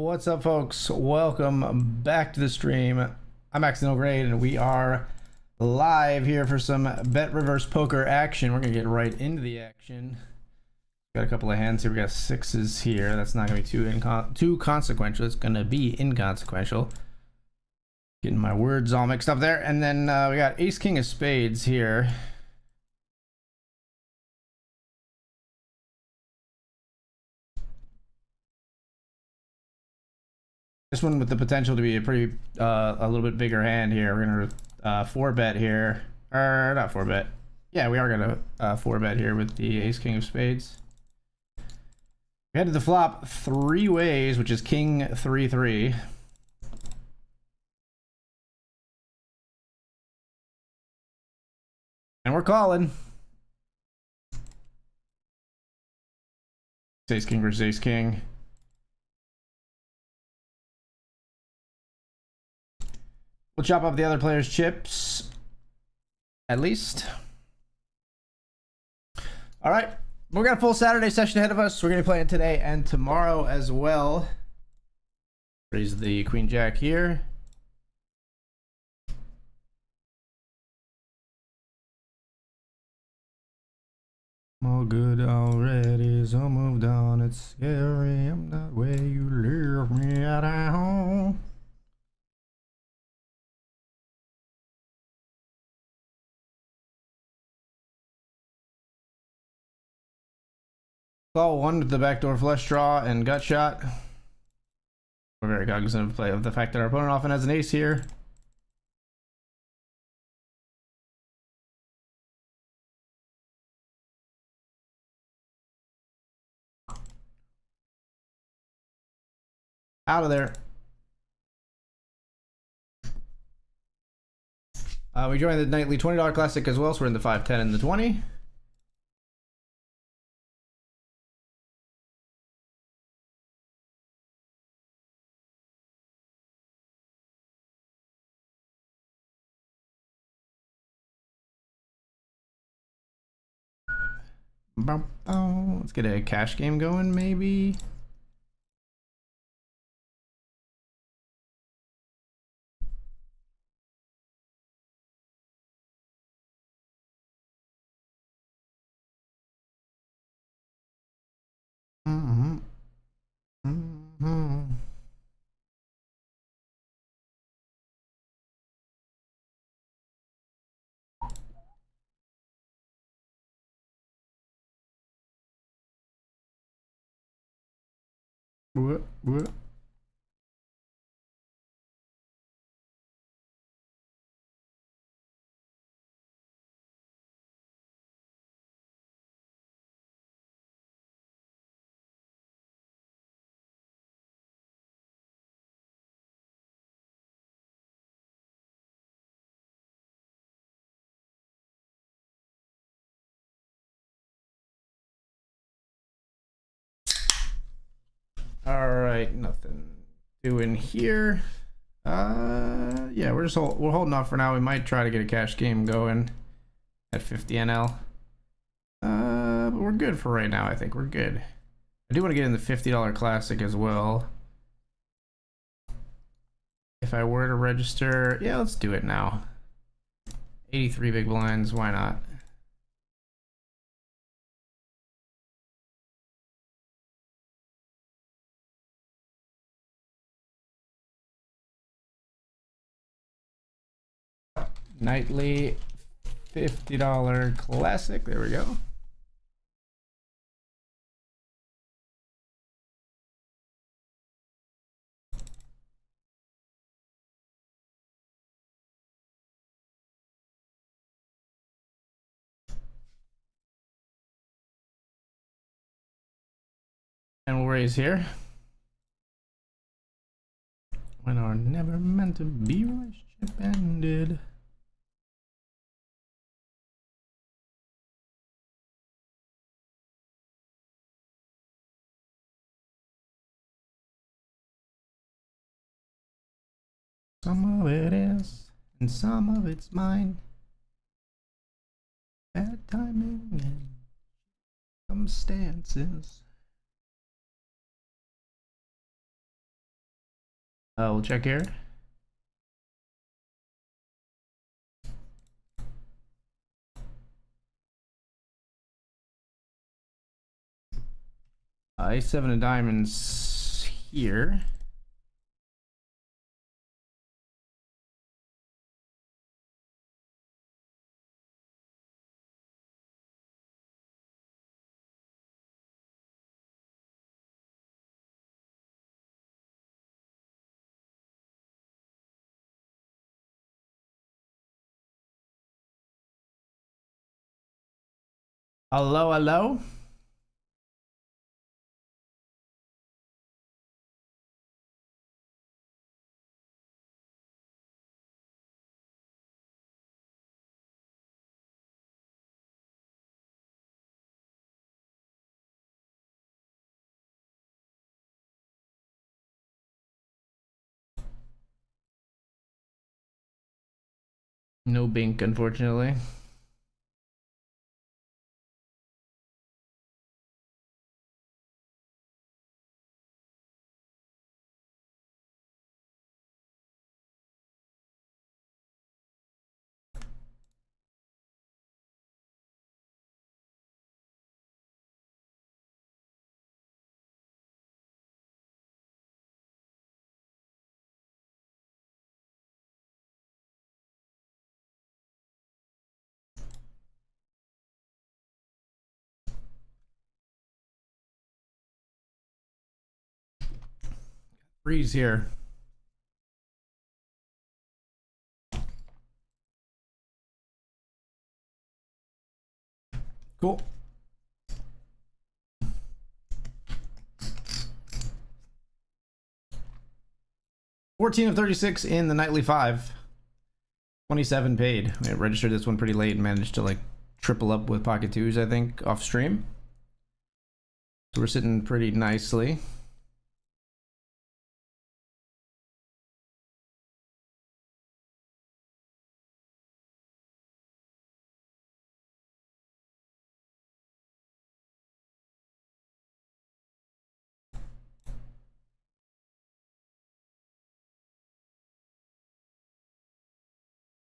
What's up, folks? Welcome back to the stream. I'm Accidental Grade, and we are live here for some BetRivers poker action. We're gonna get right into the action. Got a couple of hands here. We got sixes here. That's not gonna be too consequential. It's gonna be inconsequential. Getting my words all mixed up there. And then we got ace king of spades here. This one with the potential to be a pretty, a little bit bigger hand here. We're gonna 4-bet here, or not 4-bet. Yeah, we are gonna 4-bet here with the ace king of spades. We headed the flop three ways, which is king 3-3. And we're calling. Ace king versus ace king. We'll chop up the other player's chips, at least. All right, we got a full Saturday session ahead of us. We're gonna be playing today and tomorrow as well. Raise the queen jack here. All good already, so moved on. It's scary. I'm not where you leave me at home. Call one with the backdoor flush draw and gut shot. We're very cognizant of the fact that our opponent often has an ace here. Out of there. We joined the nightly $20 classic as well, so we're in the 5, 10, and the 20. Let's get a cash game going, maybe. What? All right, nothing doing here. Yeah, we're holding off for now. We might try to get a cash game going at 50 NL. But we're good for right now. I think we're good. I do want to get in the $50 classic as well. If I were to register, yeah, let's do it now. 83 big blinds, why not? Nightly $50 classic. There we go. And we'll raise here. When our never meant to be relationship ended. Some of it is, and some of it's mine. Bad timing and circumstances. We'll check here. A7 of diamonds here. Hello, hello. No Bink, unfortunately. Freeze here. Cool. 14 of 36 in the nightly 5. 27 paid. I registered this one pretty late and managed to like triple up with pocket twos, I think, off stream. So we're sitting pretty nicely.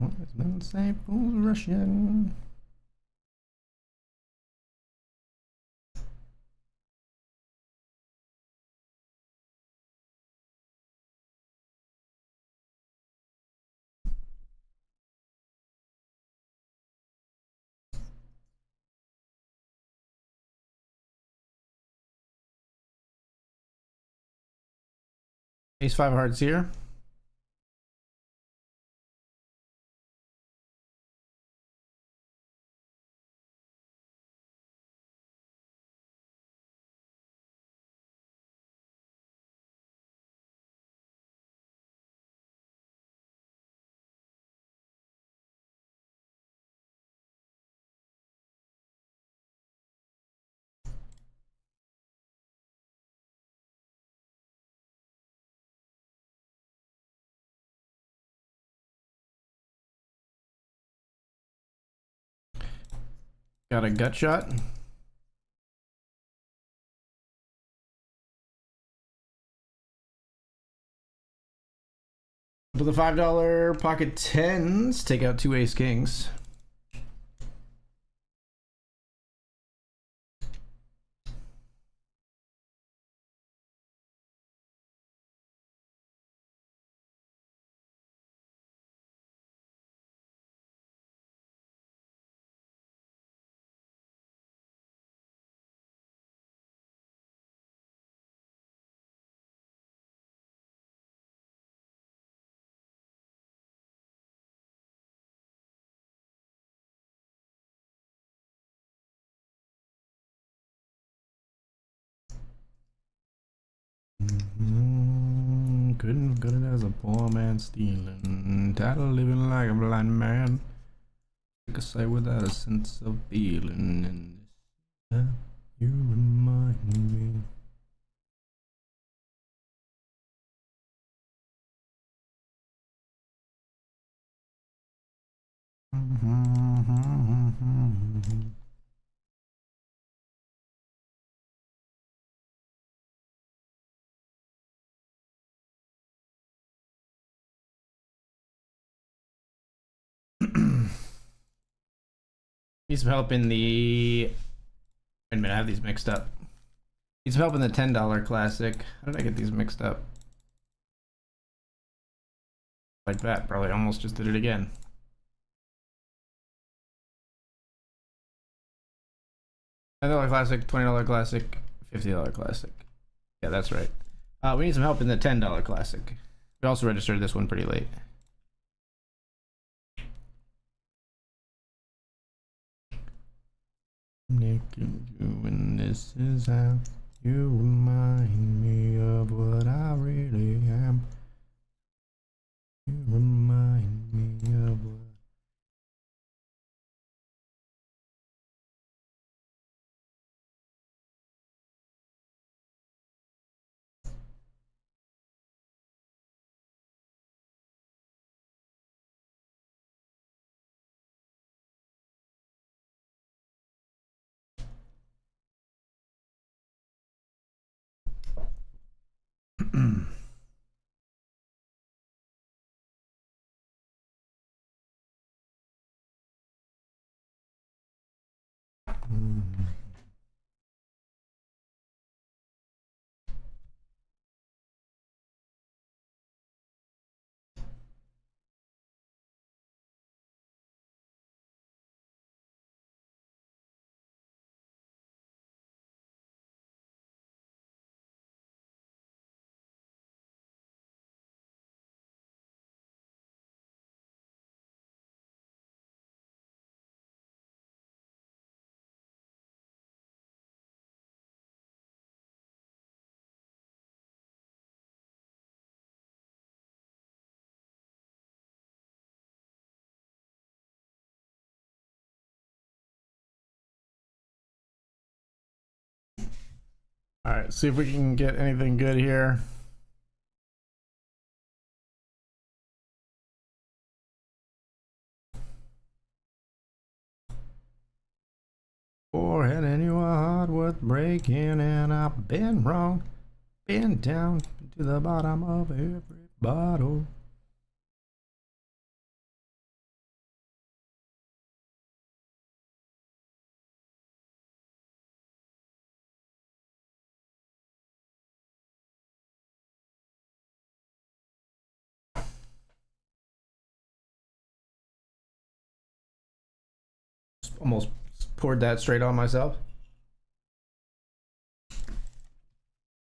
What is Middle St. Paul's Russian? Ace 5 hearts here. Got a gut shot. For the $5 pocket tens, take out 2 ace kings. Couldn't got it as a poor man stealing, tired of living like a blind man. Like a sight without a sense of feeling, and this you remind me. Need some help in the. Wait a minute, I have these mixed up. Need some help in the $10 classic. How did I get these mixed up? Like that, probably almost just did it again. $10 classic, $20 classic, $50 classic. Yeah, that's right. We need some help in the $10 classic. We also registered this one pretty late. Nick and you, and this is how you remind me of what I really am. You remind me of what. All right, see if we can get anything good here. Forehead and you are hard worth breaking, and I've been wrong, been down to the bottom of every bottle. Almost poured that straight on myself.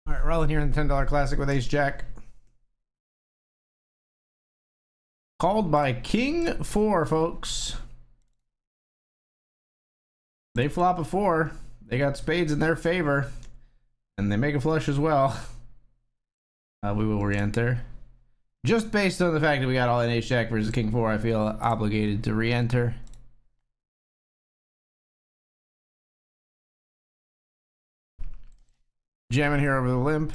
All right, rolling here in the $10 classic with Ace Jack. Called by King 4, folks. They flop a 4. They got spades in their favor. And they make a flush as well. We will re-enter. Just based on the fact that we got all in Ace Jack versus King 4, I feel obligated to re-enter. Jamming here over the limp.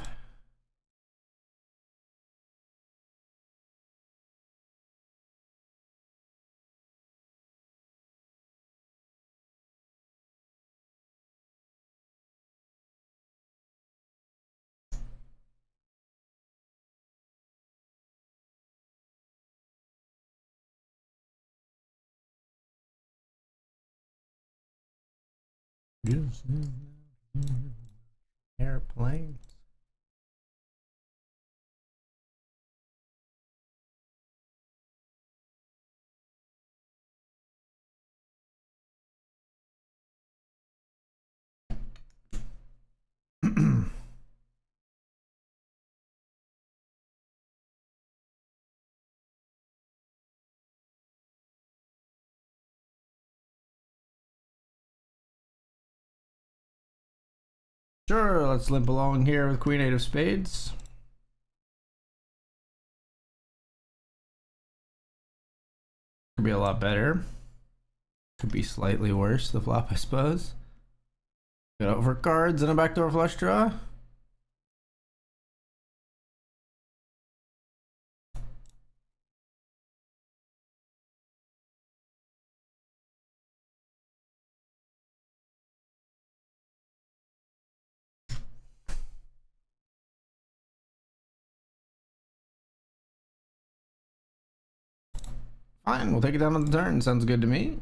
Airplanes. Sure, let's limp along here with Queen 8 of Spades. Could be a lot better. Could be slightly worse, the flop, I suppose. Got over cards and a backdoor flush draw. Fine, we'll take it down on the turn. Sounds good to me.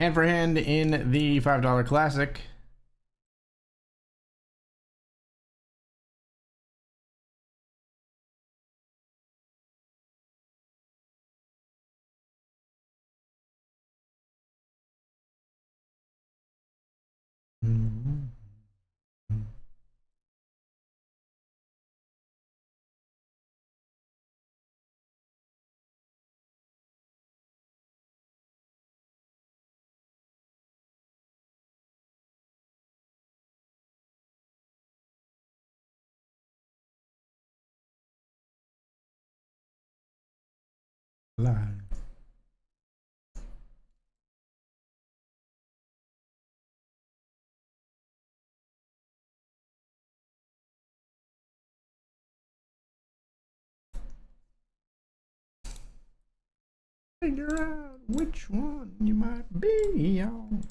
Hand for hand in the $5 classic. Live. Figure out which one you might be on.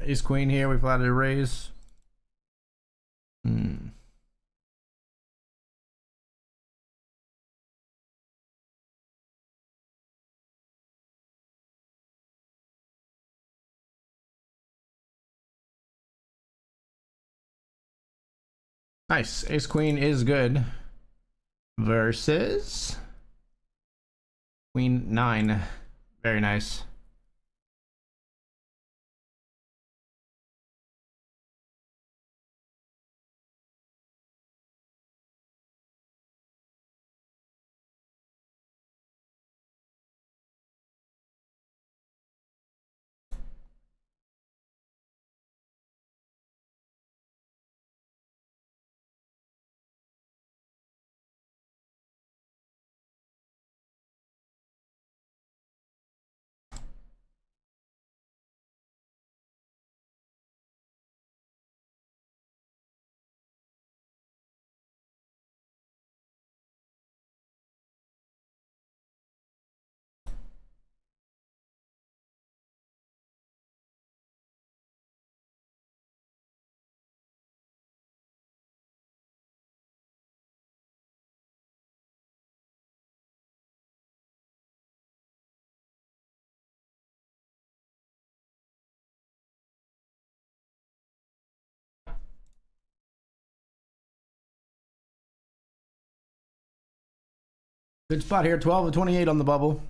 Ace queen here. We flatted a raise. Nice. Ace queen is good. Versus queen 9. Very nice. Good spot here. 12 of 28 on the bubble.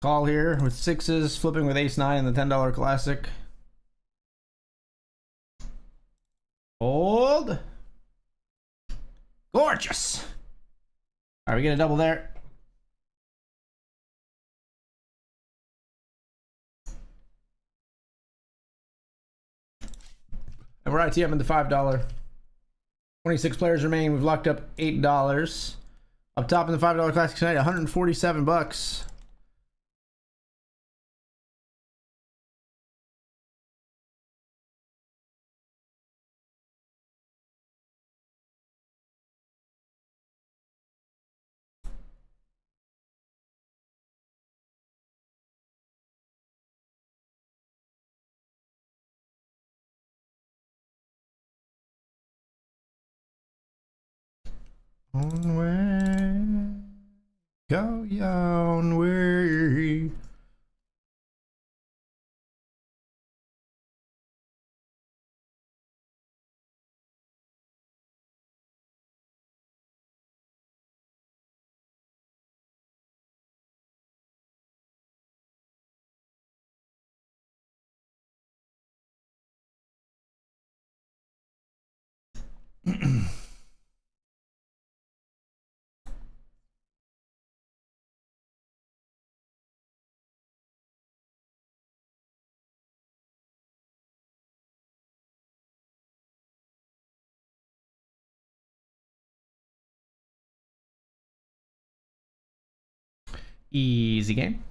Call here with sixes, flipping with ace 9 in the $10 classic. Hold. Gorgeous. All right, we get a double there. And we're ITM in the $5. 26 players remain. We've locked up $8. Up top in the $5 classic tonight, 147 bucks. On way. Go yon way. Easy game.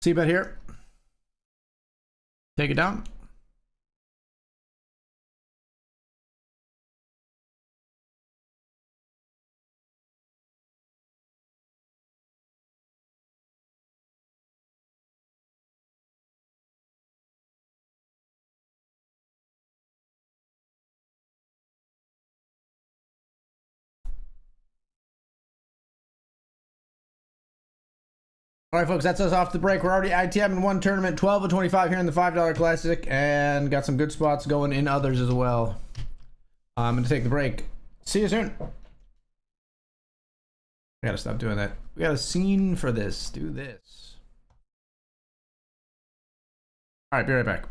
See bet here. Take it down. All right, folks, that's us off the break. We're already ITM in one tournament, 12 of 25 here in the $5 Classic, and got some good spots going in others as well. I'm going to take the break. See you soon. I got to stop doing that. We got a scene for this. Do this. All right, be right back.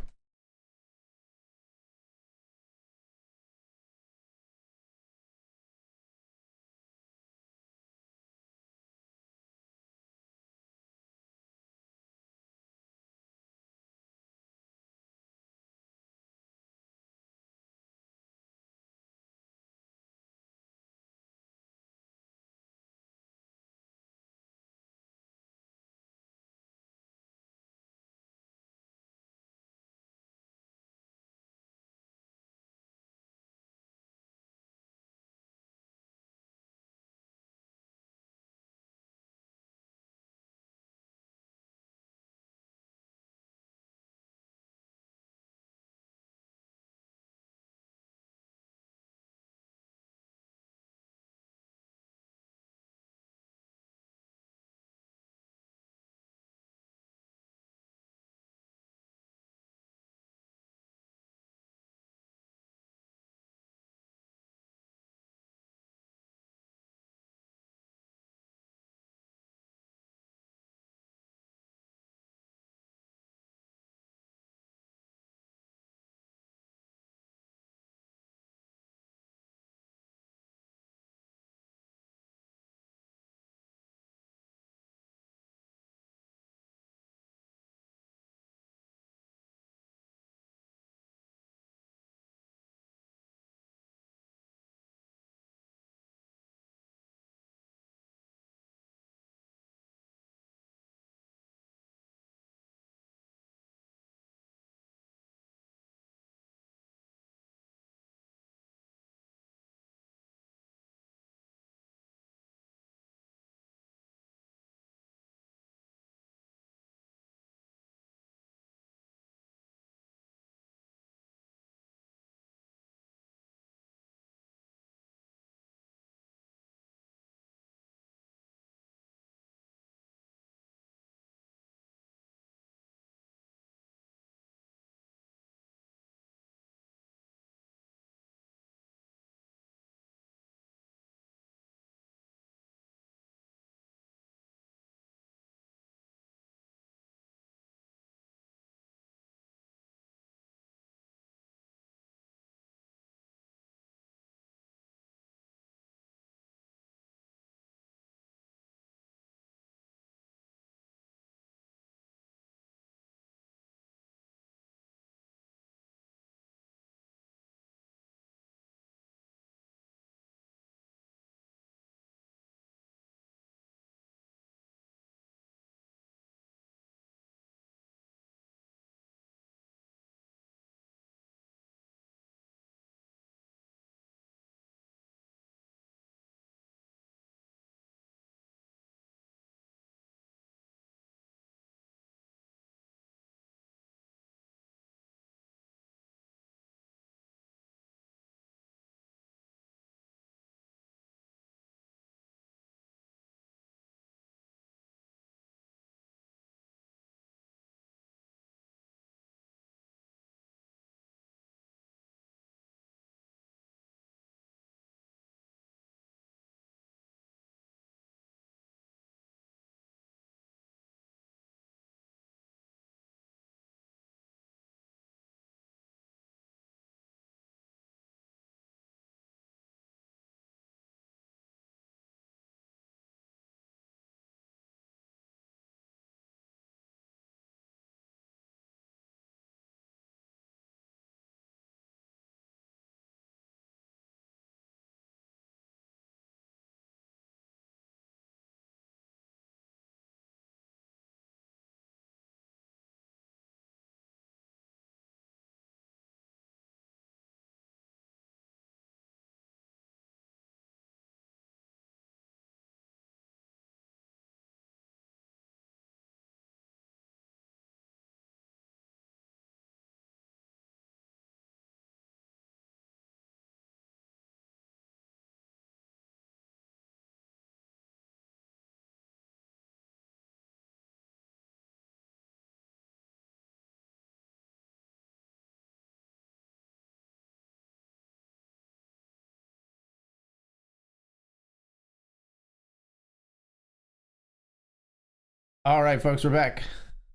All right, folks, we're back.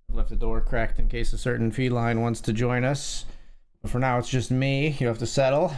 Left the door cracked in case a certain feline wants to join us. But for now, it's just me. You have to settle.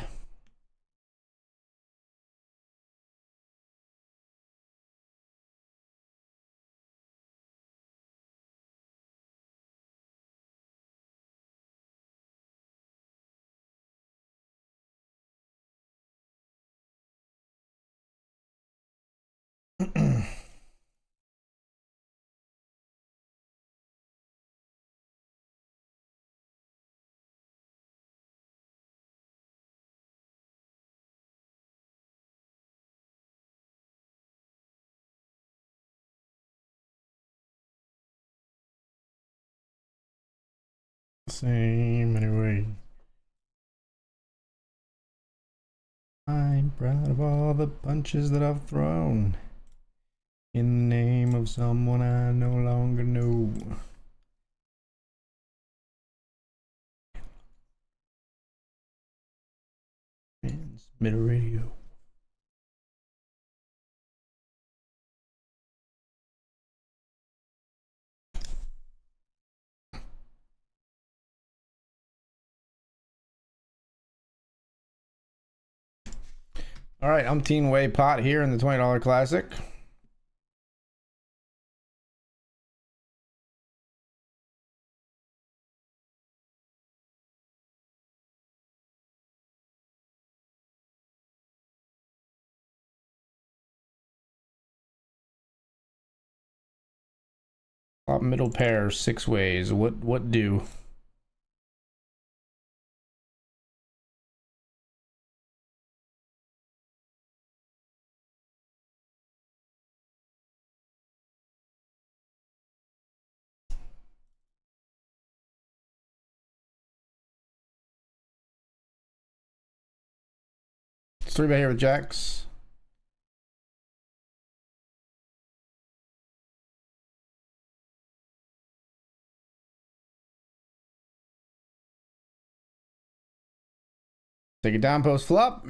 Same anyway. I'm proud of all the punches that I've thrown in the name of someone I no longer know. Transmitter radio. All right, umpteen way pot here in the $20 classic. Top middle pair, 6 ways. What do? It's 3 bet here with jacks. Take a down post flop.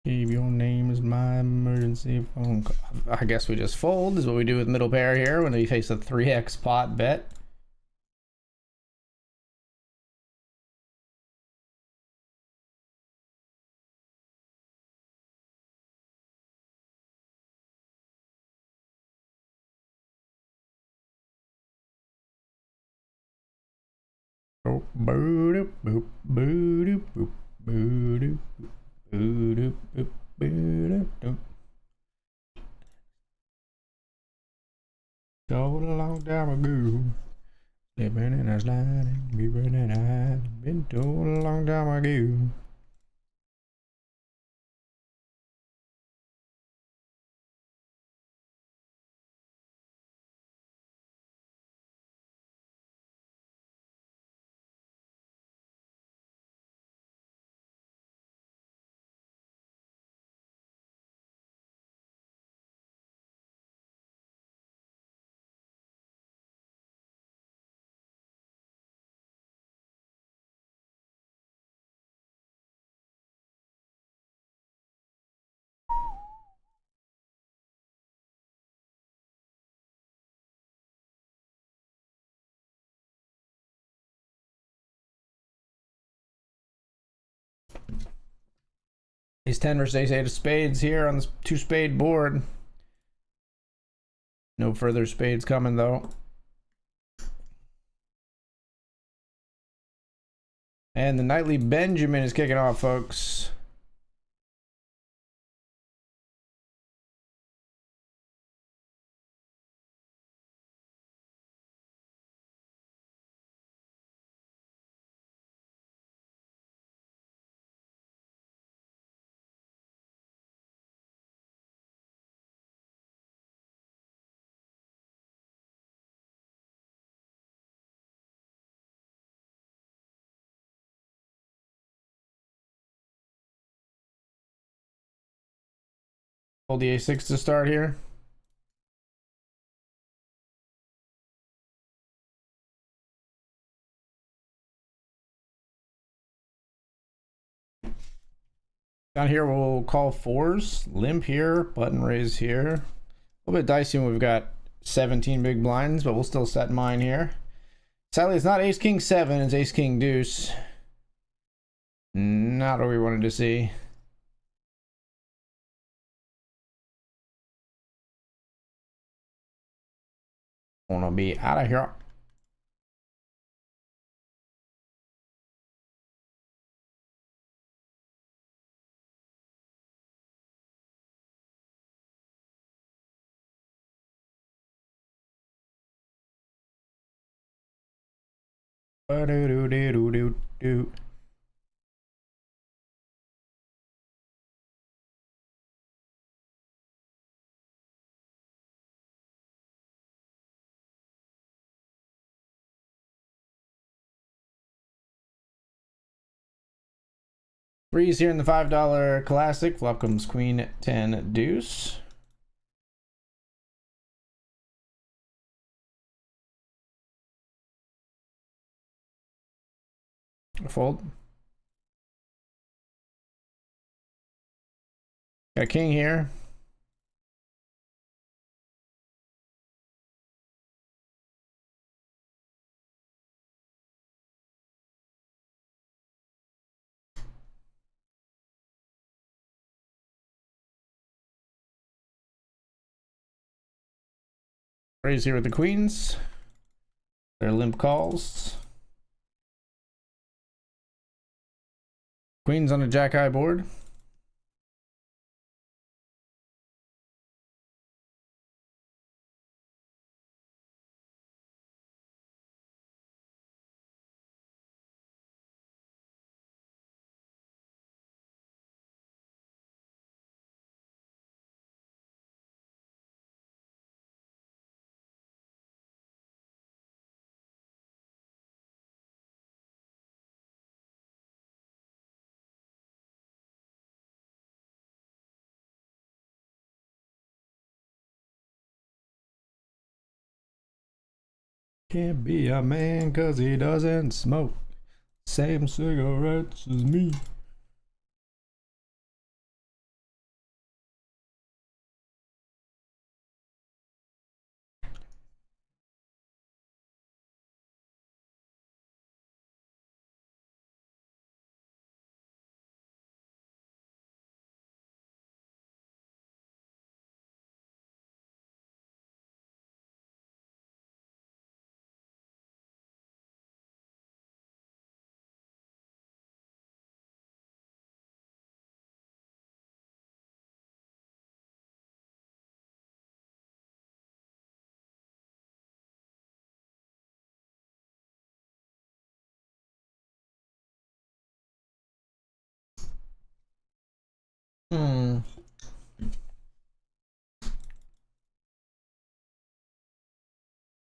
Steve, your name is my emergency phone call. I guess we just fold is what we do with middle pair here when we face a 3x pot bet. Oh, boop, boop, boop, boop, boop, boop, boop, boop, boop. So long time ago, living in a sliding, we running out, been told a long time ago. Ace 10 versus ace 8 of spades here on this 2-spade board. No further spades coming though. And the nightly Benjamin is kicking off, folks. Hold the a6 to start here. Down here, we'll call fours. Limp here, button raise here. A little bit dicey when we've got 17 big blinds, but we'll still set mine here. Sadly, it's not ace king 7, it's ace king deuce. Not what we wanted to see. Wanna be out of here. Do. Threes here in the $5 classic. Flop comes queen 10 deuce. Fold. Got a king here. Raise here with the queens. They're limp calls. Queens on a jack high board. Can't be a man cause he doesn't smoke same cigarettes as me.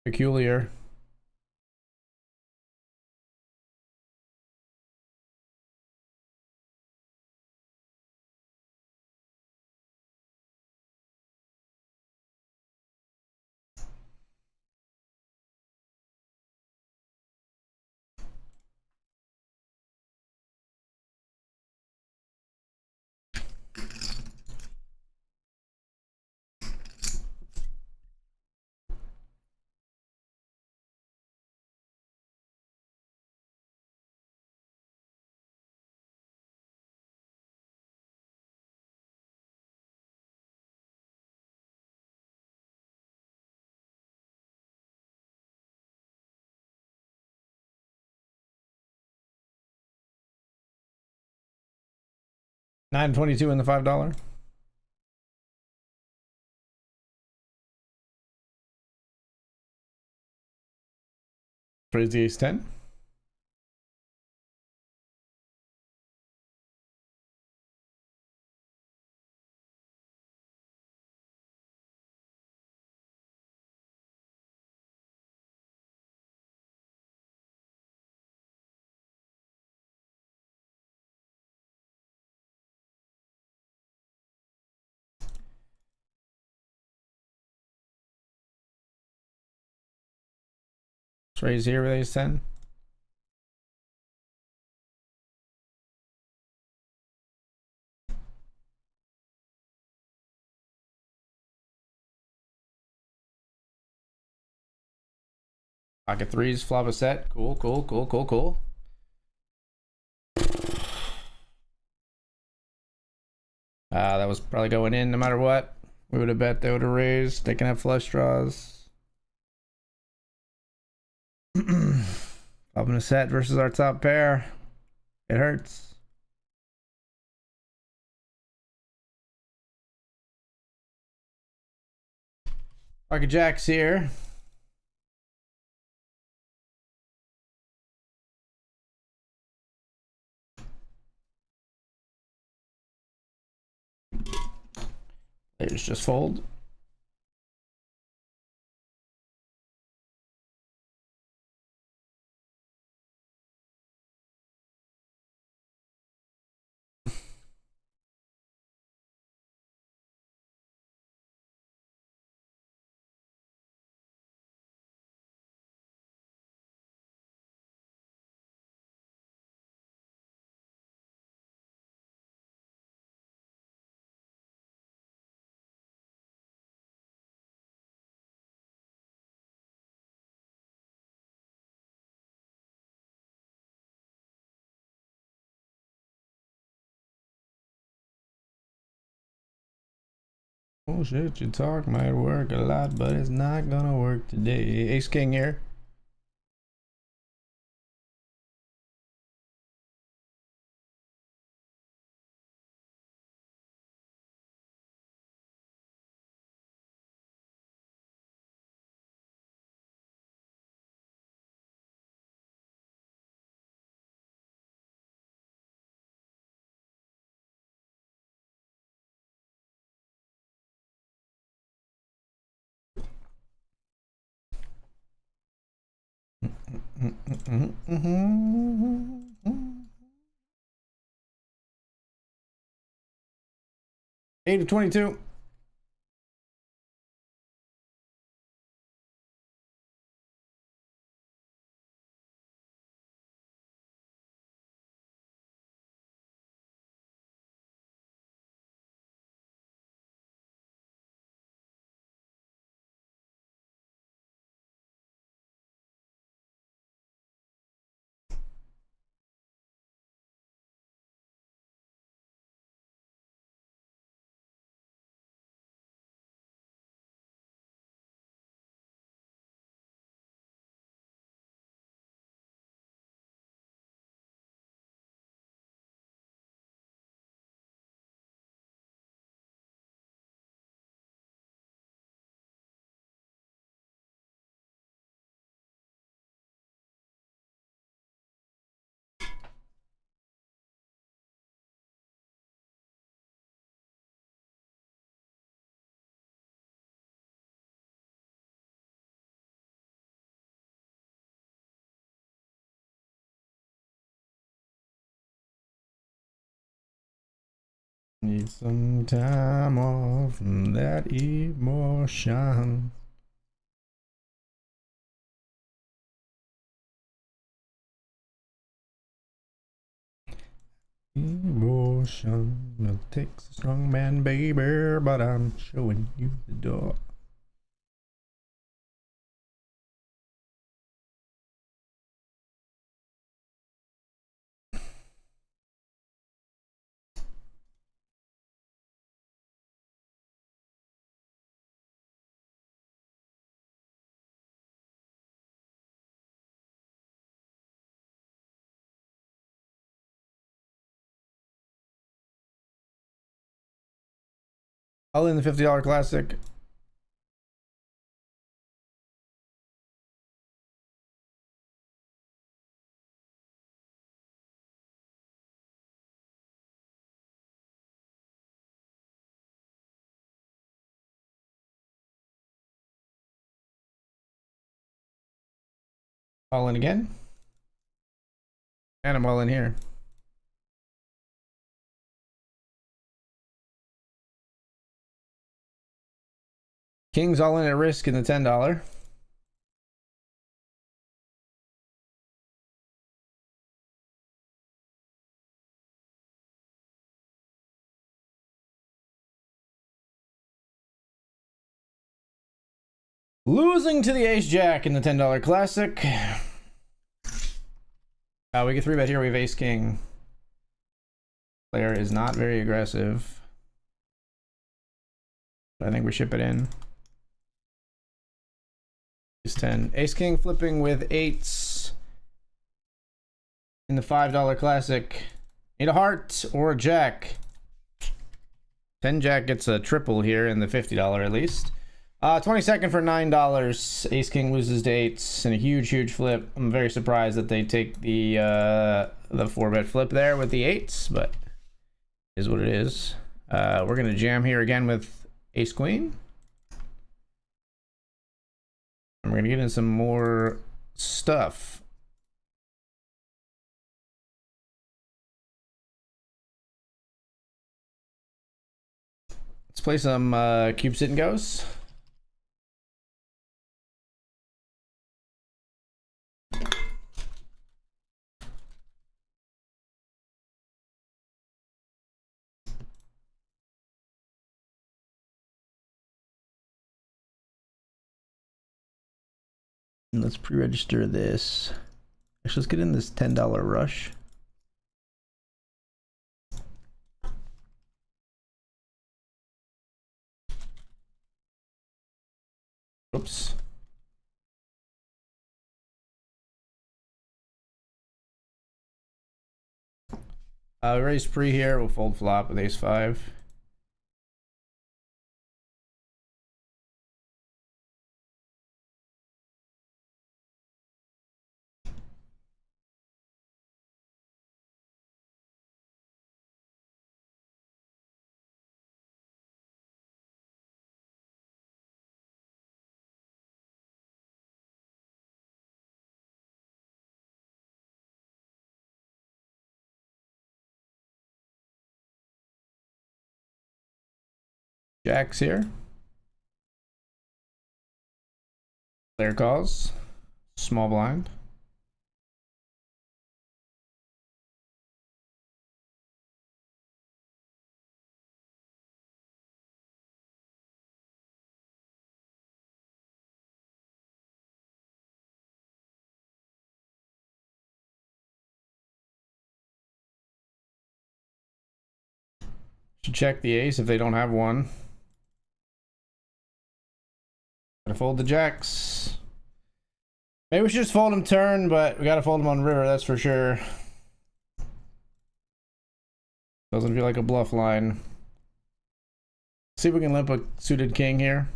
Peculiar. $9.22 in the $5. Raise the ace 10. Let's raise here with ace 10. Pocket threes, flop a set. Cool, cool, cool, cool, cool. That was probably going in no matter what. We would have bet they would have raised. They can have flush draws. Flopping a set versus our top pair. It hurts. Pocket jacks here. Players just fold. Bullshit, you talk might work a lot, but it's not gonna work today. Ace king here. Eight of 22. Need some time off from that emotion. Emotion. It takes a strong man, baby, but I'm showing you the door. All in the $50 classic. All in again. And I'm all in here. King's all in at risk in the $10. Losing to the ace jack in the $10 classic. We get 3-bet here. We have ace king. Player is not very aggressive. I think we ship it in. Ace 10. Ace king flipping with eights in the $5 classic. Need a heart or a jack. 10 jack gets a triple here in the $50 at least. 22nd for $9. Ace king loses to eights and a huge flip. I'm very surprised that they take the 4-bet flip there with the eights, but it is what it is. We're gonna jam here again with ace queen. And we're gonna get in some more stuff. Let's play some cube sit and goes. And let's pre-register this. Actually, let's get in this $10 rush. Oops. Raise pre here. We'll fold flop with ace 5. Jacks here. Player calls. Small blind. Should check the ace if they don't have one. Gotta fold the jacks. Maybe we should just fold them turn, but we gotta fold them on river, that's for sure. Doesn't feel like a bluff line. See if we can limp a suited king here.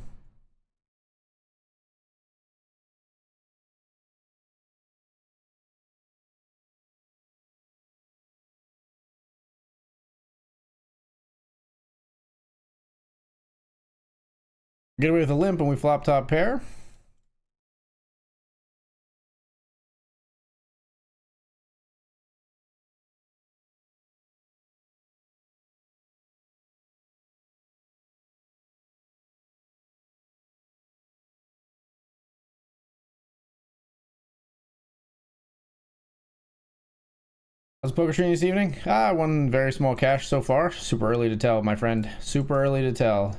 Get away with a limp and we flop top pair. How's poker stream this evening? One very small cash so far. Super early to tell, my friend. Super early to tell.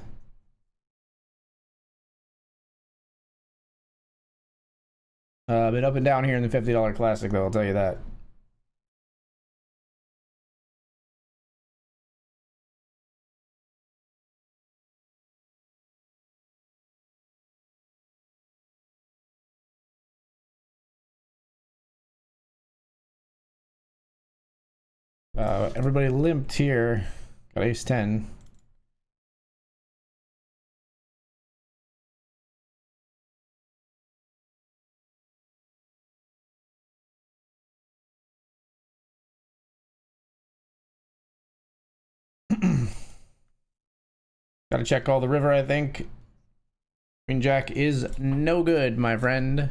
Been up and down here in the $50 classic, though, I'll tell you that. Everybody limped here. Got ace 10. Gotta check all the river, I think. Queen Jack is no good, my friend.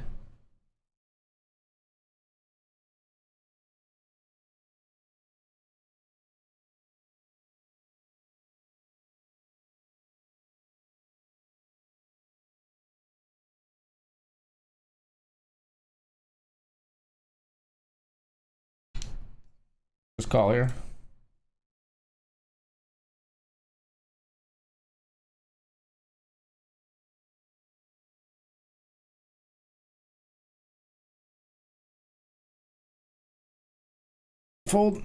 Just call here. Fold.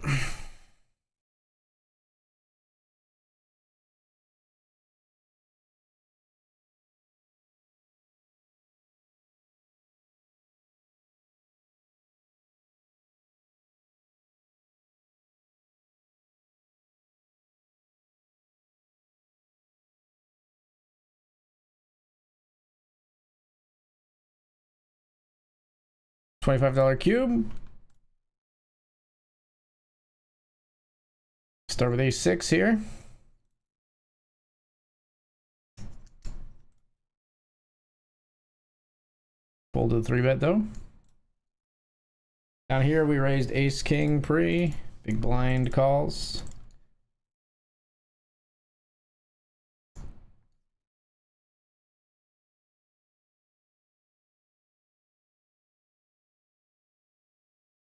$25 cube. Start with A6 here. Fold to the 3-bet though. Down here we raised ace king pre. Big blind calls.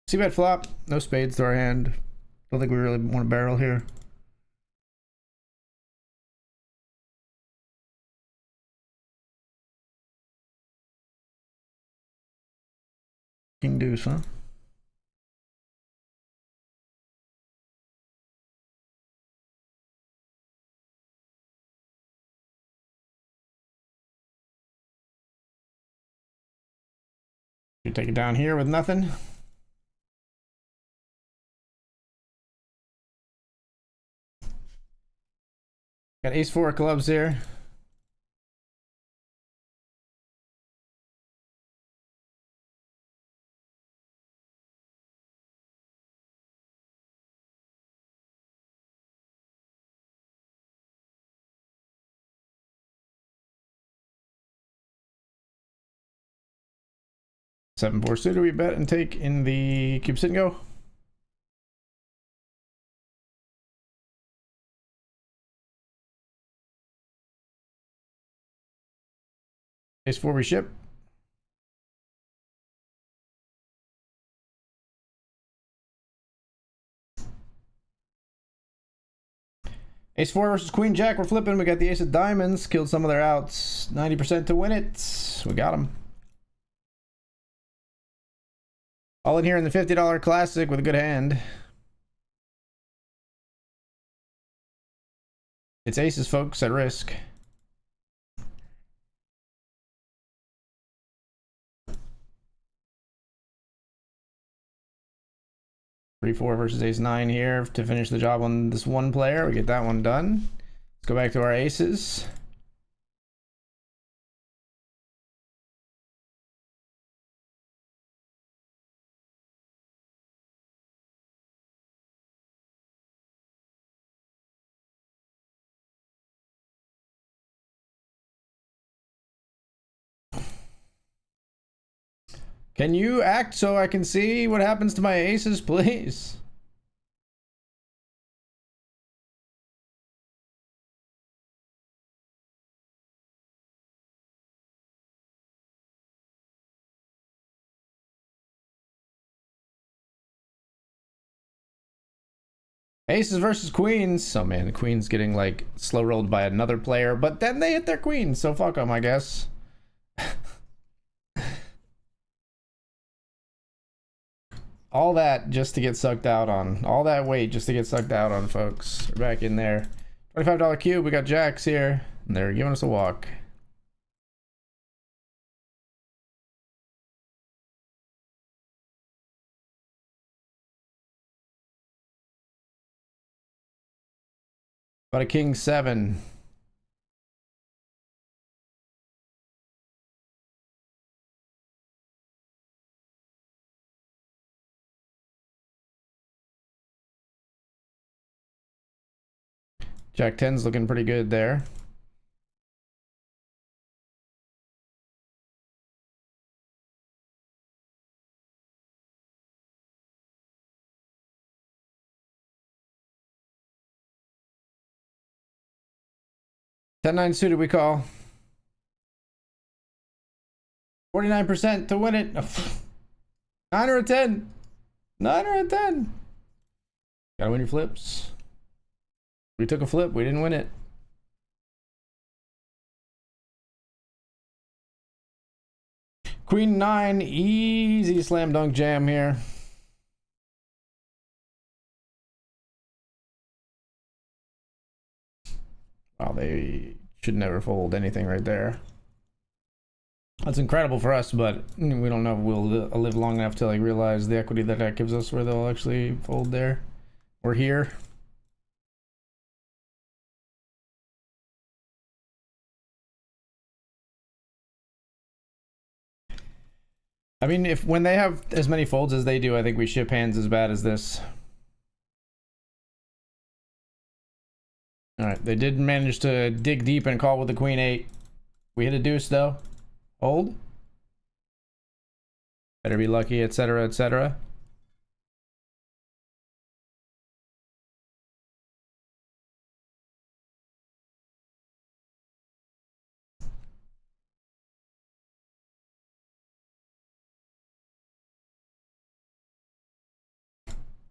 C-bet flop. No spades to our hand. Don't think we really want to barrel here. King deuce, huh? You take it down here with nothing. Got ace-4 clubs here. Seven-4 suited, we bet and take in the cube sit and go. Ace-4 we ship. Ace-4 versus queen jack, we're flipping. We got the ace of diamonds, killed some of their outs. 90% to win it. We got them. All in here in the $50 classic with a good hand. It's aces, folks, at risk. Three, 4 versus ace 9 here to finish the job on this one player. We get that one done. Let's go back to our aces. Can you act so I can see what happens to my aces, please? Aces versus queens. Oh man, the queen's getting like slow rolled by another player, but then they hit their queen, so fuck them, I guess. All that just to get sucked out on. All that weight just to get sucked out on, folks. We're back in there. $25 cube. We got jacks here. And they're giving us a walk. About a king 7. Jack 10's looking pretty good there. Ten-9 suited we call. 49% to win it. 9 or a 10. 9 or a 10. Gotta win your flips. We took a flip, we didn't win it. Queen 9, easy slam dunk jam here. Wow, they should never fold anything right there. That's incredible for us, but we don't know if we'll live long enough to like realize the equity that gives us where they'll actually fold there. We're here. I mean, if when they have as many folds as they do, I think we ship hands as bad as this. All right, they did manage to dig deep and call with the queen 8. We hit a deuce though. Hold. Better be lucky, etc., etc.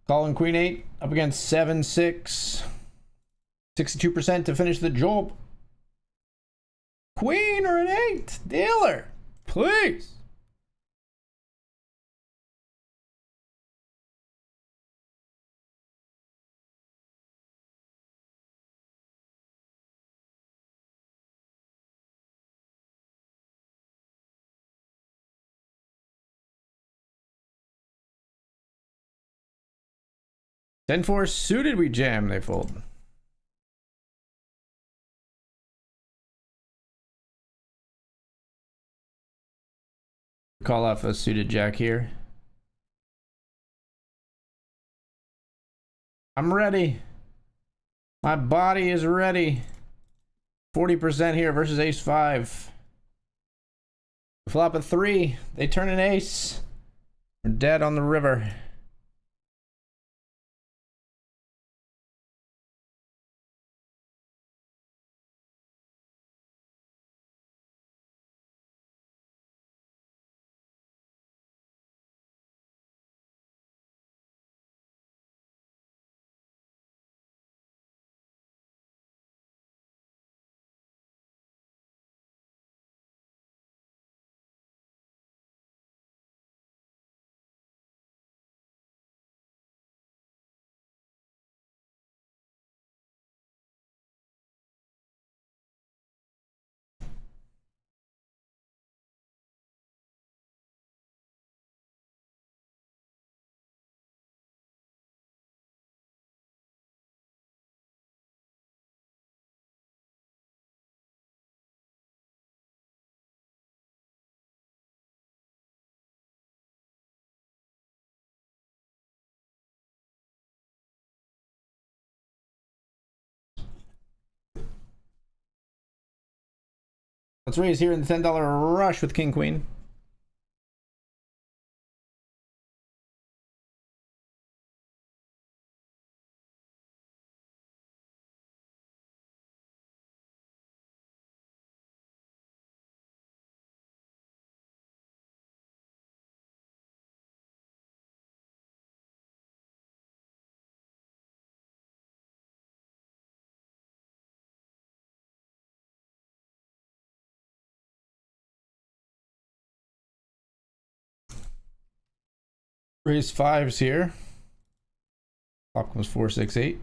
Calling queen 8 up against 7-6. 62% to finish the job. Queen or an 8? Dealer, please. Ten four suited, we jam, they fold. Call off a suited jack here. I'm ready. My body is ready. 40% here versus ace 5. Flop a 3. They turn an ace. We're dead on the river. Let's raise here in the $10 rush with king queen. Raise 5s here. Flop comes 4, 6, 8.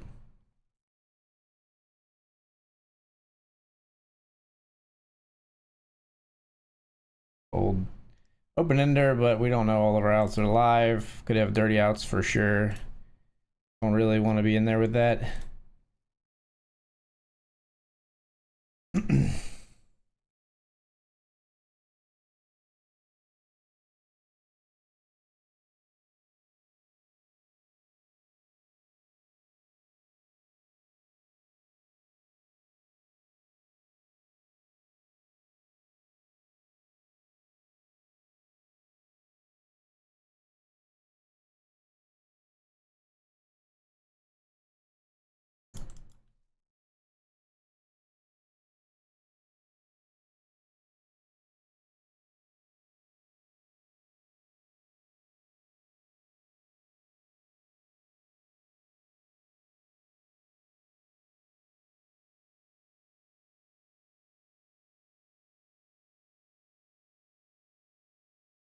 Old open ender, but we don't know all of our outs are live. Could have dirty outs for sure. Don't really want to be in there with that.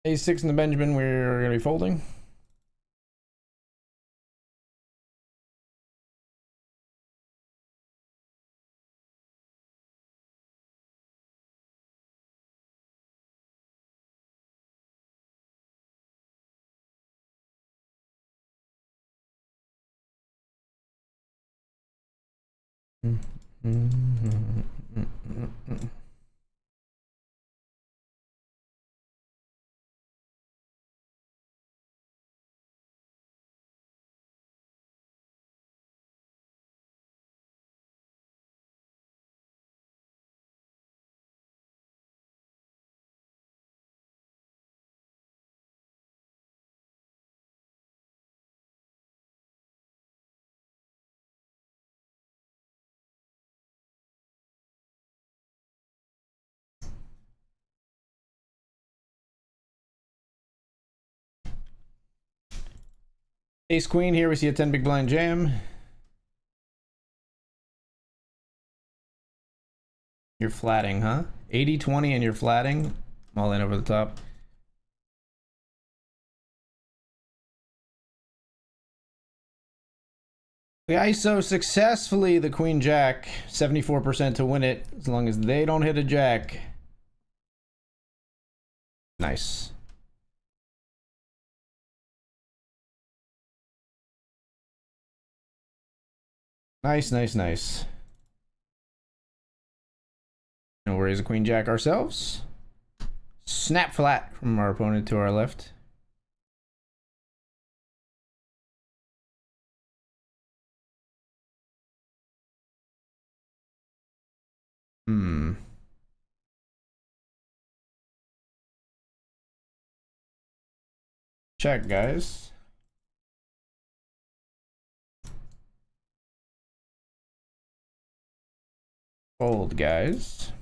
A6 in the Benjamin, we're going to be folding. Ace Queen here. We see a 10 big blind jam. You're flatting, huh? 80-20 and you're flatting. I'm all in over the top. We ISO successfully the Queen Jack. 74% to win it, as long as they don't hit a Jack. Nice. Nice, nice, nice. And we'll raise a Queen Jack ourselves. Snap flat from our opponent to our left. Check, guys. Fold, guys.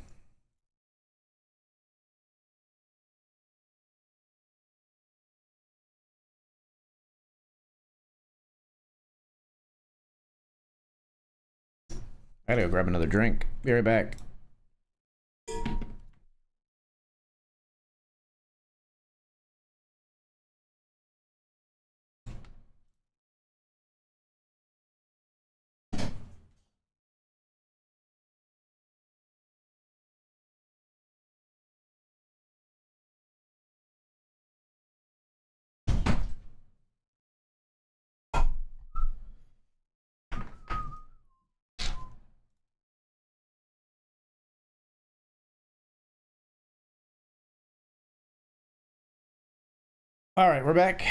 I gotta go grab another drink. Be right back. All right, we're back.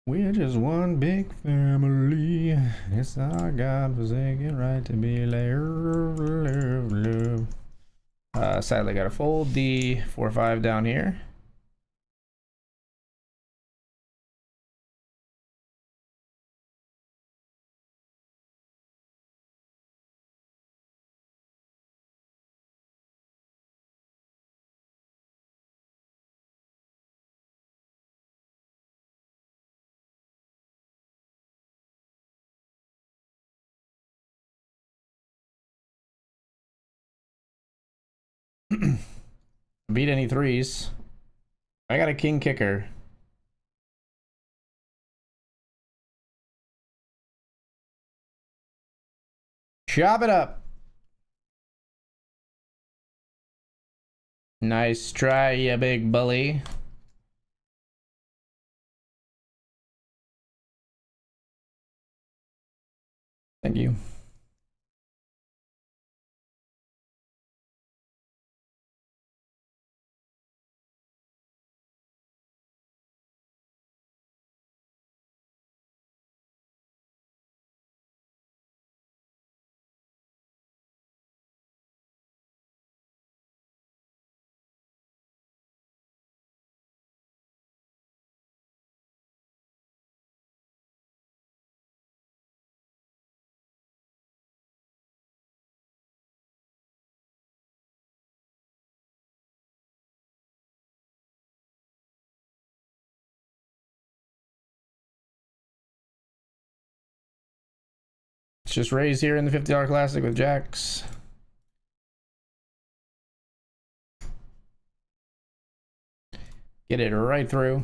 We're just one big family. It's our God-forsaken right to be loved. Sadly, gotta fold the 4-5 down here. Beat any threes. I got a king kicker. Chop it up. Nice try, you big bully. Thank you. just raise here in the $50 classic with jacks. Get it right through.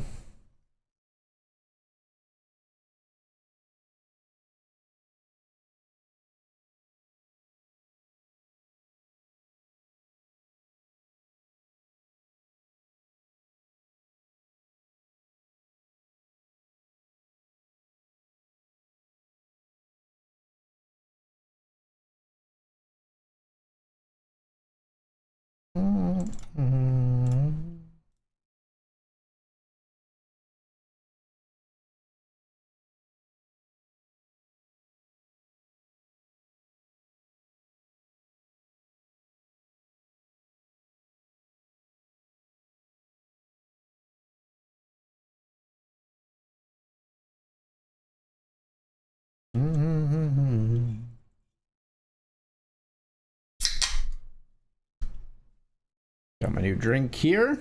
Got my new drink here.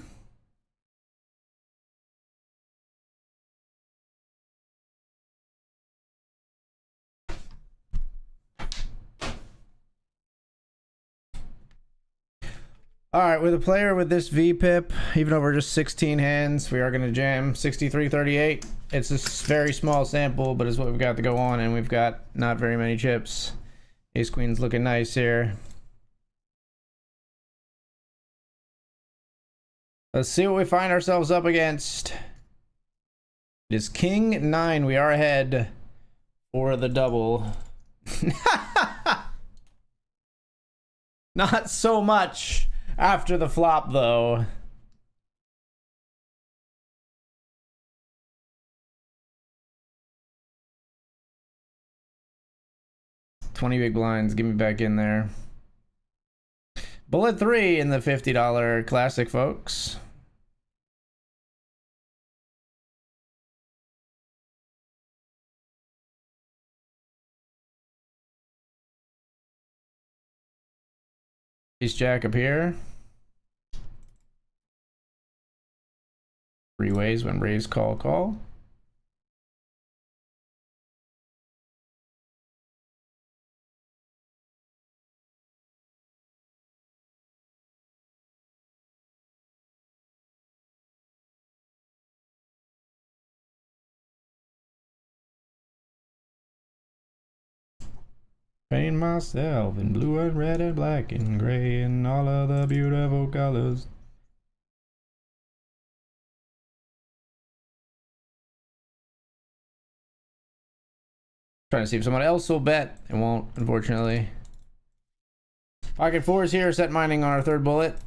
All right, with a player with this VPIP, even over just 16 hands, we are going to jam 63.38. It's a very small sample, but it's what we've got to go on, and we've got not very many chips. Ace Queen's looking nice here. Let's see what we find ourselves up against. It is King 9. We are ahead for the double. Not so much after the flop, though. $20 big blinds. Give me back in there. Bullet 3 in the $50 classic, folks. Ace Jack up here. Three ways when raise, call, call. Paint myself in blue and red and black and gray and all of the beautiful colors. Trying to see if someone else will bet. It won't, unfortunately. Pocket fours here, set mining on our third bullet.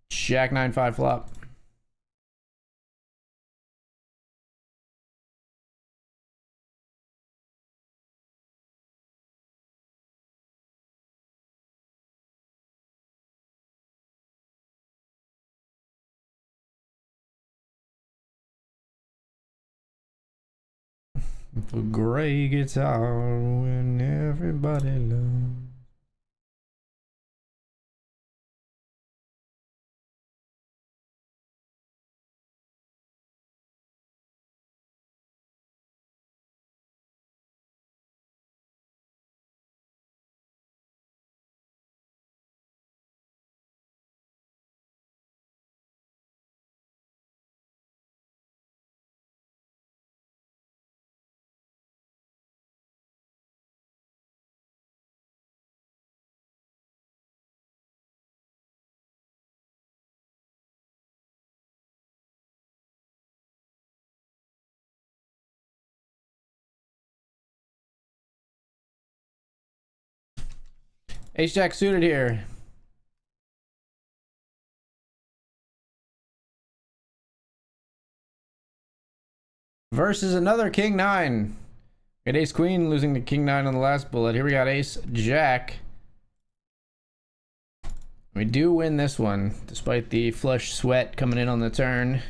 Jack 9-5 flop. The gray guitar when everybody loves. Ace Jack suited here. Versus another King 9. We got Ace Queen losing to King 9 on the last bullet. Here we got Ace Jack. We do win this one, despite the flush sweat coming in on the turn.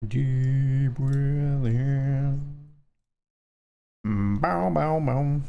Deep breathing. Bow, bow, bow.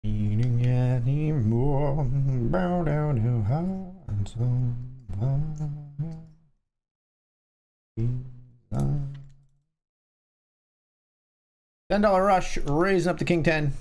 Needing anymore. Bow down to heart and $10 rush, raising up to King 10.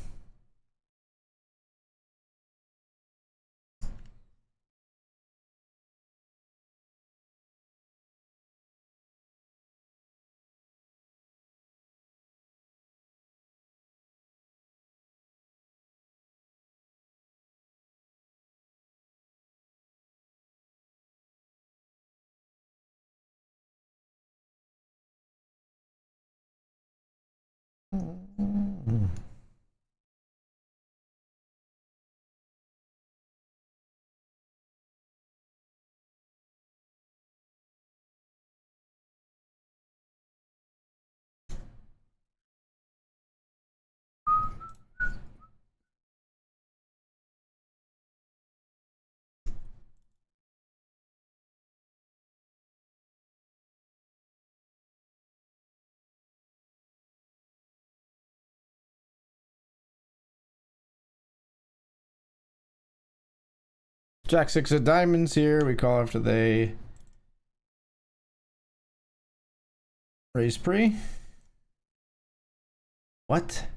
Jack 6 of diamonds here. We call after they raise pre. What?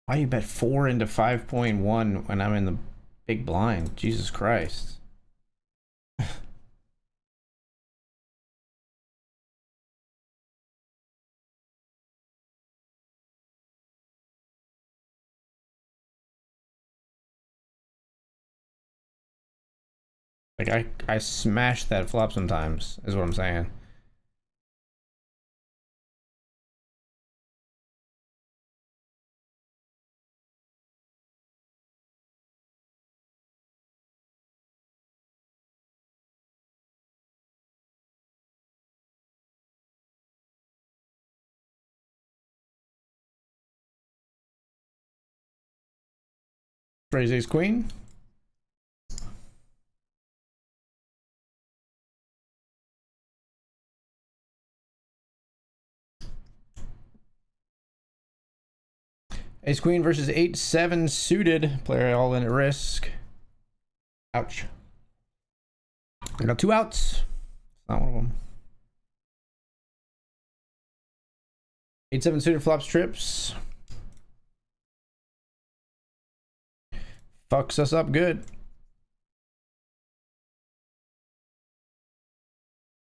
Why you bet 4 into 5.1 when I'm in the big blind? Jesus Christ. Like I smash that flop sometimes, is what I'm saying. Raise ace queen. Ace queen versus 8-7 suited. Player all in at risk. Ouch. I got 2 outs. Not one of them. 8-7 suited flops trips. Fucks us up good.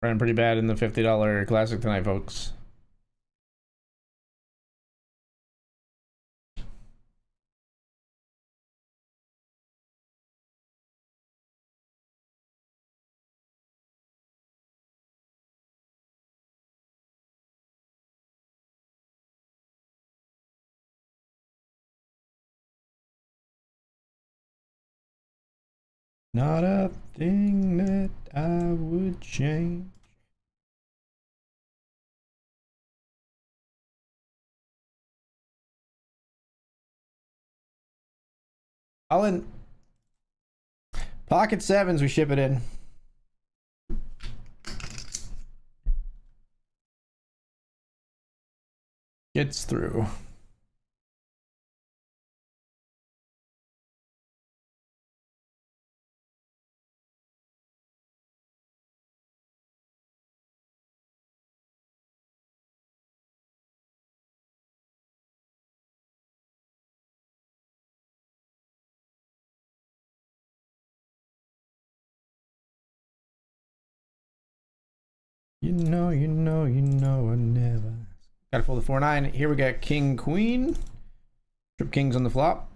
Ran pretty bad in the $50 classic tonight, folks. Not a thing that I would change. All in pocket sevens, we ship it in. Gets through. You know, I never. Gotta fold the 4-9. Here we got King Queen. Trip Kings on the flop.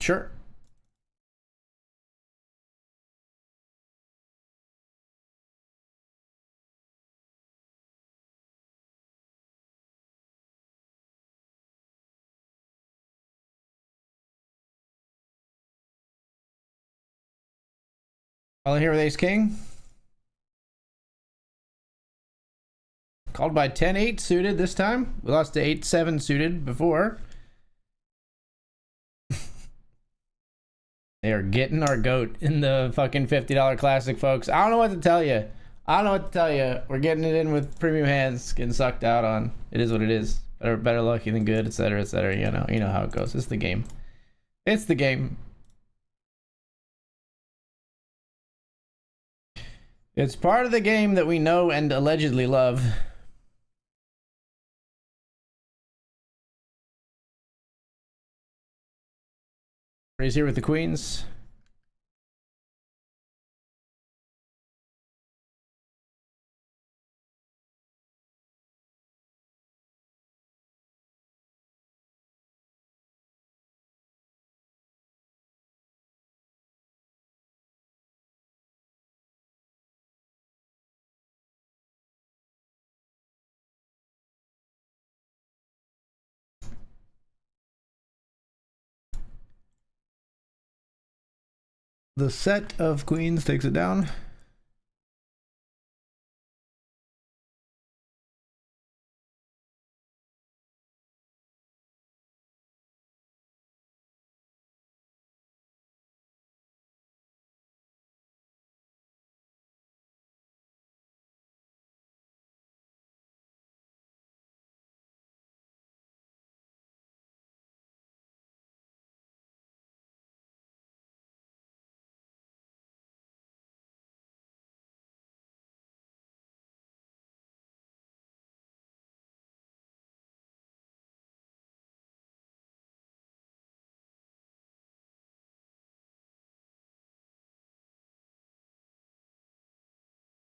Sure. All in here with Ace King. Called by 10-8 suited this time. We lost to 8-7 suited before. They are getting our goat in the fucking $50 classic, folks. I don't know what to tell you. We're getting it in with premium hands, getting sucked out on. It is what it is. Better lucky than good, etc., etc. You know how it goes. It's the game. It's the game. It's part of the game that we know and allegedly love. Raise here with the queens. The set of queens takes it down.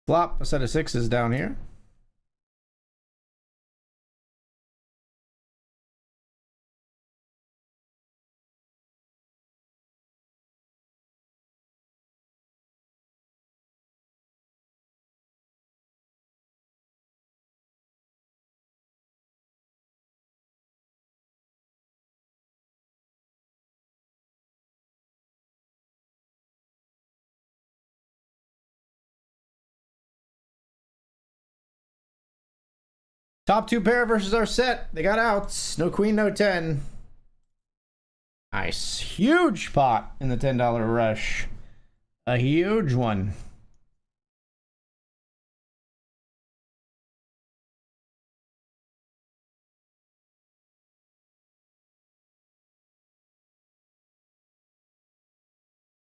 Flop a set of sixes down here. Top two pair versus our set. They got outs. No queen, no 10. Nice. Huge pot in the $10 rush. A huge one.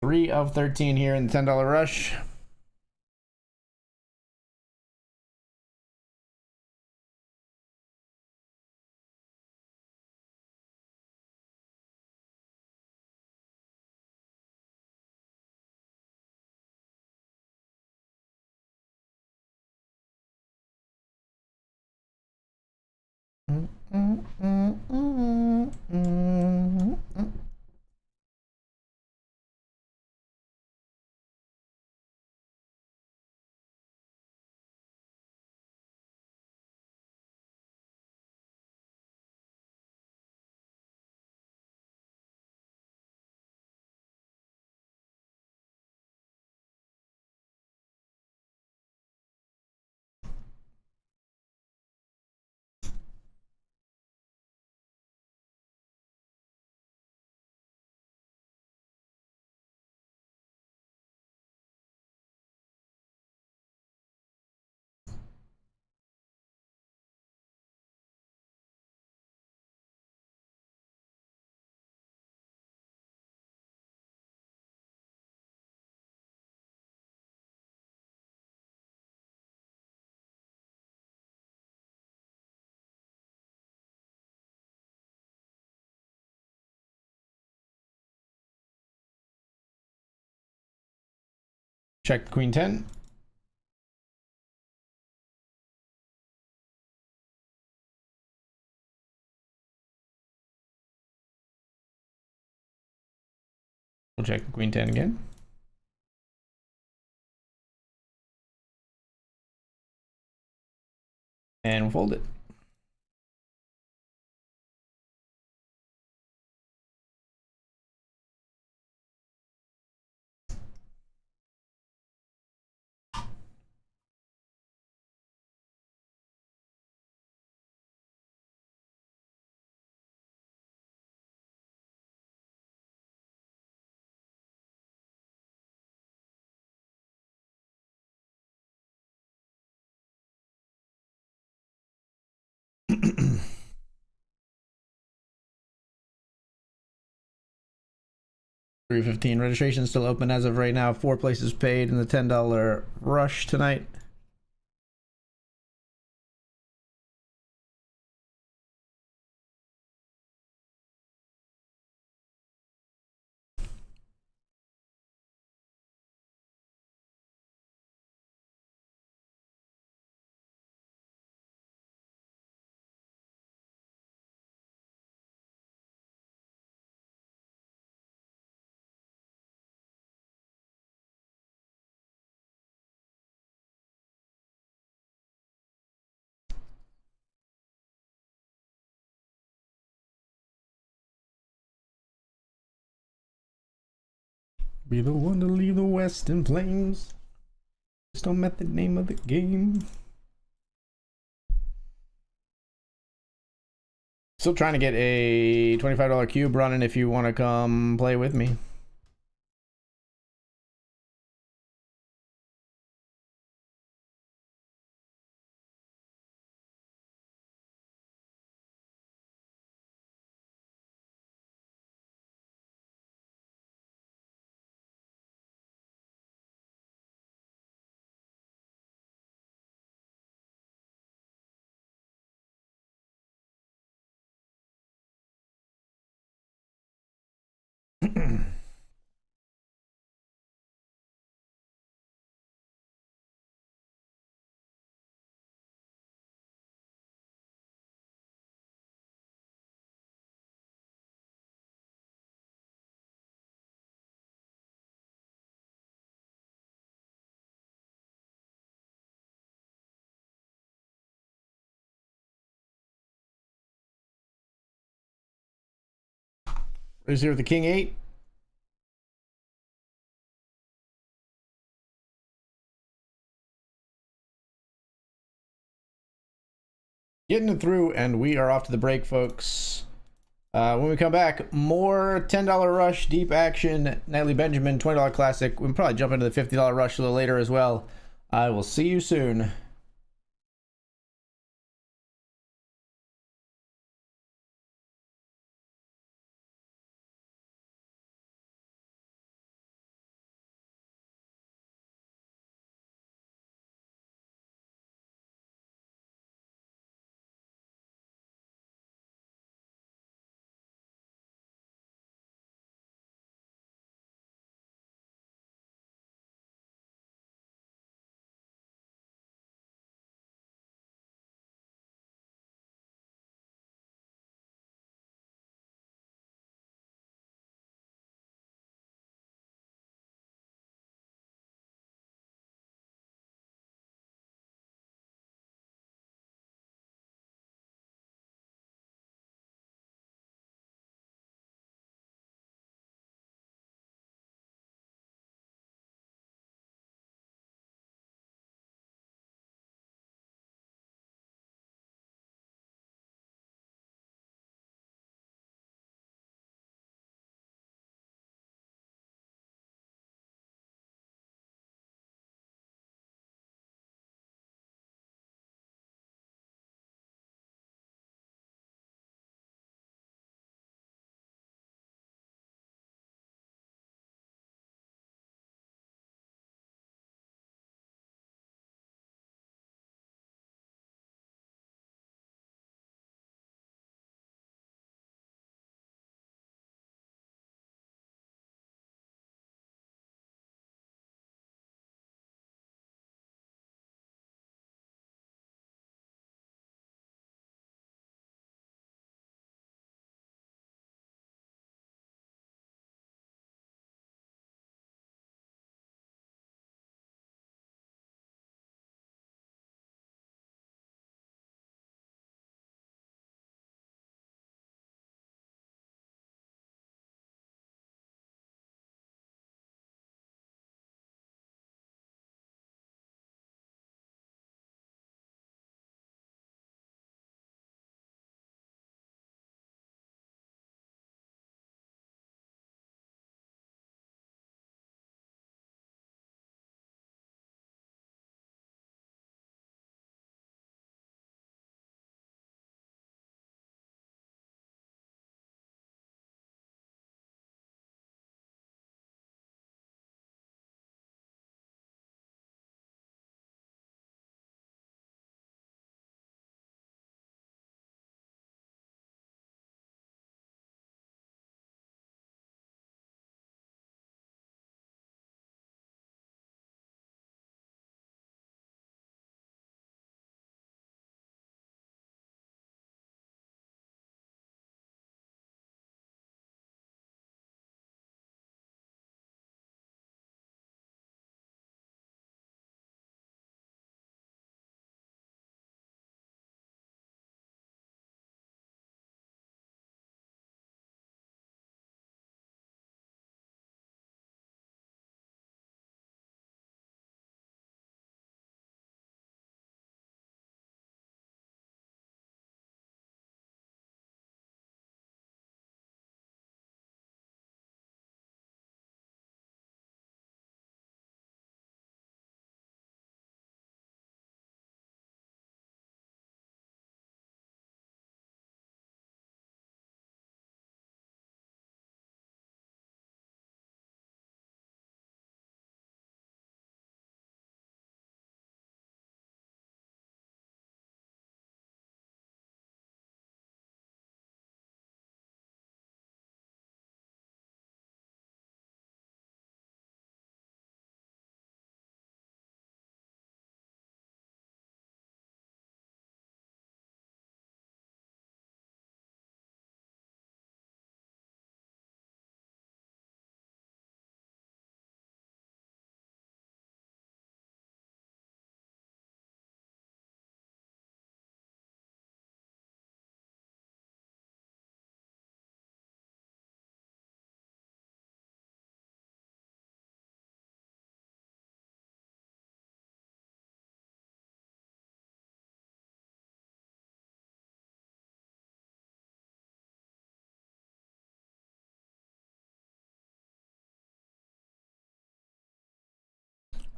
Three of 13 here in the $10 rush. Check the queen 10. We'll check the queen 10 again. And we'll fold it. $3.15 registration still open as of right now. 4 places paid in the $10 rush tonight. Be the one to leave the Western Plains. Just don't met the name of the game. Still trying to get a $25 cube running if you want to come play with me. Is here with the king 8. Getting it through, and we are off to the break, folks. When we come back, more $10 rush, deep action, Nightly Benjamin, $20 classic. We'll probably jump into the $50 rush a little later as well. I will see you soon.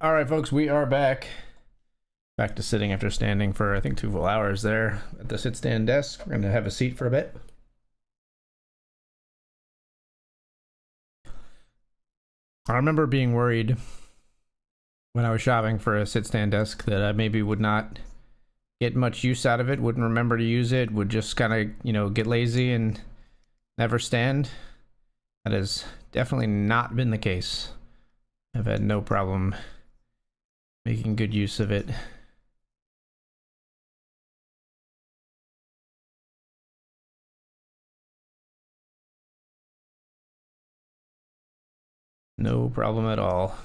All right, folks, we are back. Back to sitting after standing for, I think, 2 full hours there at the sit-stand desk. We're going to have a seat for a bit. I remember being worried when I was shopping for a sit-stand desk that I maybe would not get much use out of it, wouldn't remember to use it, would just kind of, get lazy and never stand. That has definitely not been the case. I've had no problem making good use of it. No problem at all.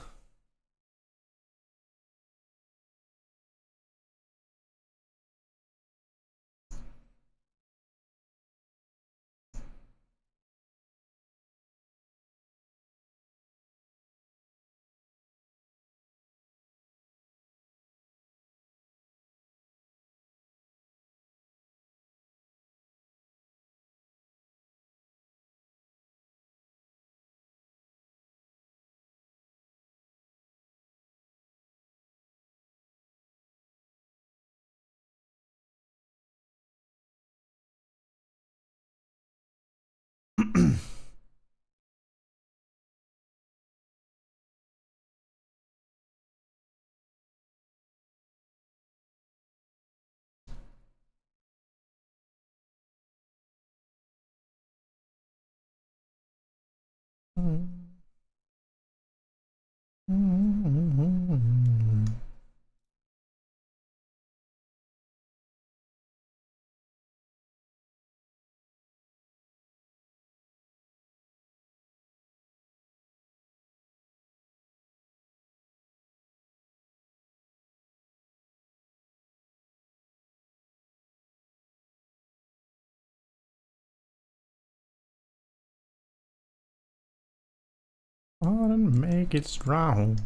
And make it strong.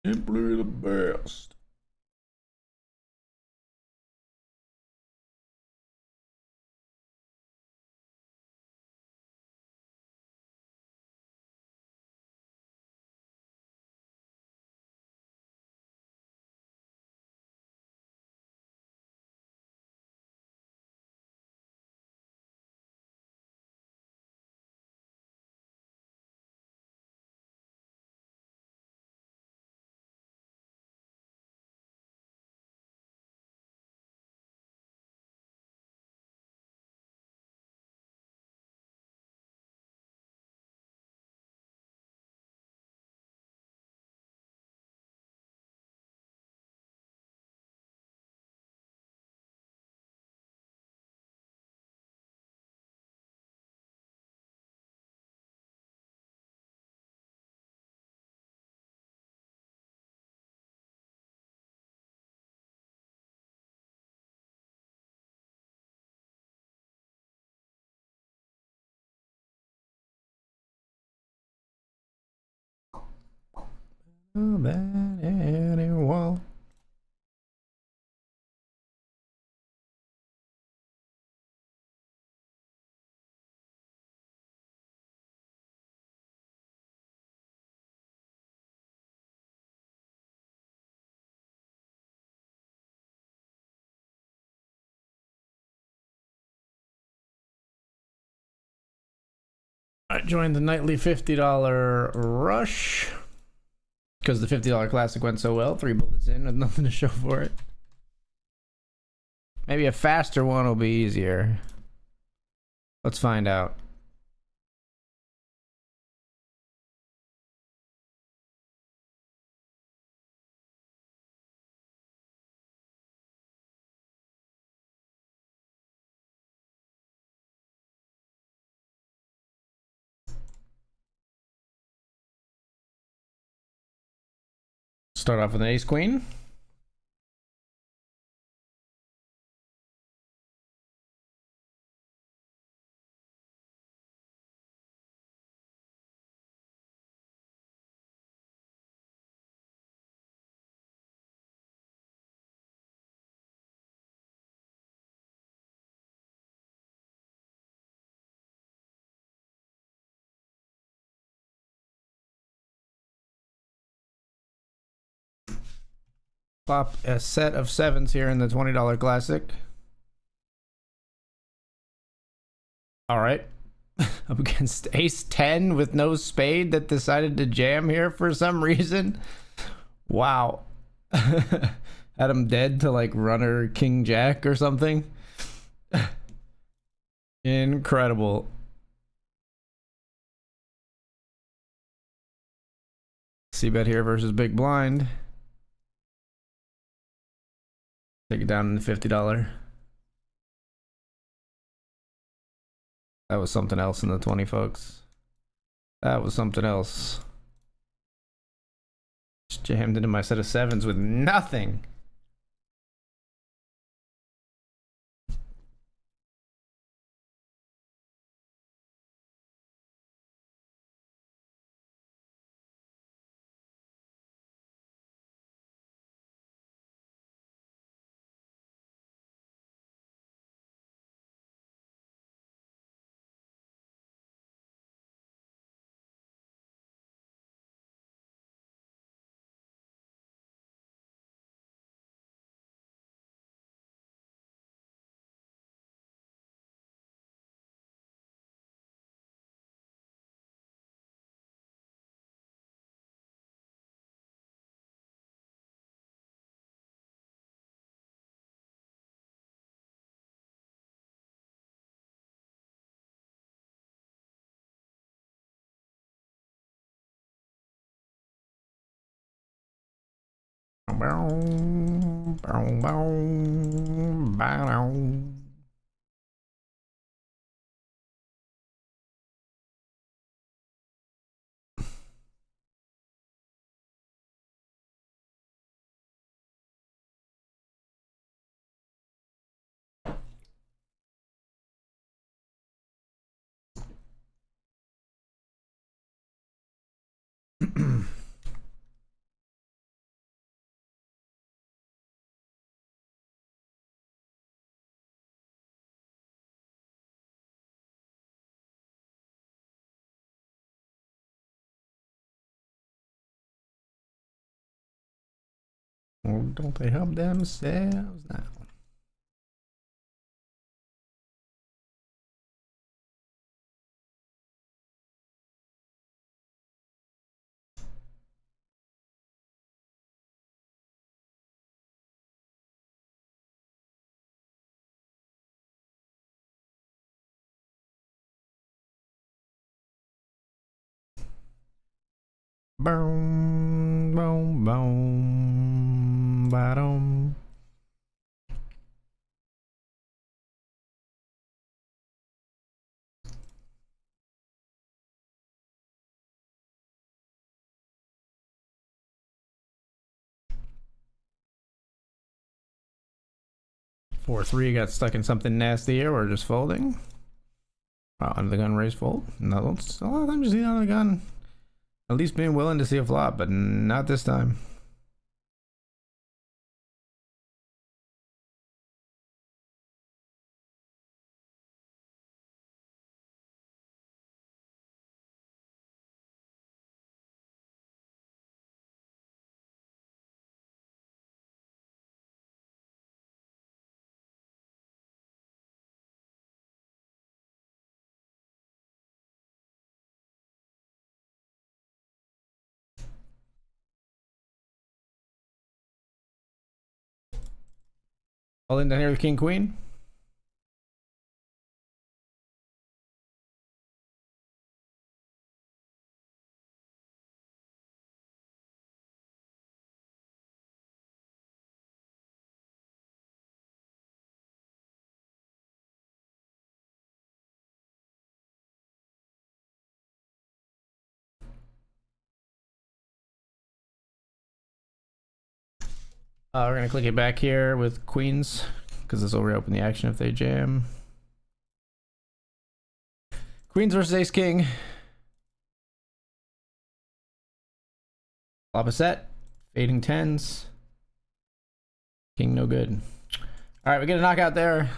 Simply the best. That anyone. I joined the nightly $50 rush because the $50 classic went so well. 3 bullets in with nothing to show for it. Maybe a faster one will be easier. Let's find out. Start off with an ace queen. Pop a set of sevens here in the $20 classic. All right. Up against ace 10 with no spade that decided to jam here for some reason. Wow. Had him dead to like runner king jack or something. Incredible. C-bet here versus big blind. Take it down to $50. That was something else in the 20, folks. That was something else. Just jammed into my set of sevens with nothing. Oh, don't they help themselves now? Boom, boom, boom, bottom. Four three got stuck in something nasty here. We're just folding. Wow, under the gun raise fold. No, a lot of times you see under the gun. At least being willing to see a flop, but not this time. All in down here with king queen. We're gonna click it back here with queens because this will reopen the action if they jam. Queens versus ace king. Flop a set. Fading tens. King no good. All right, we get a knockout there.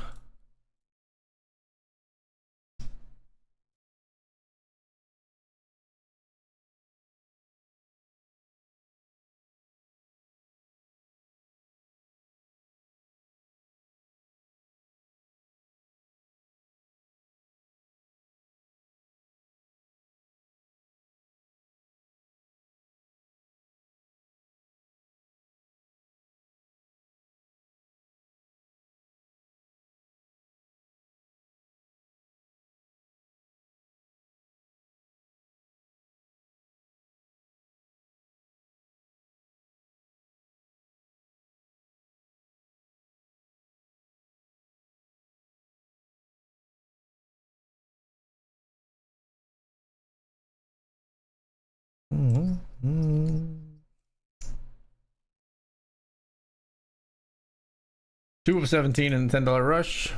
Two of 17 in the $10 rush.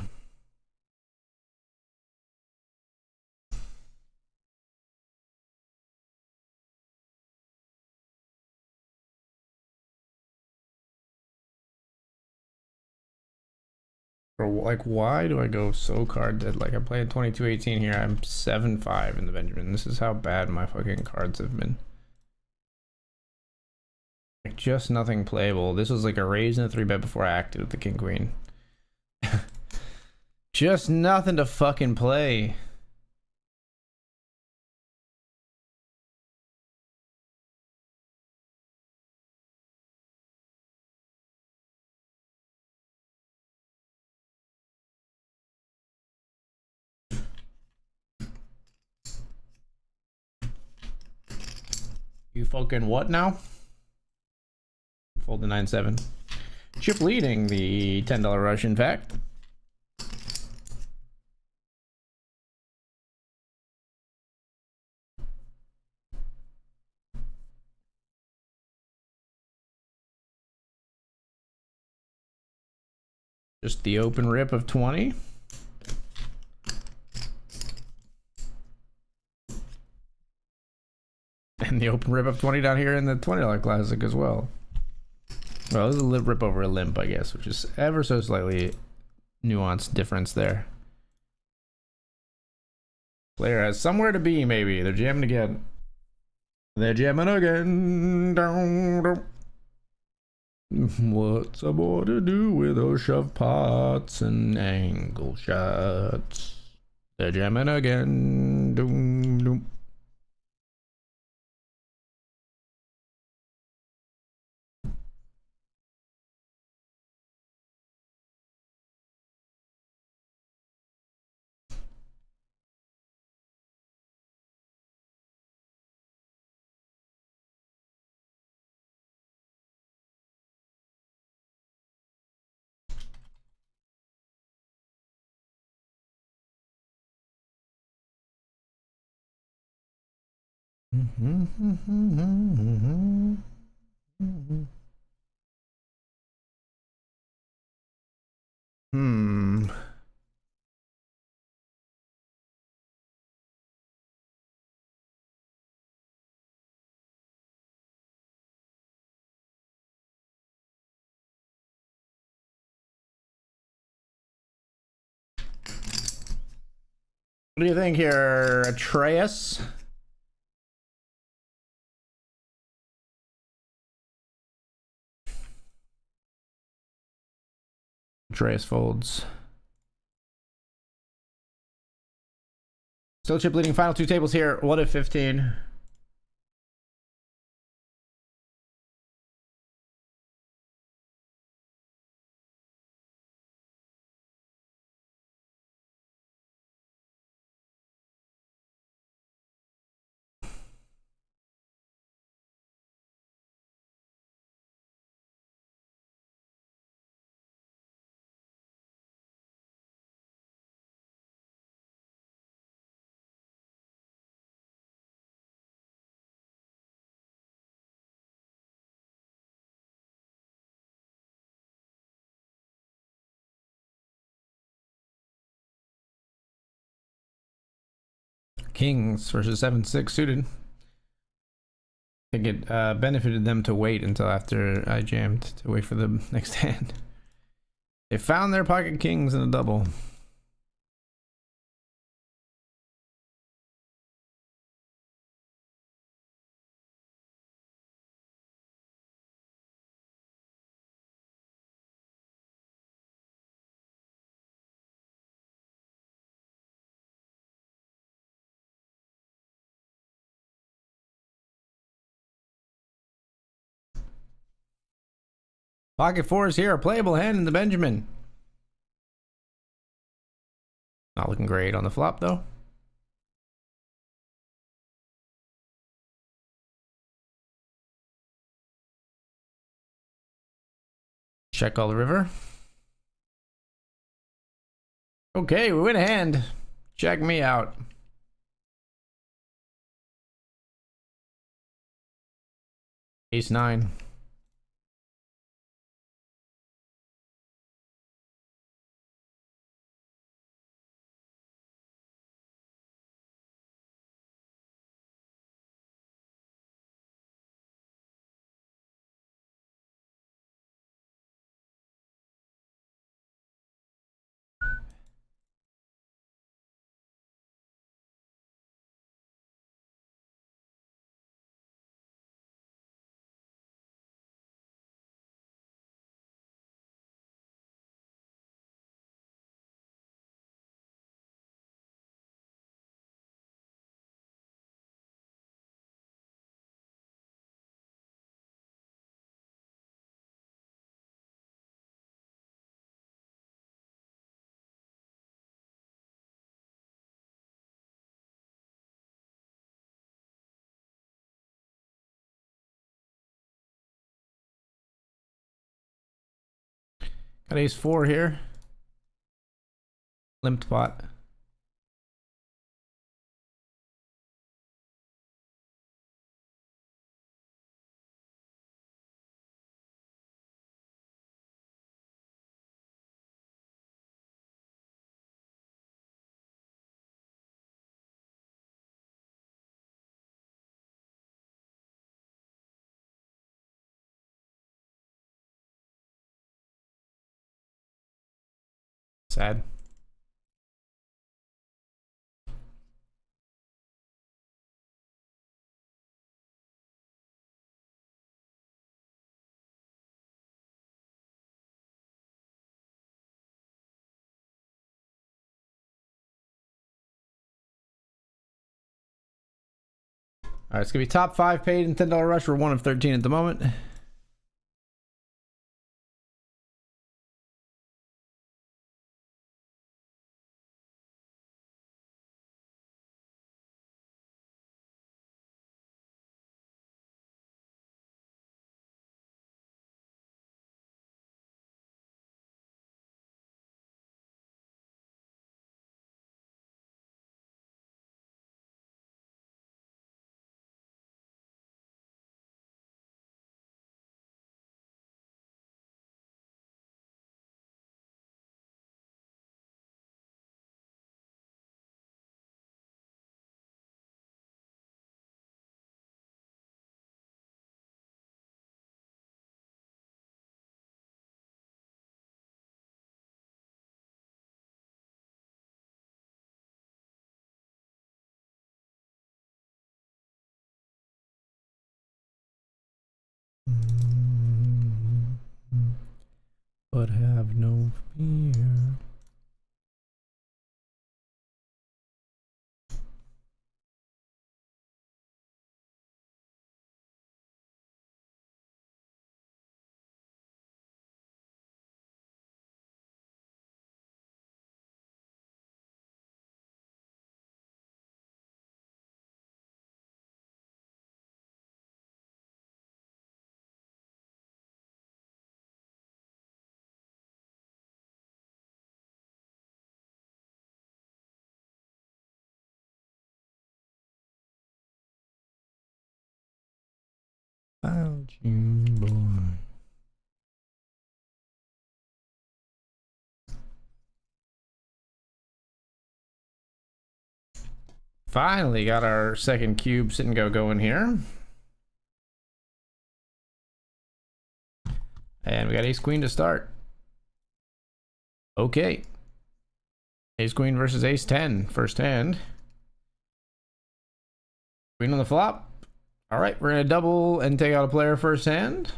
Or like, why do I go so card dead? Like, I'm playing 22-18 here. I'm 7-5 in the Benjamin. This is how bad my fucking cards have been. Like, just nothing playable. This was like a raise and a 3-bet before I acted with the King Queen. Just nothing to fucking play. You fucking what now? Fold the 9-7. Chip leading the $10 rush, in fact. Just the open rip of 20. And the open rip of 20 down here in the $20 classic as well. Well, this is a rip over a limp, I guess, which is ever so slightly nuanced difference there. Player has somewhere to be, maybe. They're jamming again. They're jamming again. What's a boy to do with those shove pots and angle shots? They're jamming again. Doom, doom. What do you think here, Atreus? Atreus folds. Still chip leading, final two tables here. What if 15? Kings versus 7-6 suited. I think it benefited them to wait until after I jammed to wait for the next hand. They found their pocket kings in a double. Pocket fours here, a playable hand in the Benjamin. Not looking great on the flop though. Check all the river. Okay, we win a hand. Check me out. Ace 9. Got ace 4 here. Limped pot. Sad. All right, it's gonna be top 5 paid in $10 rush. We're 1 of 13 at the moment. But have no fear. Boy. Finally got our second cube sit and go going here. And we got ace queen to start. Okay. Ace queen versus ace 10. First hand. Queen on the flop. All right, we're going to double and take out a player first hand.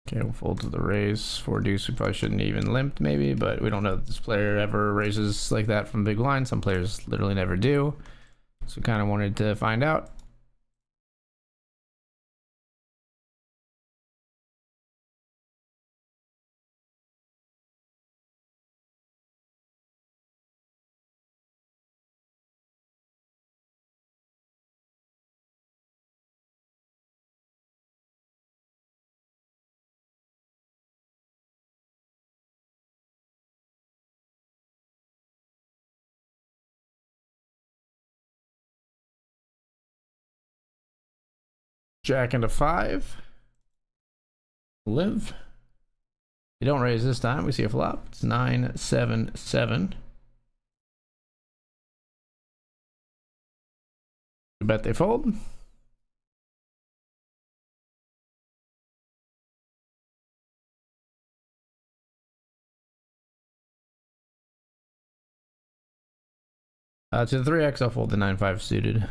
Okay, we'll fold to the raise. 4 deuce, we probably shouldn't even limped maybe, but we don't know that this player ever raises like that from big blind. Some players literally never do. So we kind of wanted to find out. Jack into 5. Live. You don't raise this time. We see a flop. It's 9-7-7. You bet they fold. To the 3x, I'll fold the 9-5 suited.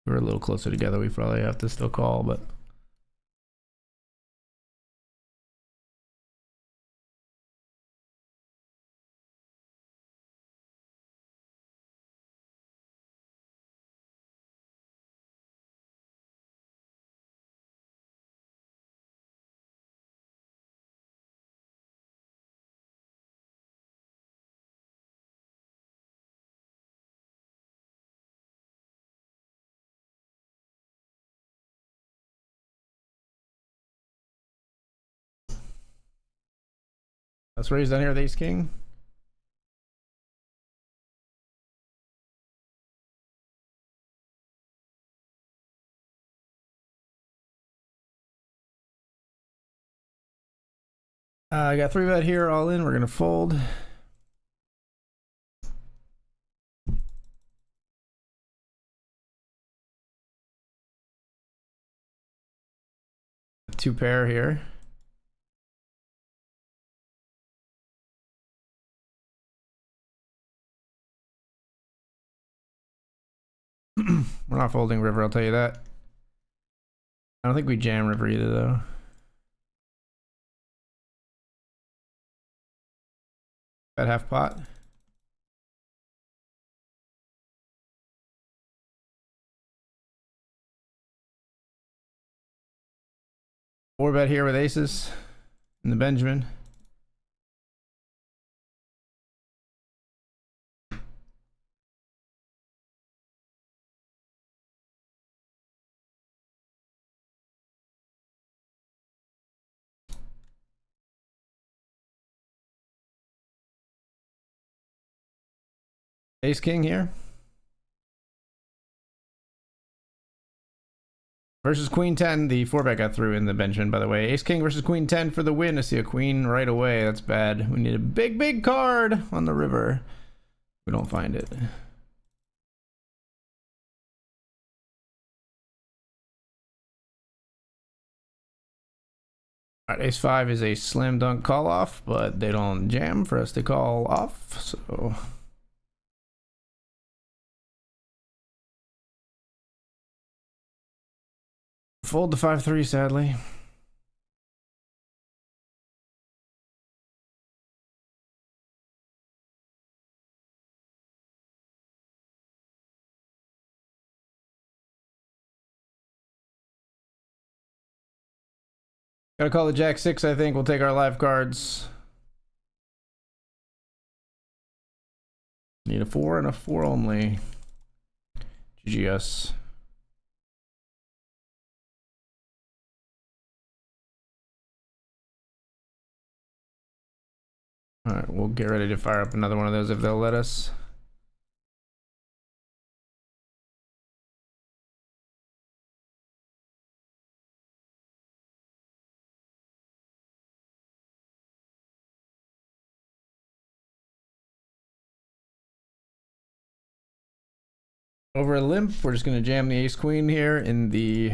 We're a little closer together. We probably have to still call, but. Let's raise down here with ace king. I got 3 bet here, all in. We're gonna fold. Two pair here. We're not folding river, I'll tell you that. I don't think we jam river either, though. Bet half pot. Four bet here with aces in the Benjamin. Ace king here. Versus queen 10. The 4-bet got through in the Benjamin, by the way. Ace king versus queen 10 for the win. I see a queen right away. That's bad. We need a big, big card on the river. We don't find it. All right, ace 5 is a slam dunk call off, but they don't jam for us to call off, so. Fold the 5-3, sadly. Gotta call the Jack 6, I think. We'll take our live cards. Need a 4 and a 4 only. GGS. Alright, we'll get ready to fire up another one of those if they'll let us. Over a limp, we're just going to jam the ace queen here in the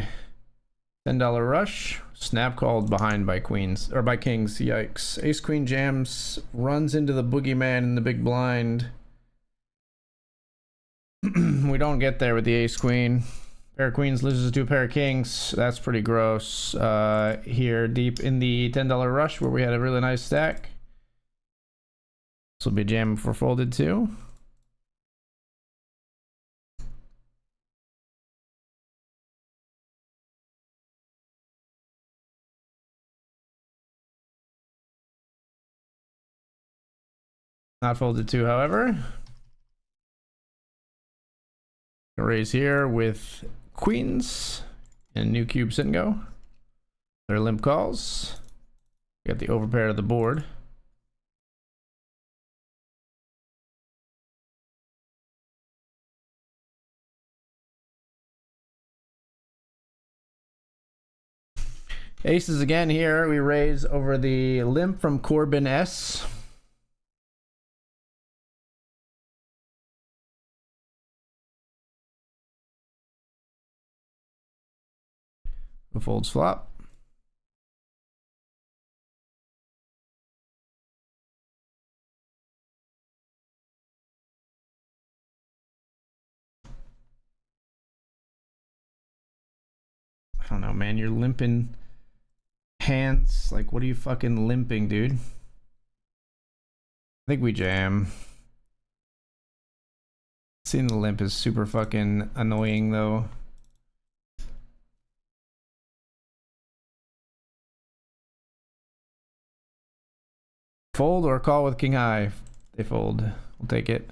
$10 rush. Snap called behind by queens, or by kings, yikes. Ace queen jams, runs into the boogeyman in the big blind. We don't get there with the ace queen. Pair of queens loses to a pair of kings. That's pretty gross. Here, deep in the $10 rush where we had a really nice stack. This will be jam if we're folded too. Not folded too, however. Raise here with queens and new cube sit and go. Their limp calls. Got the overpair of the board. Aces again here. We raise over the limp from Corbin S. Who folds flop? I don't know, man. You're limping hands. Like, what are you fucking limping, dude? I think we jam. Seeing the limp is super fucking annoying, though. Fold or call with king high? They fold. We'll take it.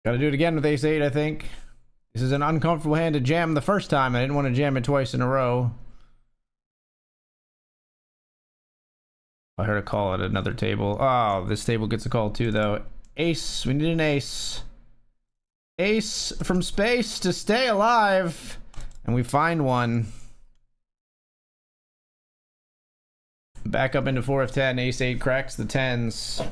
Gotta do it again with ace 8, I think. This is an uncomfortable hand to jam the first time. I didn't want to jam it twice in a row. I heard a call at another table. Oh, this table gets a call too, though. Ace. We need an ace. Ace from space to stay alive. And we find one. Back up into 4 of 10. Ace 8 cracks the 10s.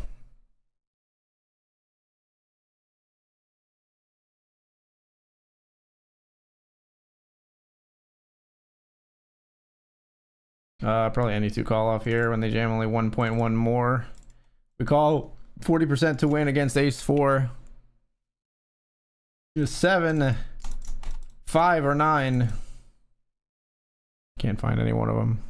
Probably any two call off here when they jam only 1.1 more. We call 40% to win against ace 4. 7, 5, or 9. Can't find any one of them.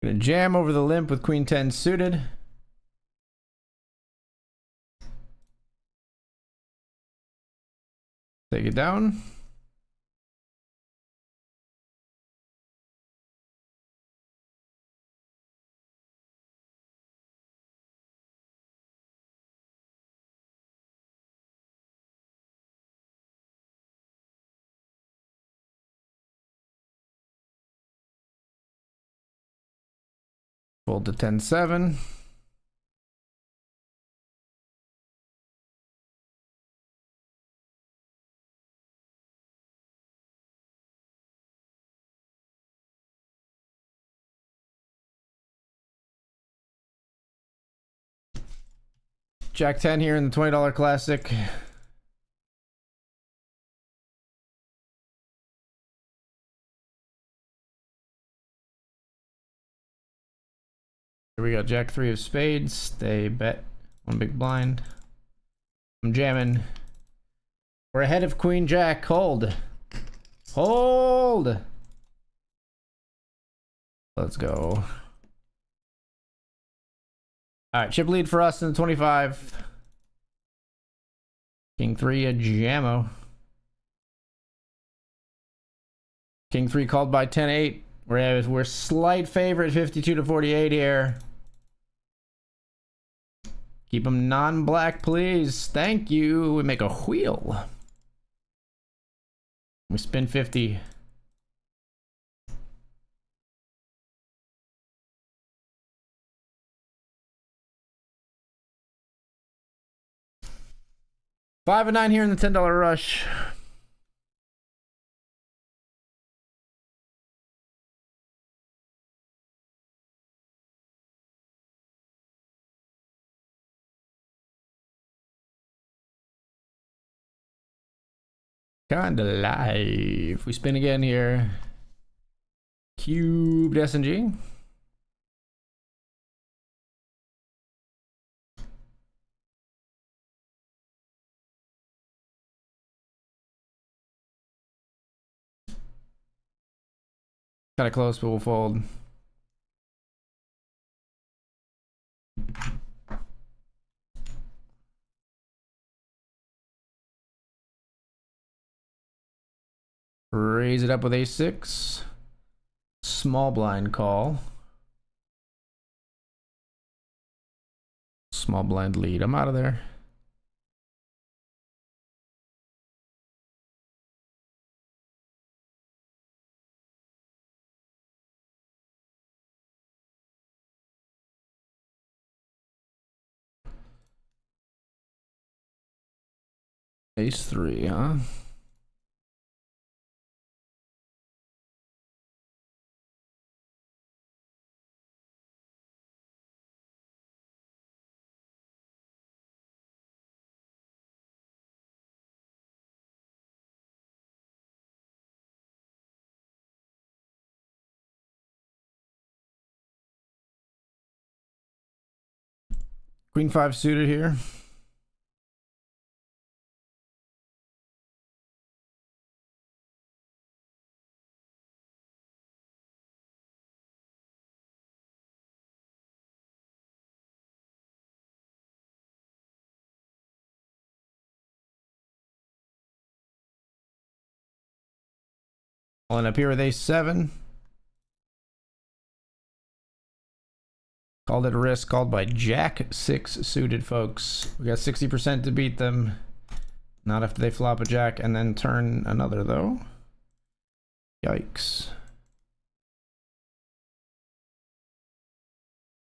Gonna jam over the limp with queen 10 suited. Take it down. Fold to 10-7. Jack 10 here in the $20 classic. Here we go, Jack 3 of spades. They bet one big blind. I'm jamming. We're ahead of Queen Jack. Hold. Hold. Let's go. All right, chip lead for us in the 25. King 3 a jammo. King 3 called by 10-8. We're slight favorite 52 to 48 here. Keep them non-black, please. Thank you. We make a wheel. We spin 50. $5 and 9 here in the $10 rush. Kinda live. We spin again here. Cubed S&G. Kinda close, but we'll fold. Raise it up with a6. Small blind call. Small blind lead. I'm out of there. Ace 3, huh? Queen 5 suited here. Pulling up here with Ace 7. Called it a risk, called by Jack 6 suited, folks. We got 60% to beat them. Not after they flop a jack and then turn another, though. Yikes.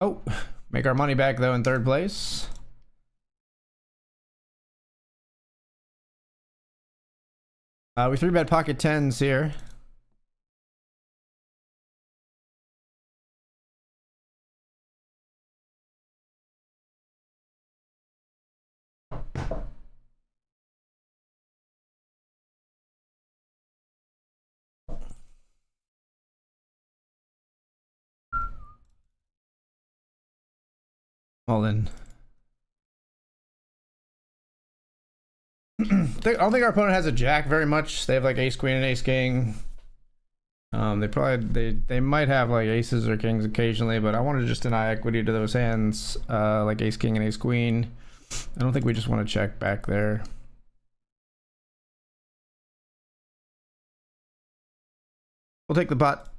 Oh, make our money back, though, in third place. We 3-bet pocket 10s here. All in. I don't think our opponent has a jack very much. They have like ace queen and ace king. They might have like aces or kings occasionally, but I want to just deny equity to those hands, like ace king and ace queen. I don't think we just want to check back there. We'll take the pot.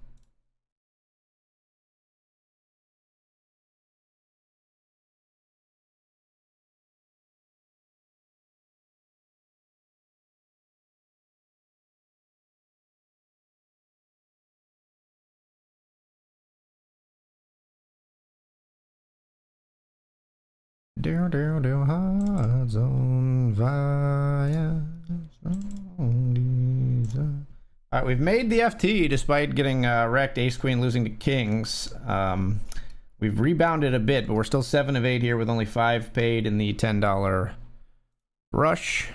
Hot zone via. All right, we've made the FT despite getting wrecked, ace queen losing to kings. We've rebounded a bit, but we're still 7 of 8 here with only 5 paid in the $10 rush.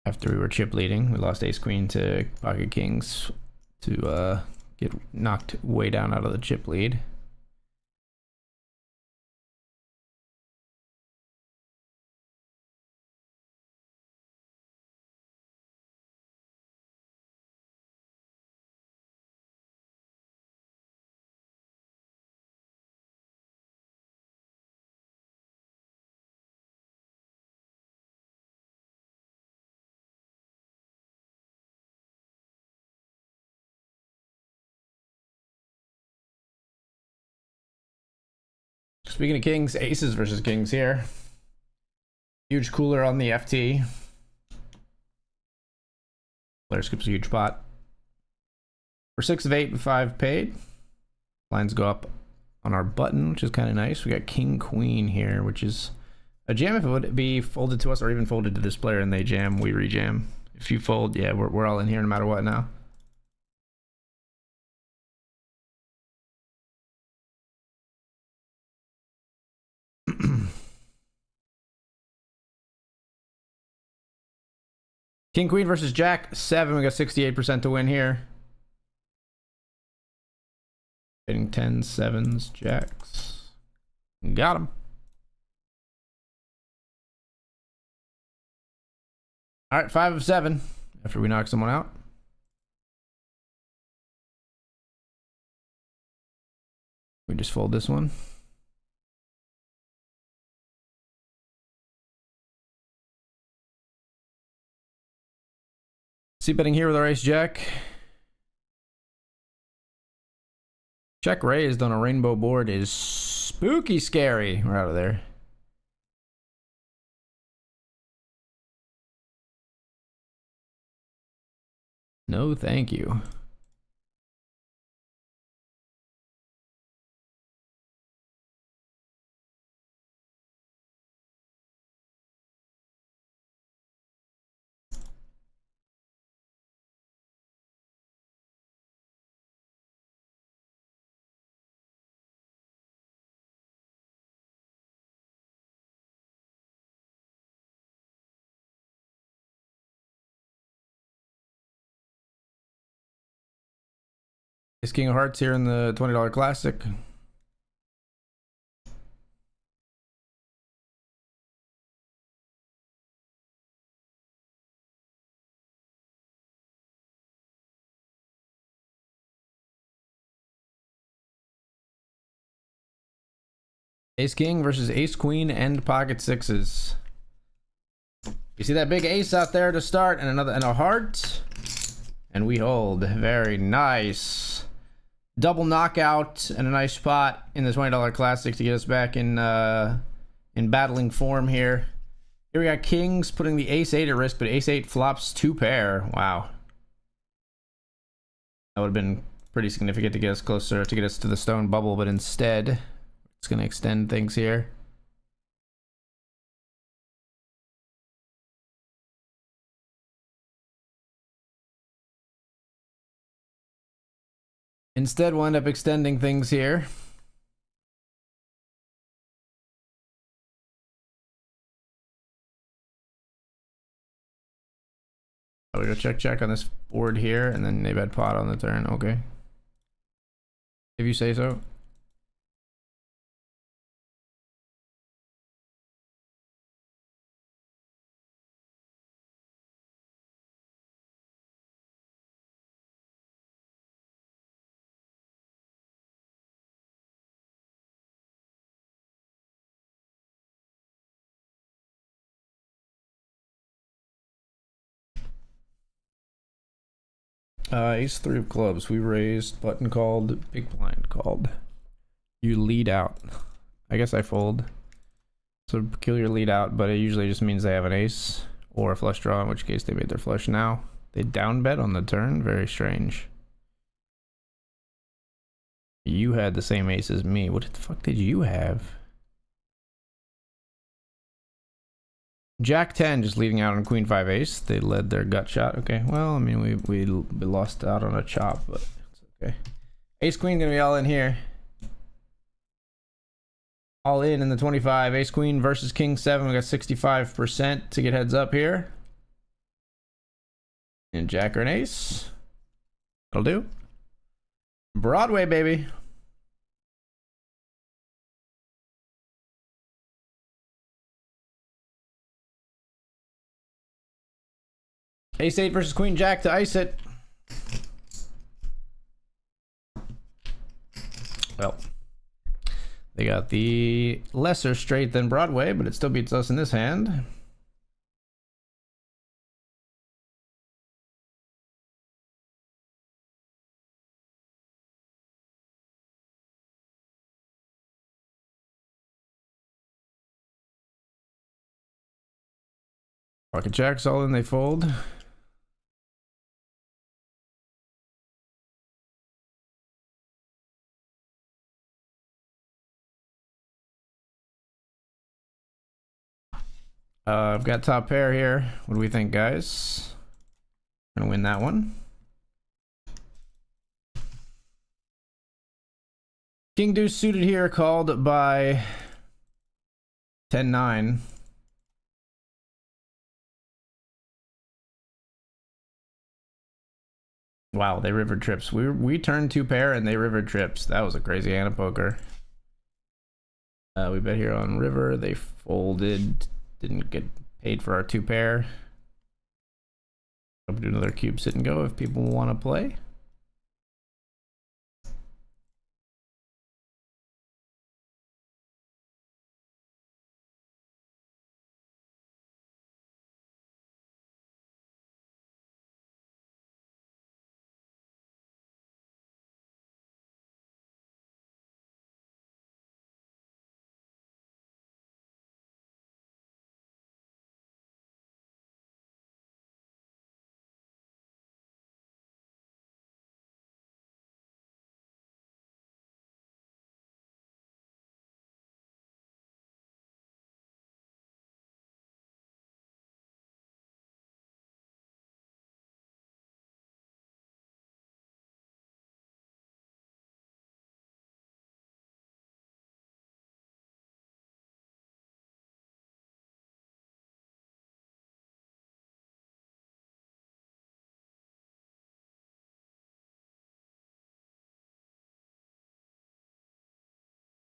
After we were chip leading, we lost ace queen to pocket kings to get knocked way down out of the chip lead. Speaking of kings, aces versus kings here. Huge cooler on the FT. Player skips a huge pot. We're 6 of 8 with 5 paid. Lines go up on our button, which is kind of nice. We got king queen here, which is a jam if it would be folded to us or even folded to this player and they jam, we rejam. If you fold, yeah, we're all in here no matter what now. King queen versus jack 7. We got 68% to win here. Hitting 10s, 7s, jacks. Got him. All right, 5 of 7 after we knock someone out. We just fold this one. See betting here with our ace jack. Check raised on a rainbow board is spooky scary. We're out of there. No, thank you. Ace King of Hearts here in the $20 Classic. Ace King versus Ace Queen and pocket sixes. You see that big ace out there to start, and another and a heart, and we hold. Very nice. Double knockout and a nice spot in the $20 Classic to get us back in battling form here. Here we got Kings putting the ace 8 at risk, but ace 8 flops 2 pair. Wow. That would have been pretty significant to get us closer, to get us to the stone bubble, but instead, it's going to extend things here. Instead, we'll end up extending things here. We go check on this board here, and then they bet pot on the turn. Okay. If you say so. Ace 3 of clubs. We raised, button called, big blind called. You lead out. I guess I fold. It's a peculiar lead out, but it usually just means they have an ace or a flush draw, in which case they made their flush now. They down bet on the turn. Very strange. You had the same ace as me. What the fuck did you have? Jack 10 just leading out on Queen 5 ace. They led their gut shot. Okay, well, I mean, we lost out on a chop, but it's okay. Ace Queen gonna be all in here. All in the 25. Ace Queen versus King 7. We got 65% to get heads up here. And Jack or an ace. That'll do. Broadway, baby. Ace 8 versus Queen Jack to ice it. Well, they got the lesser straight than Broadway, but it still beats us in this hand. Pocket Jack's all in, they fold. I've got top pair here. What do we think, guys? Gonna win that one. King Deuce suited here, called by 10-9. Wow, they river trips. We turned 2 pair and they river trips. That was a crazy hand of poker. We bet here on river. They folded. Didn't get paid for our 2 pair. I'll do another cube sit and go if people want to play.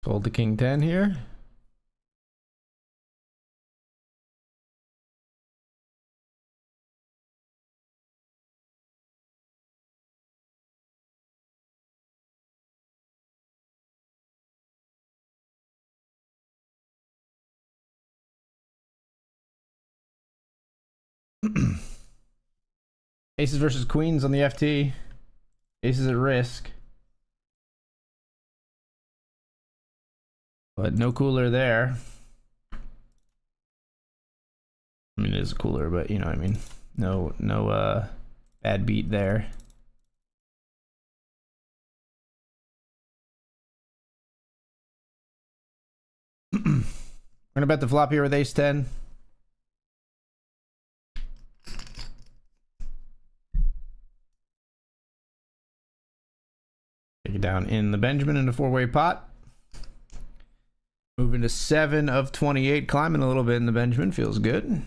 Fold the king 10 here. Aces versus queens on the FT. Aces at risk. But no cooler there. I mean, it is cooler, but you know what I mean. No bad beat there. We're gonna bet the flop here with ace 10. Take it down in the Benjamin in a four-way pot. Moving to 7 of 28, climbing a little bit in the Benjamin, feels good.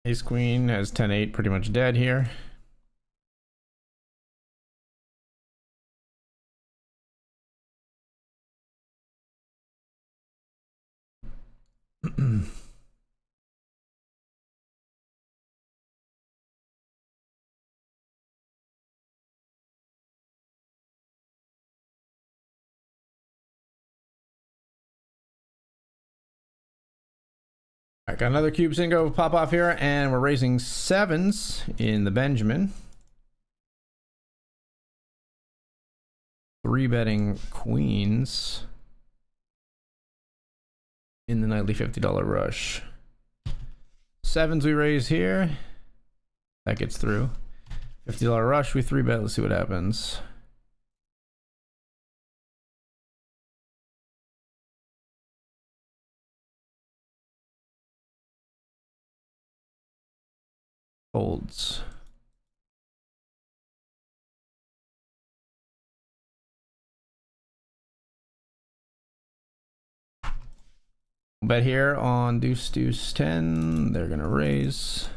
Ace queen has 10-8, pretty much dead here. I got another cube single pop off here, and we're raising 7s in the Benjamin. 3-betting queens in the nightly $50 rush. 7s we raise here. That gets through. $50 rush, we 3-bet. Let's see what happens. Folds. Bet here on deuce deuce 10. They're gonna raise.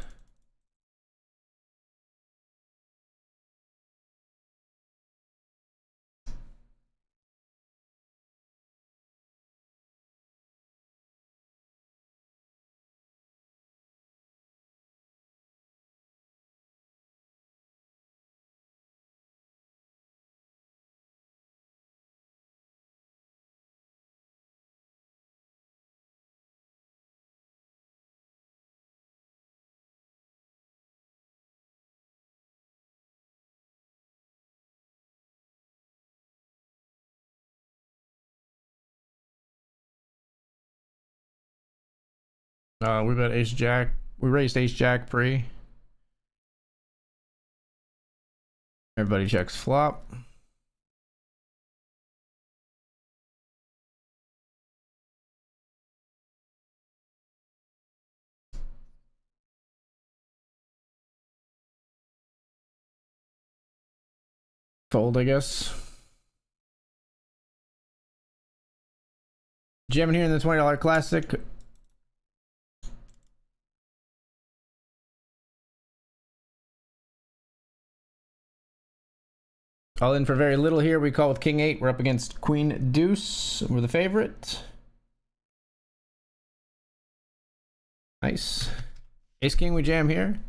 We bet ace jack. We raised ace jack pre. Everybody checks flop. Fold, I guess. Jamming here in the $20 classic. All in for very little here. We call with king 8. We're up against queen deuce. We're the favorite. Nice. Ace king, we jam here.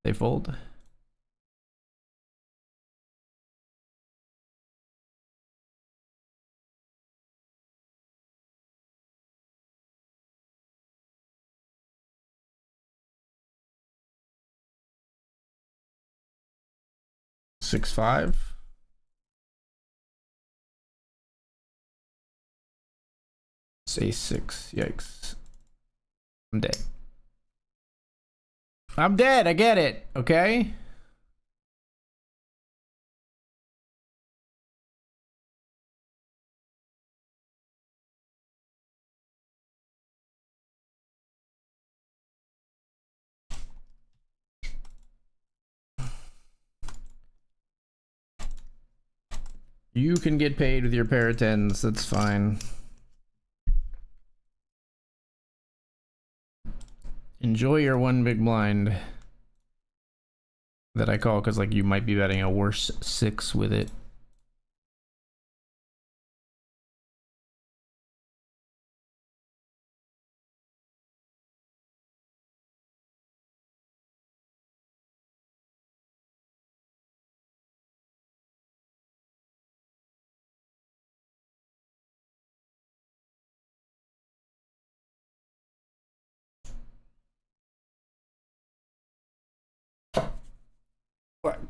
They fold. Six five. Oops, ace 6. Yikes. I'm dead. I'm dead. I get it. Okay. You can get paid with your pair of tens. That's fine. Enjoy your one big blind. That I call because like you might be betting a worse 6 with it.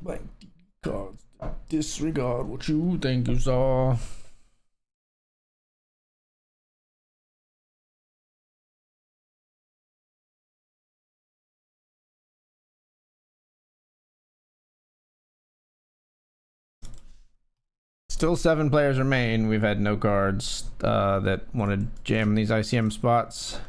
Black cards. Disregard what you think you saw. Still 7 players remain. We've had no cards that want to jam these ICM spots.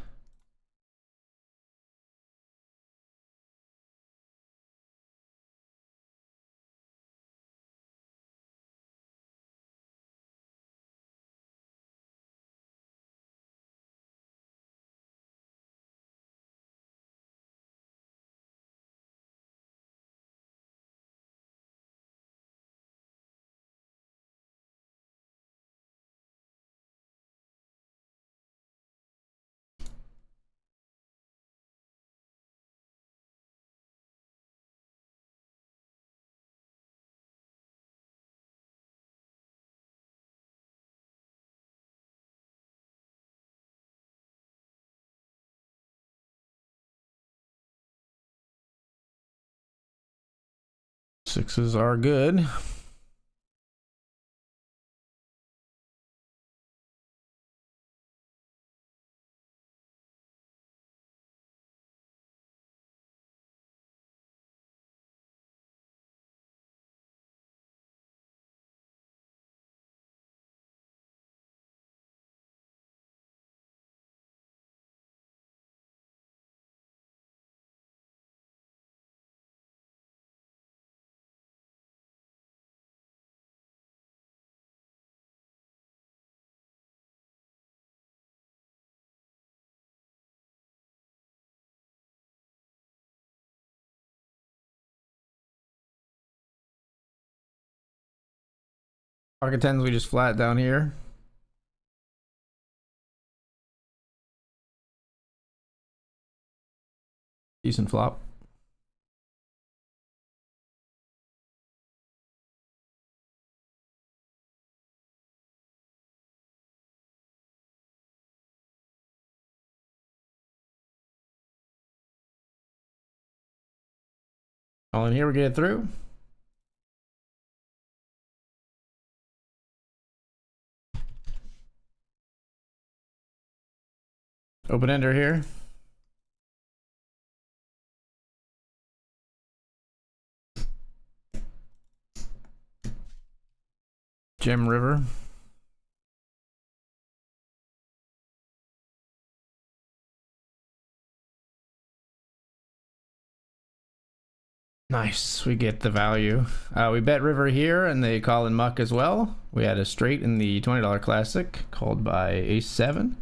Sixes are good. Pocket tens, we just flat down here. Decent flop. All in here, we get it through. Open ender here. Gem river. Nice, we get the value. We bet river here and they call in muck as well. We had a straight in the $20 classic called by ace 7.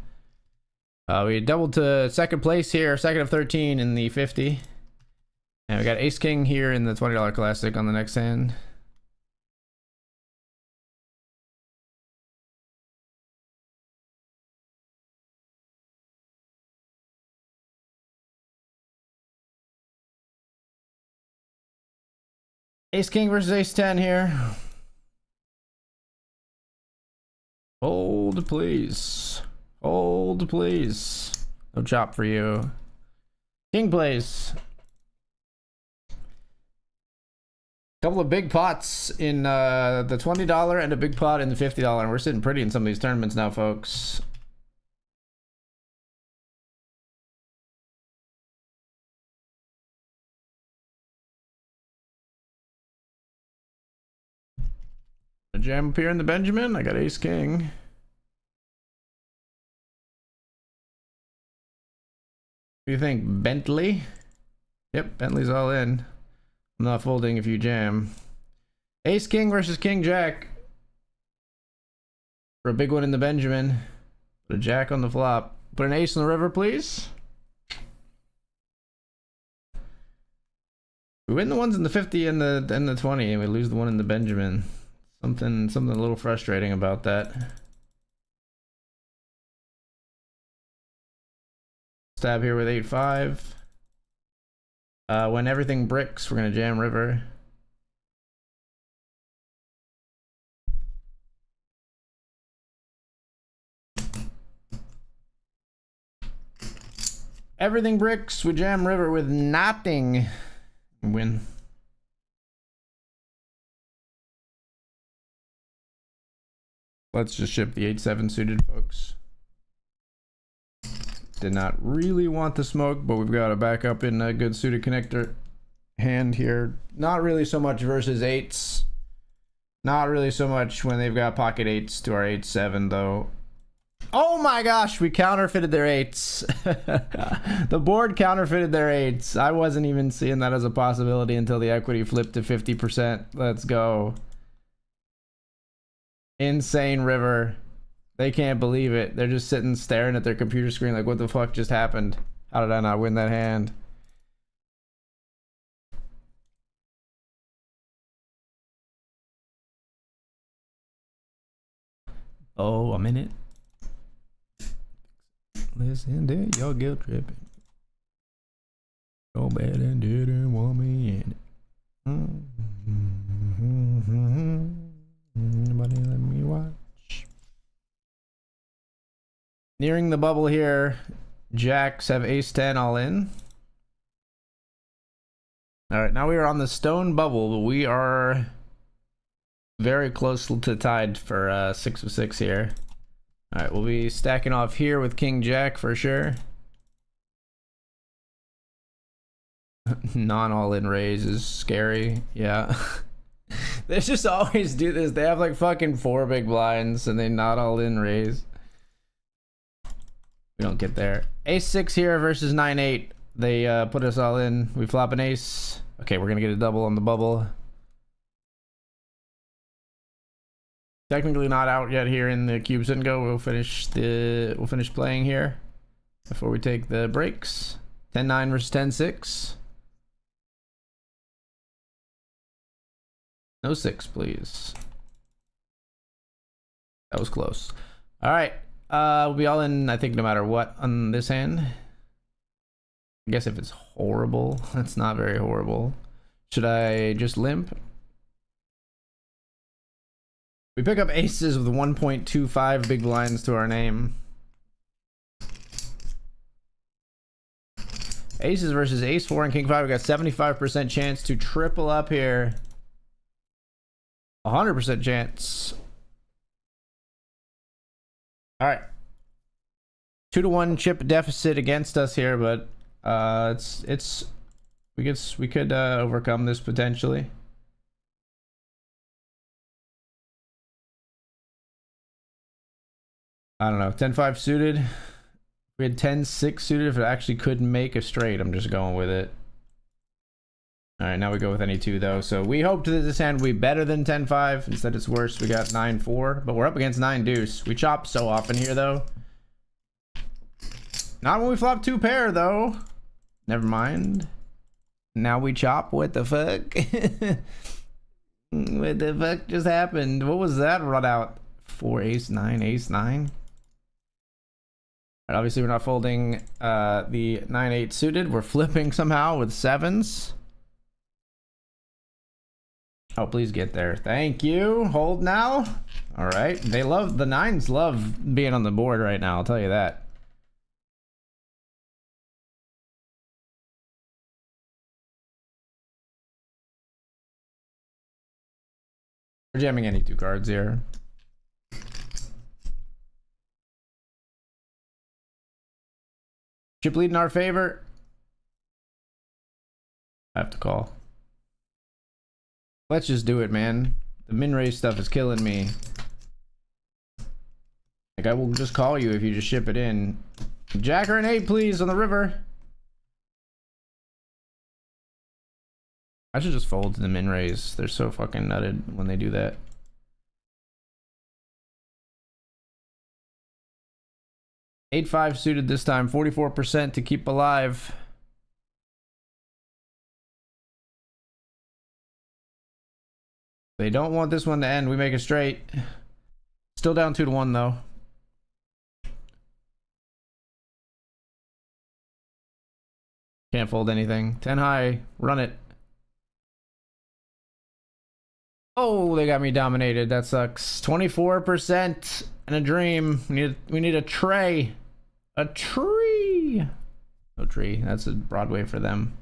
We doubled to second place here, second of 13 in the 50. And we got ace king here in the $20 classic on the next hand. Ace king versus ace 10 here. Hold please. Hold please. No chop for you. King plays. Couple of big pots in the $20 and a big pot in the $50, and we're sitting pretty in some of these tournaments now, folks. A jam up here in the Benjamin. I got ace king. What do you think, Bentley? Yep, Bentley's all in. I'm not folding if you jam. Ace king versus king jack. For a big one in the Benjamin. Put a jack on the flop. Put an ace in the river, please. We win the ones in the 50 and the 20, and we lose the one in the Benjamin. Something a little frustrating about that. Stab here with 8-5. When everything bricks, we're gonna jam river. Everything bricks, we jam river with nothing. Win. Let's just ship the 8-7 suited, folks. Did not really want the smoke, but we've got a backup in a good suited connector hand here. Not really so much versus 8s. Not really so much when they've got pocket 8s to our 8-7 though. Oh my gosh, we counterfeited their 8s. The board counterfeited their 8s. I wasn't even seeing that as a possibility until the equity flipped to 50%. Let's go. Insane river. They can't believe it. They're just sitting staring at their computer screen like, what the fuck just happened? How did I not win that hand? Oh, a minute. Listen to your guilt tripping. So bad and didn't want me in it. Nobody let me watch. Nearing the bubble here. Jacks have ace-10 all in. Alright, now we are on the stone bubble, but we are very close to tied for 6 of 6 here. Alright, we'll be stacking off here with king jack for sure. Non all-in raise is scary. Yeah. They just always do this. They have like fucking 4 big blinds and they not all in raise. We don't get there. Ace-6 here versus 9-8. They put us all in. We flop an ace. Okay, we're gonna get a double on the bubble. Technically not out yet here in the cubes and go. We'll finish playing here before we take the breaks. 10-9 versus 10-6. No 6, please. That was close. All right. We'll be all in, I think, no matter what on this hand. I guess if it's horrible, that's not very horrible. Should I just limp? We pick up aces with 1.25 big blinds to our name. Aces versus ace 4 and king 5. We got 75% chance to triple up here. 100% chance. All right. 2-1 chip deficit against us here, but we could overcome this potentially. I don't know. 10-5 suited. We had 10-6 suited. If it actually could make a straight, I'm just going with it. All right, now we go with any 2 though. So we hoped that this hand would be better than 10-5. Instead, it's worse. We got 9-4, but we're up against 9-deuce. We chop so often here though. Not when we flop 2 pair though. Never mind. Now we chop. What the fuck? What the fuck just happened? What was that run out? 4 ace 9 ace 9. Right, obviously we're not folding the 9-8 suited. We're flipping somehow with 7s. Oh, please get there. Thank you. Hold now. All right. They love, the 9s love being on the board right now. I'll tell you that. We're jamming any 2 cards here. Chip lead in our favor. I have to call. Let's just do it, man. The min-raise stuff is killing me. Like, I will just call you if you just ship it in. Jacker and 8, please, on the river. I should just fold to the min-raise. They're so fucking nutted when they do that. Eight 5 suited this time, 44% to keep alive. They don't want this one to end. We make it straight. Still down 2-1 though. Can't fold anything. 10 high. Run it. Oh, they got me dominated. That sucks. 24% and a dream. We need a tray. A tree. No tree. That's a Broadway for them.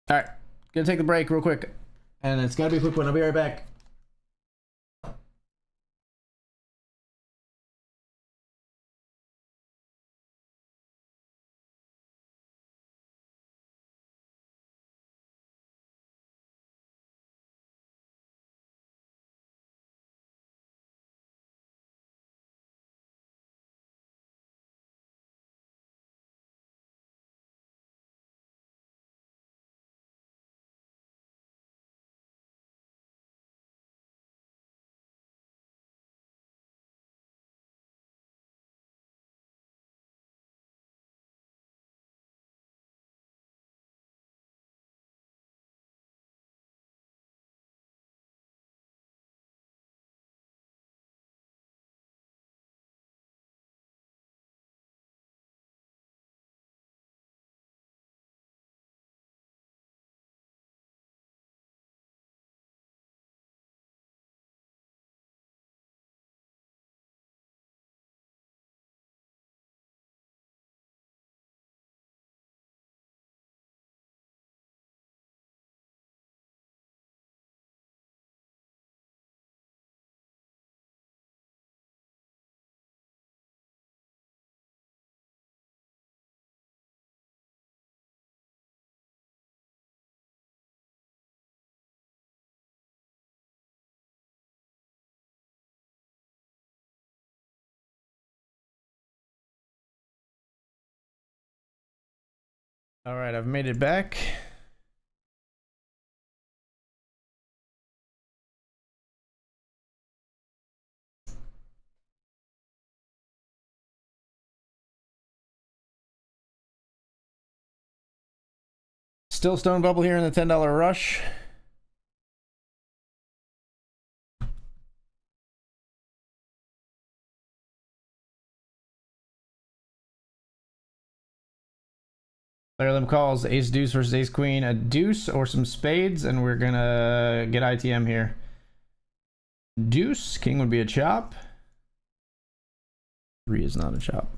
All right. Gonna take the break real quick. And it's gotta be a quick one. I'll be right back. All right, I've made it back. Still stone bubble here in the $10 rush. Player limb calls ace deuce versus ace queen, a deuce or some spades, and we're gonna get ITM here. Deuce, king would be a chop. 3 is not a chop.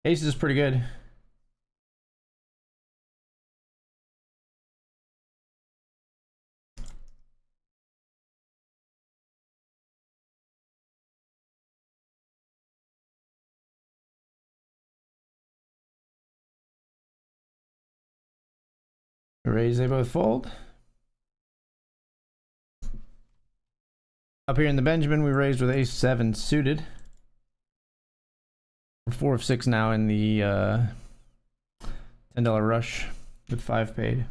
Ace is pretty good. Raise, they both fold. Up here in the Benjamin, we raised with ace 7 suited. We're 4 of 6 now in the $10 rush with 5 paid.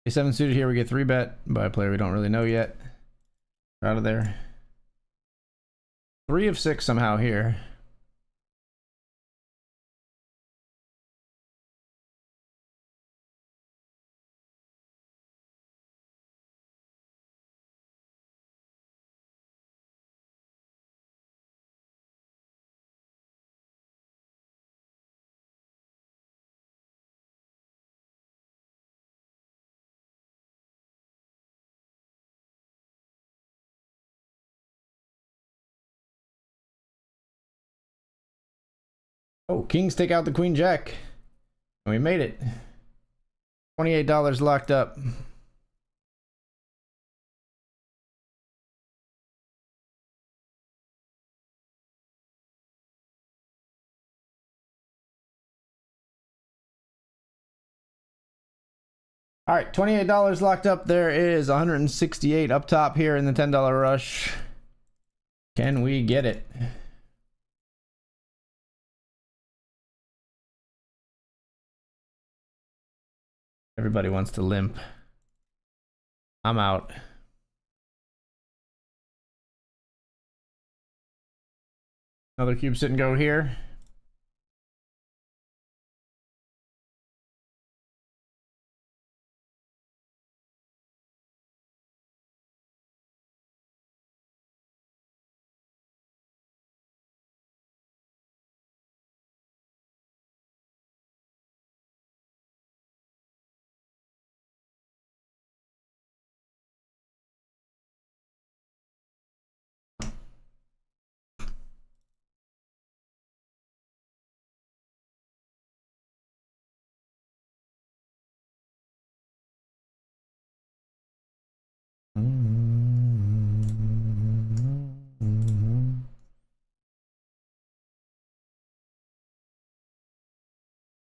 Ace 7 suited here, we get 3 bet by a player we don't really know yet. Out of there. 3 of 6 somehow here. Oh, kings take out the queen jack. And we made it. $28 locked up. All right, $28 locked up. There is 168 up top here in the $10 rush. Can we get it? Everybody wants to limp. I'm out. Another cube sit and go here.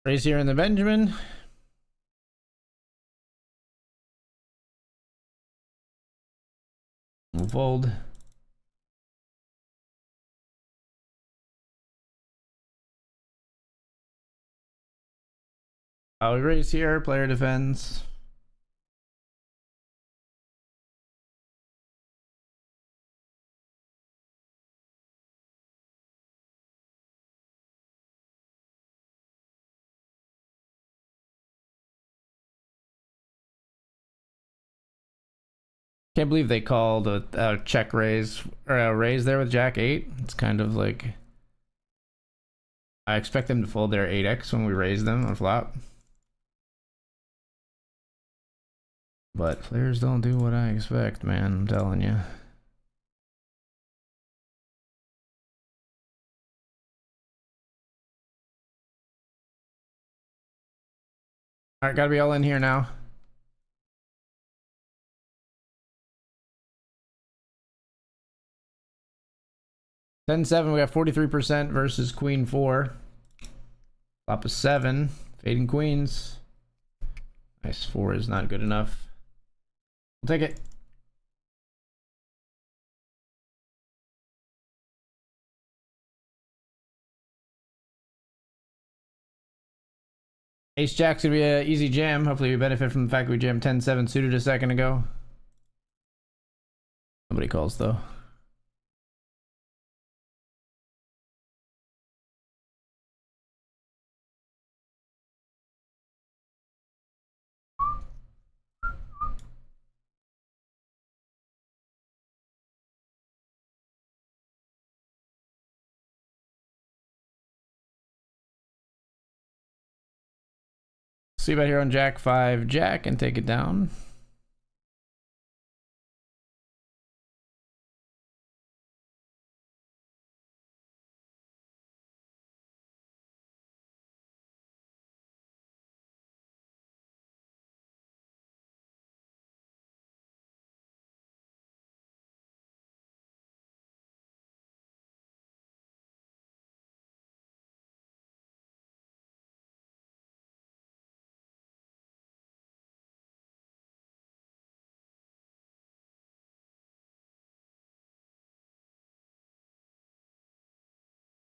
Raise here in the Benjamin. We'll fold. I'll raise here. Player defends. Can't believe they called a check raise or a raise there with Jack 8. It's kind of like I expect them to fold their 8x when we raise them on flop. But players don't do what I expect, man. I'm telling you. All right, gotta be all in here now. $10-7, we got 43% versus queen 4. Flop of 7, fading queens. Nice, 4 is not good enough. We'll take it. Ace Jack's gonna be an easy jam. Hopefully we benefit from the fact that we jammed 10-7 suited a second ago. Nobody calls though. See about here on Jack 5 Jack and take it down.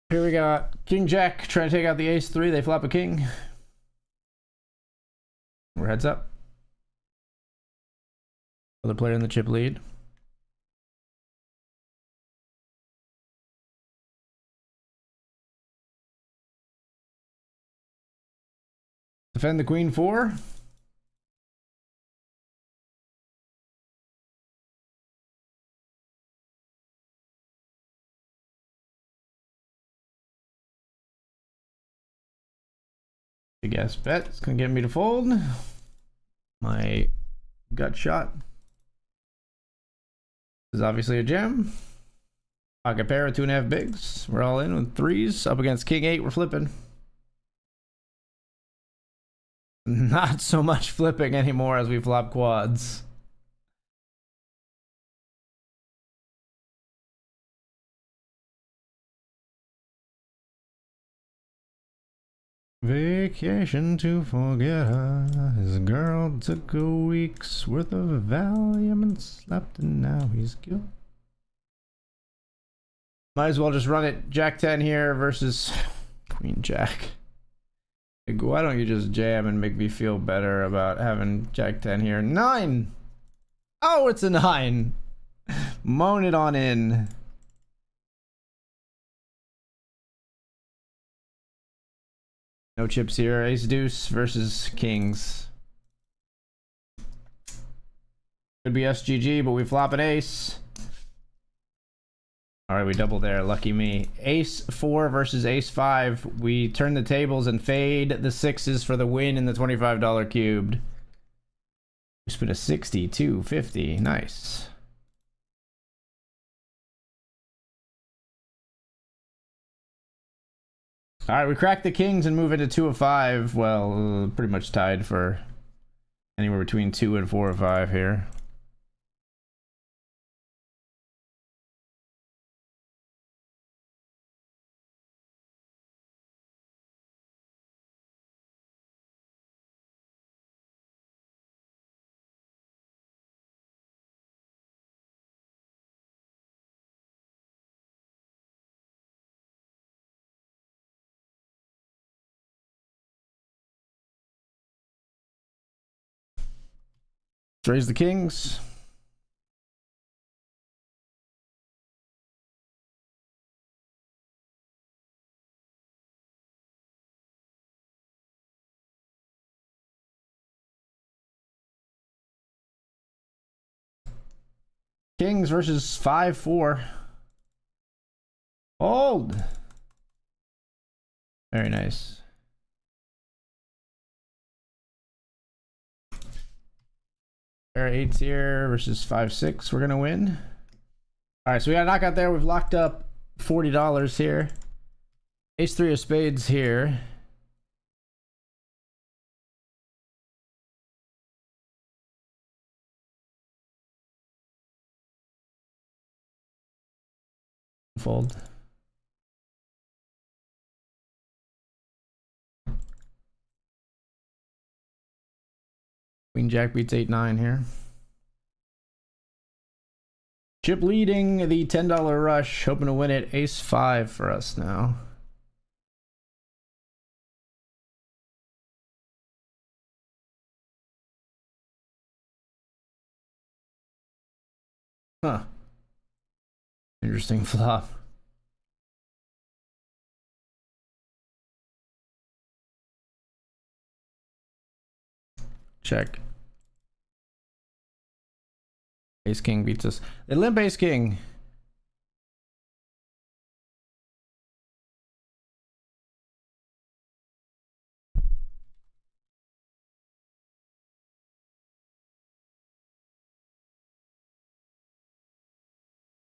Here we got King Jack trying to take out the ace 3. They flop a king. We're heads up. Other player in the chip lead. Defend the queen 4. Big ass bet. It's gonna get me to fold. My gut shot is obviously a jam. Pocket pair with 2.5 bigs. We're all in with threes. Up against king 8. We're flipping. Not so much flipping anymore as we flop quads. Vacation to forget her. His girl took a week's worth of Valium and slept, and now he's killed. Might as well just run it Jack 10 here versus Queen Jack. Like, why don't you just jam and make me feel better about having Jack 10 here? 9! Oh, it's a 9! Moan it on in. No chips here. Ace deuce versus kings. Could be SGG, but we flop an ace. All right, we double there. Lucky me. Ace 4 versus ace 5. We turn the tables and fade the sixes for the win in the $25 cubed. We spin a 60, 250. Nice. All right, we crack the kings and move into 2 of 5. Well, pretty much tied for anywhere between 2 and 4 of 5 here. Raise the kings. Kings versus 5-4. Fold. Very nice. Pair of 8s here versus 5-6. We're gonna win. All right, so we got a knockout there. We've locked up $40 here. Ace 3 of spades here. Fold. Queen Jack beats 8-9 here. Chip leading the $10 rush, hoping to win it. Ace 5 for us now. Huh. Interesting flop. Check. Ace King beats us. They limp Ace King.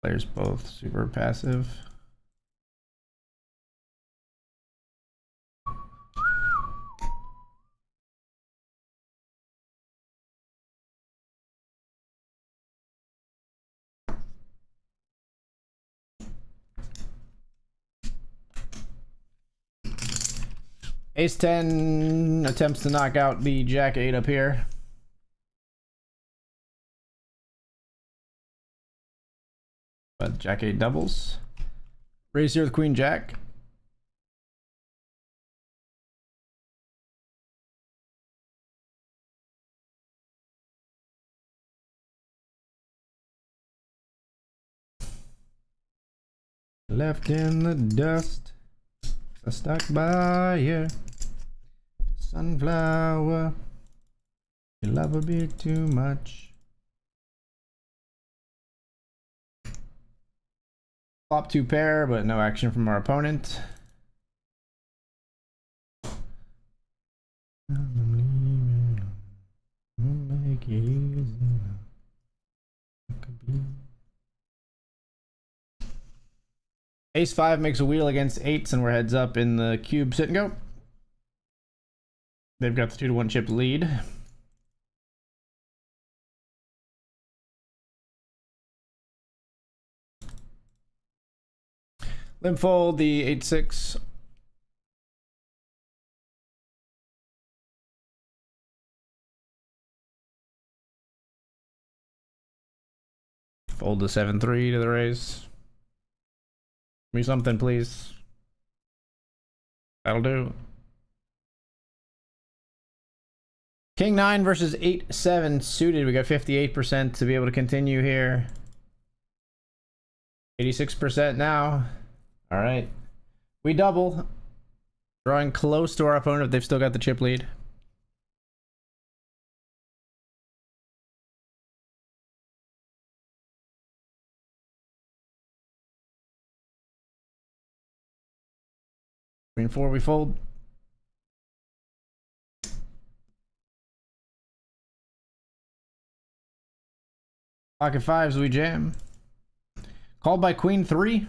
Players both super passive. Ace 10 attempts to knock out the Jack 8 up here. But Jack 8 doubles. Raise here with Queen Jack. Left in the dust. I stuck by you. Sunflower. You love a bit too much. Flop 2 pair, but no action from our opponent. Make it easy. Ace 5 makes a wheel against 8s, and we're heads up in the cube sit and go. They've got the 2-to-1 chip lead. Limp fold the 8-6. Fold the 7-3 to the raise. Give me something, please. That'll do. King 9 versus 8-7 suited. We got 58% to be able to continue here. 86% now. All right. We double. Drawing close to our opponent. They've still got the chip lead. Queen 4, we fold. Pocket 5s, we jam. Called by Queen 3.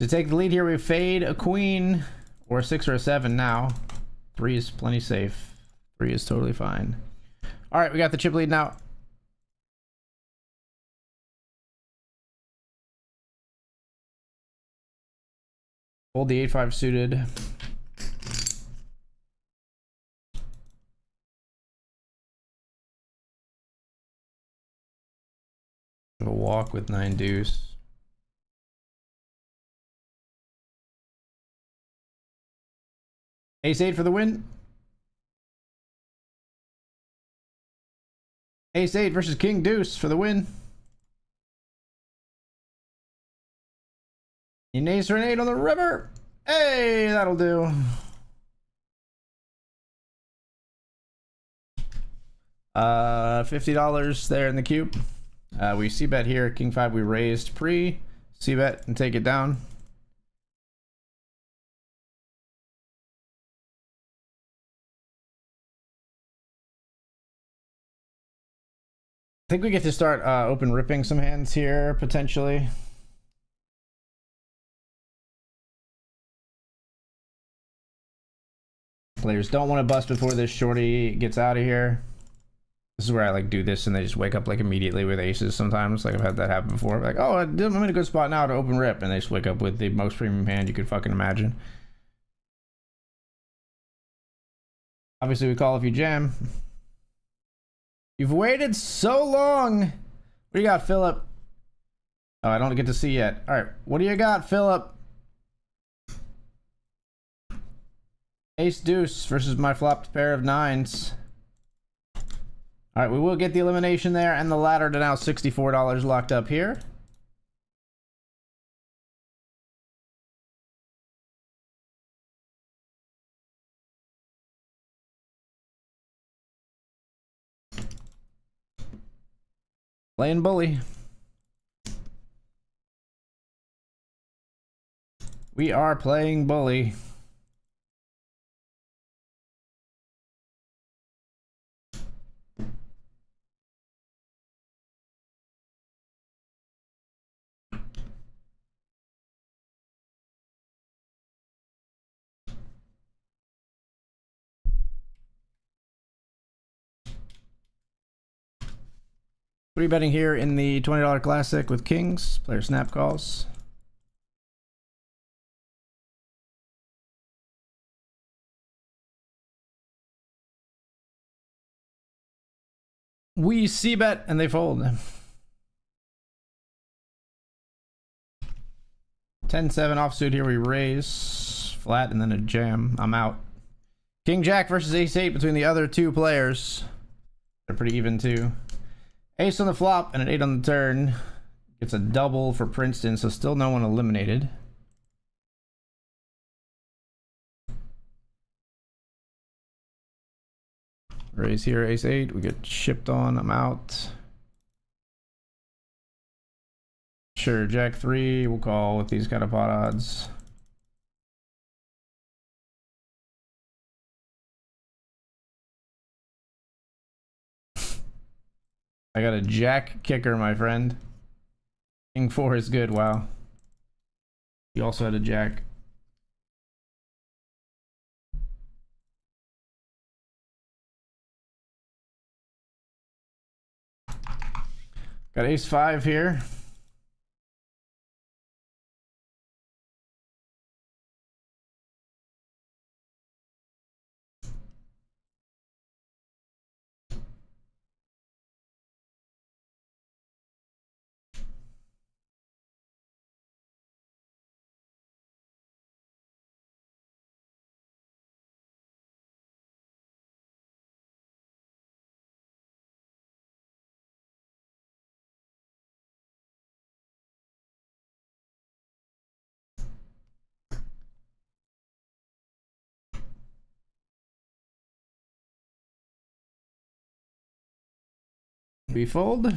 To take the lead here, we fade a queen or a 6 or a 7 now. 3 is plenty safe. 3 is totally fine. All right, we got the chip lead now. Hold the 8-5 suited. A walk with 9 deuce. Ace 8 for the win. Ace 8 versus King Deuce for the win. An ace or an 8 on the river. Hey, that'll do. $50 there in the cube. We c-bet here. King 5 we raised pre. C-bet and take it down. I think we get to start open ripping some hands here, potentially. Players don't want to bust before this shorty gets out of here. This is where I like do this and they just wake up like immediately with aces sometimes. Like I've had that happen before. Like, oh, I'm in a good spot now to open rip, and they just wake up with the most premium hand you could fucking imagine. Obviously we call if you jam. You've waited so long. What do you got, Philip? Oh, I don't get to see yet. All right, what do you got, Philip? Ace deuce versus my flopped pair of 9s. All right, we will get the elimination there and the ladder to now $64 locked up here. Playing bully. We are playing bully. Three betting here in the $20 classic with kings. Player snap calls. We c-bet and they fold. 10-7 offsuit here. We raise flat and then a jam. I'm out. King Jack versus Ace 8 between the other two players. They're pretty even too. Ace on the flop and an 8 on the turn. Gets a double for Princeton, so still no one eliminated. Raise here, Ace 8. We get shipped on. I'm out. Sure, Jack 3. We'll call with these kind of pot odds. I got a jack kicker, my friend. King 4 is good. Wow. He also had a jack. Got ace 5 here. We fold.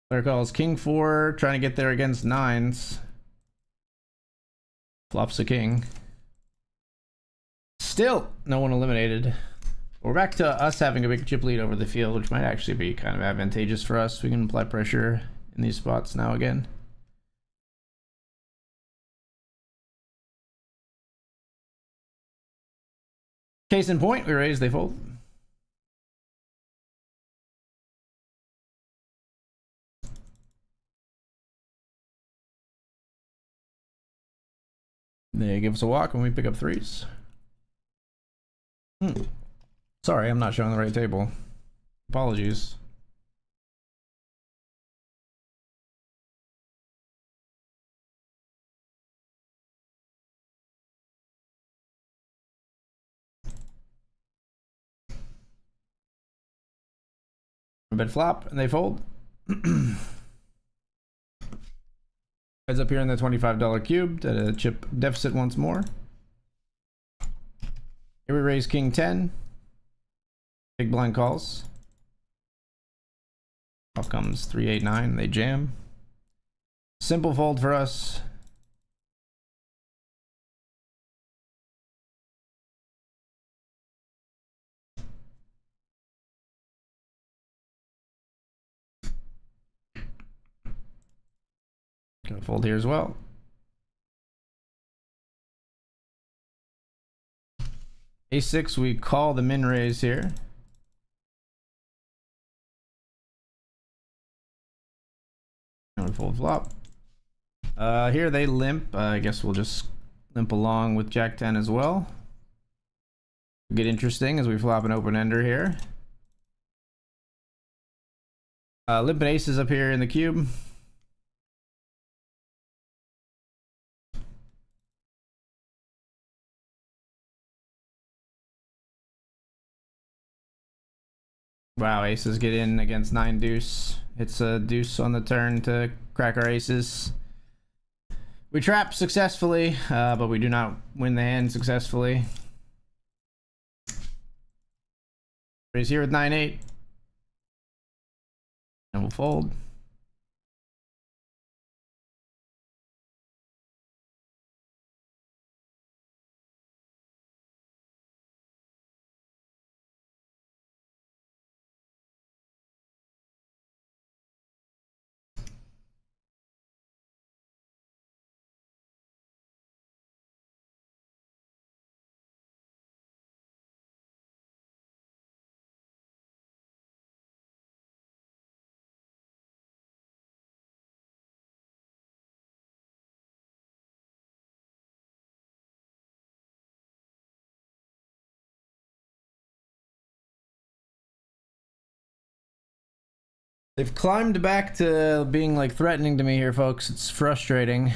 Player calls King 4, trying to get there against 9s. Flops a king. Still, no one eliminated. We're back to us having a big chip lead over the field, which might actually be kind of advantageous for us. We can apply pressure in these spots now again. Case in point, we raise, they fold. They give us a walk when we pick up 3s. Sorry, I'm not showing the right table. Apologies. Bet flop, and they fold. Heads up here in the $25 cubed at a chip deficit once more. Here we raise King 10. Big blind calls. Off comes 3, 8, 9. They jam. Simple fold for us. Gonna fold here as well. A6, we call the min raise here. And we fold flop. Here they limp. I guess we'll just limp along with Jack 10 as well. Get interesting as we flop an open ender here. Limping aces up here in the cube. Wow, aces get in against 9 deuce. It's a deuce on the turn to crack our aces. We trap successfully, but we do not win the hand successfully. Raise here with 9, 8. And we'll fold. They've climbed back to being like threatening to me here, folks. It's frustrating.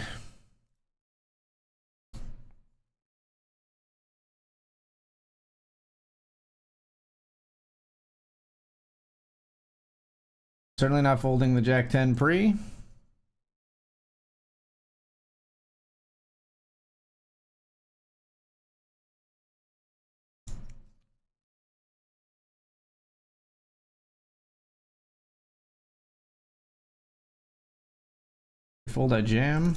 Certainly not folding the Jack 10 pre. Fold that jam.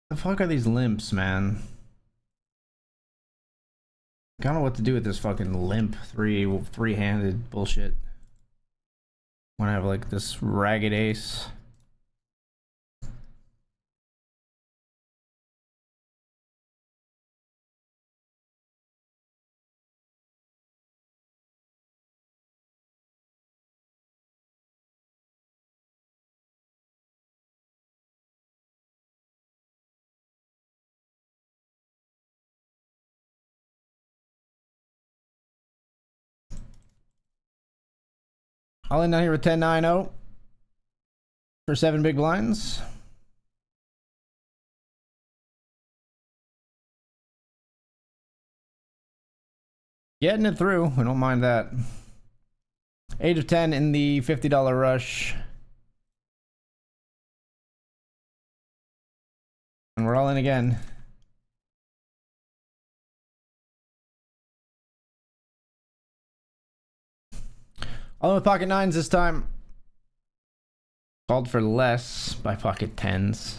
The fuck are these limps, man? I don't know what to do with this fucking limp three-handed bullshit. Want to have like this ragged ace. I'll end down here with 10-9-0 for 7 big blinds. Getting it through. We don't mind that. 8 of 10 in the $50 rush. And we're all in again. All in with pocket nines this time. Called for less by pocket tens.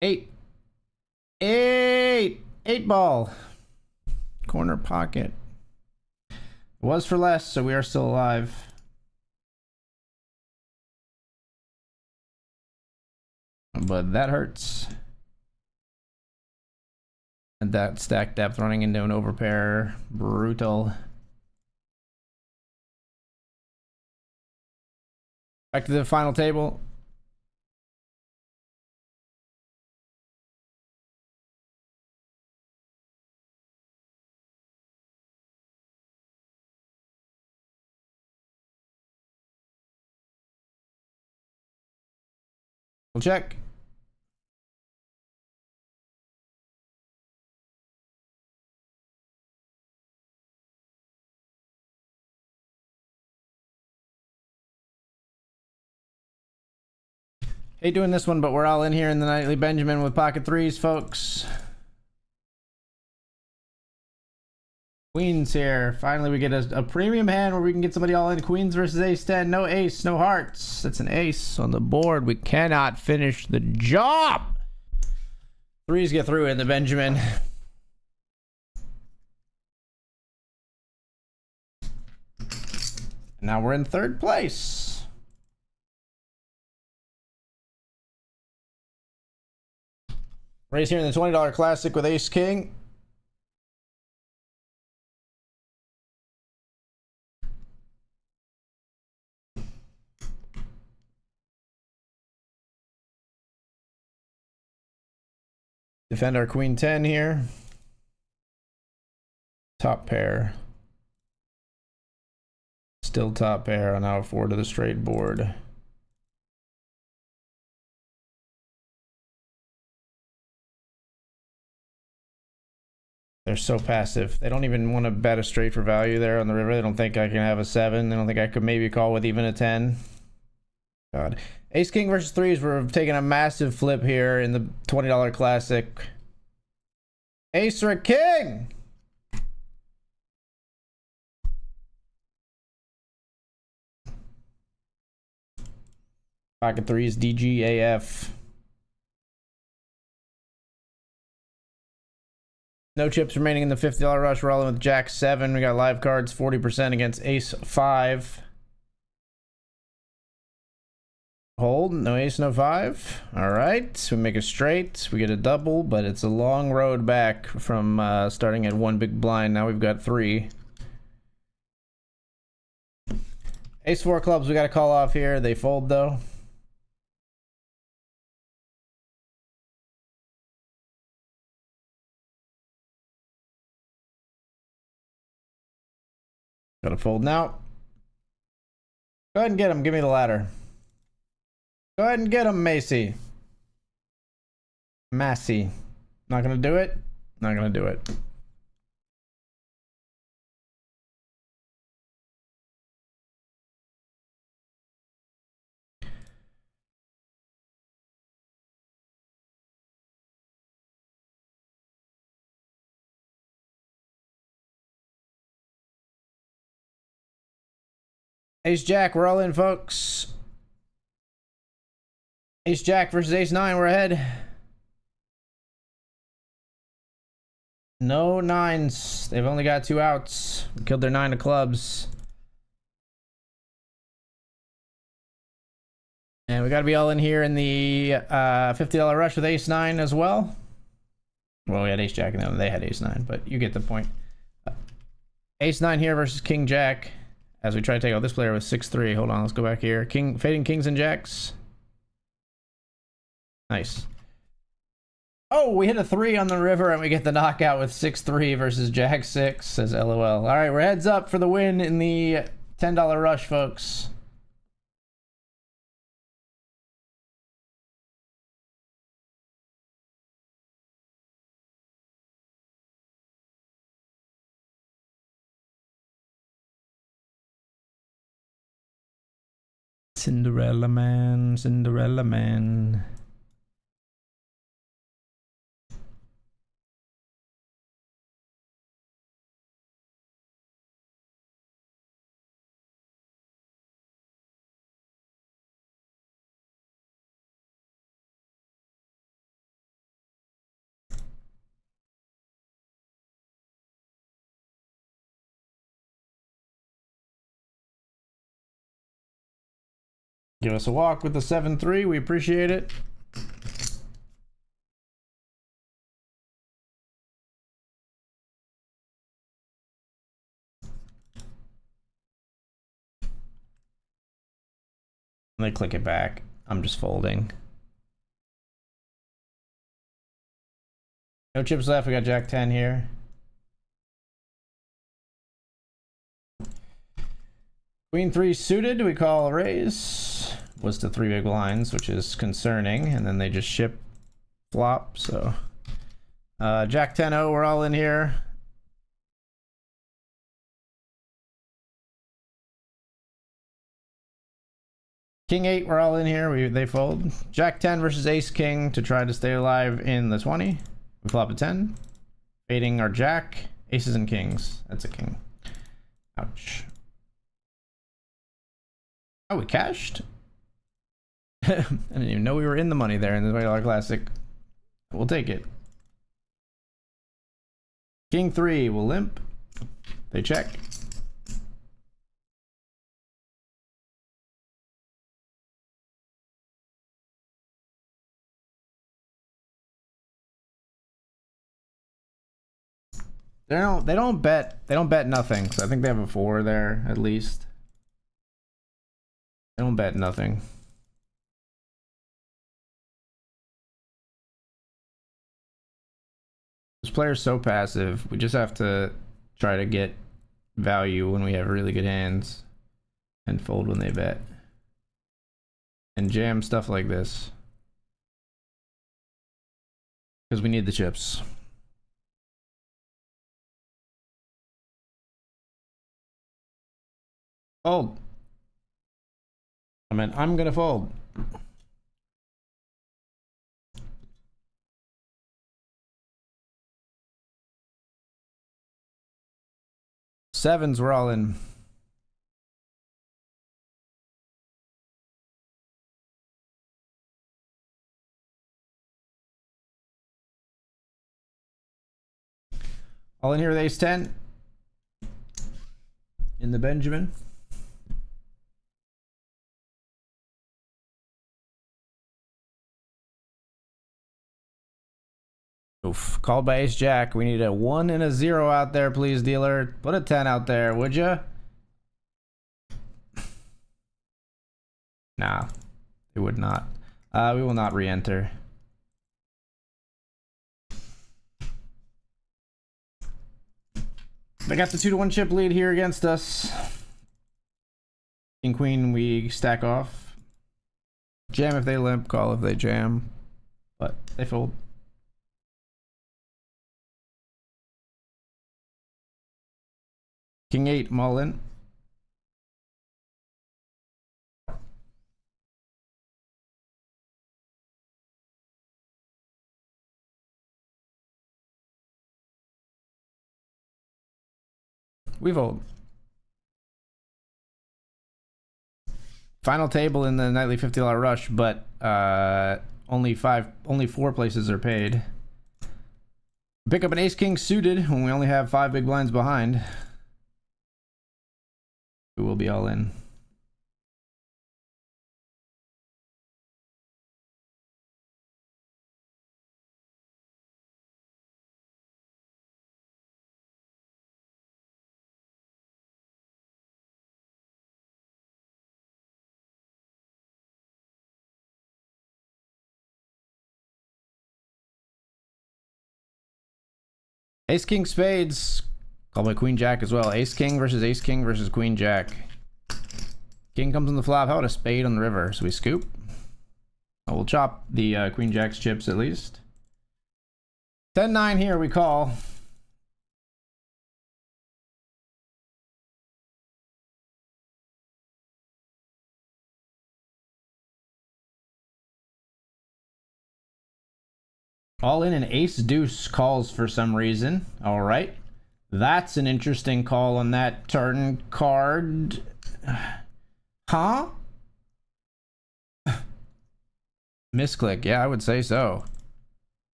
8. 8 ball. Corner pocket. It was for less, so we are still alive. But that hurts. And that stack depth running into an overpair. Brutal. Back to the final table. We'll check. Hate doing this one, but we're all in here in the Nightly Benjamin with pocket threes, folks. Queens here. Finally, we get a premium hand where we can get somebody all in. Queens versus ace 10. No ace, no hearts. That's an ace on the board. We cannot finish the job. Threes get through in the Benjamin. Now we're in third place. Raise here in the $20 classic with ace king. Defend our queen 10 here. Top pair. Still top pair on our 4 to the straight board. They're so passive. They don't even want to bet a straight for value there on the river. They don't think I can have a 7. They don't think I could maybe call with even a 10. God. Ace king versus threes. We're taking a massive flip here in the $20 classic. Ace or a king? Pocket threes, DGAF. No chips remaining in the $50 rush. We're all in with Jack 7. We got live cards 40% against Ace 5. Hold. No ace, no 5. All right. We make a straight. We get a double, but it's a long road back from starting at 1 big blind. Now we've got 3. Ace 4 clubs. We got to call off here. They fold, though. Gotta fold now. Go ahead and get him. Give me the ladder. Go ahead and get him, Macy. Massey. Not gonna do it? Not gonna do it. Ace Jack, we're all in, folks. Ace Jack versus Ace 9, we're ahead. No 9s. They've only got 2 outs. We killed their 9 of clubs. And we got to be all in here in the $50 rush with ace 9 as well. Well, we had ace jack and they had ace 9, but you get the point. Ace 9 here versus king jack. As we try to take out this player with 6-3. Hold on, let's go back here. Fading kings and jacks. Nice. Oh, we hit a 3 on the river and we get the knockout with 6-3 versus jack 6, says LOL. All right, we're heads up for the win in the $10 rush, folks. Cinderella man, Cinderella man. Give us a walk with the 7-3. We appreciate it. They click it back. I'm just folding. No chips left. We got jack 10 here. Queen 3 suited. We call a raise. Was to 3 big blinds, which is concerning. And then they just ship flop. So jack 10-0. We're all in here. King 8, we're all in here. They fold. Jack 10 versus ace king to try to stay alive in the 20. We flop a 10. Fading our jack. Aces and kings. That's a king. Ouch. Oh, we cashed? I didn't even know we were in the money there in the $20 classic. We'll take it. King 3 will limp. They check. They don't bet nothing. So I think they have a 4 there at least. They don't bet nothing. This player's so passive. We just have to try to get value when we have really good hands and fold when they bet. And jam stuff like this. Because we need the chips. Fold. I mean, I'm gonna fold. Sevens, we're all in. All in here with ace 10. In the Benjamin. Oof. Called by ace jack. We need a 1 and a 0 out there, please, dealer. Put a 10 out there, would ya? Nah, it would not. We will not re-enter. They got the 2-1 chip lead here against us. King queen, we stack off. Jam if they limp, call if they jam. But they fold. King 8, I'm all in. We fold. Final table in the nightly $50 rush, but only 4 places are paid. Pick up an ace king suited when we only have 5 big blinds behind. We will be all in. Ace king spades. Called by queen jack as well. Ace king versus queen jack. King comes on the flop. How about a spade on the river? So we scoop. Oh, we'll chop the queen jack's chips at least. 10-9 here we call. All in, an ace deuce calls for some reason. All right. That's an interesting call on that turn card. Huh? Misclick. Yeah, I would say so.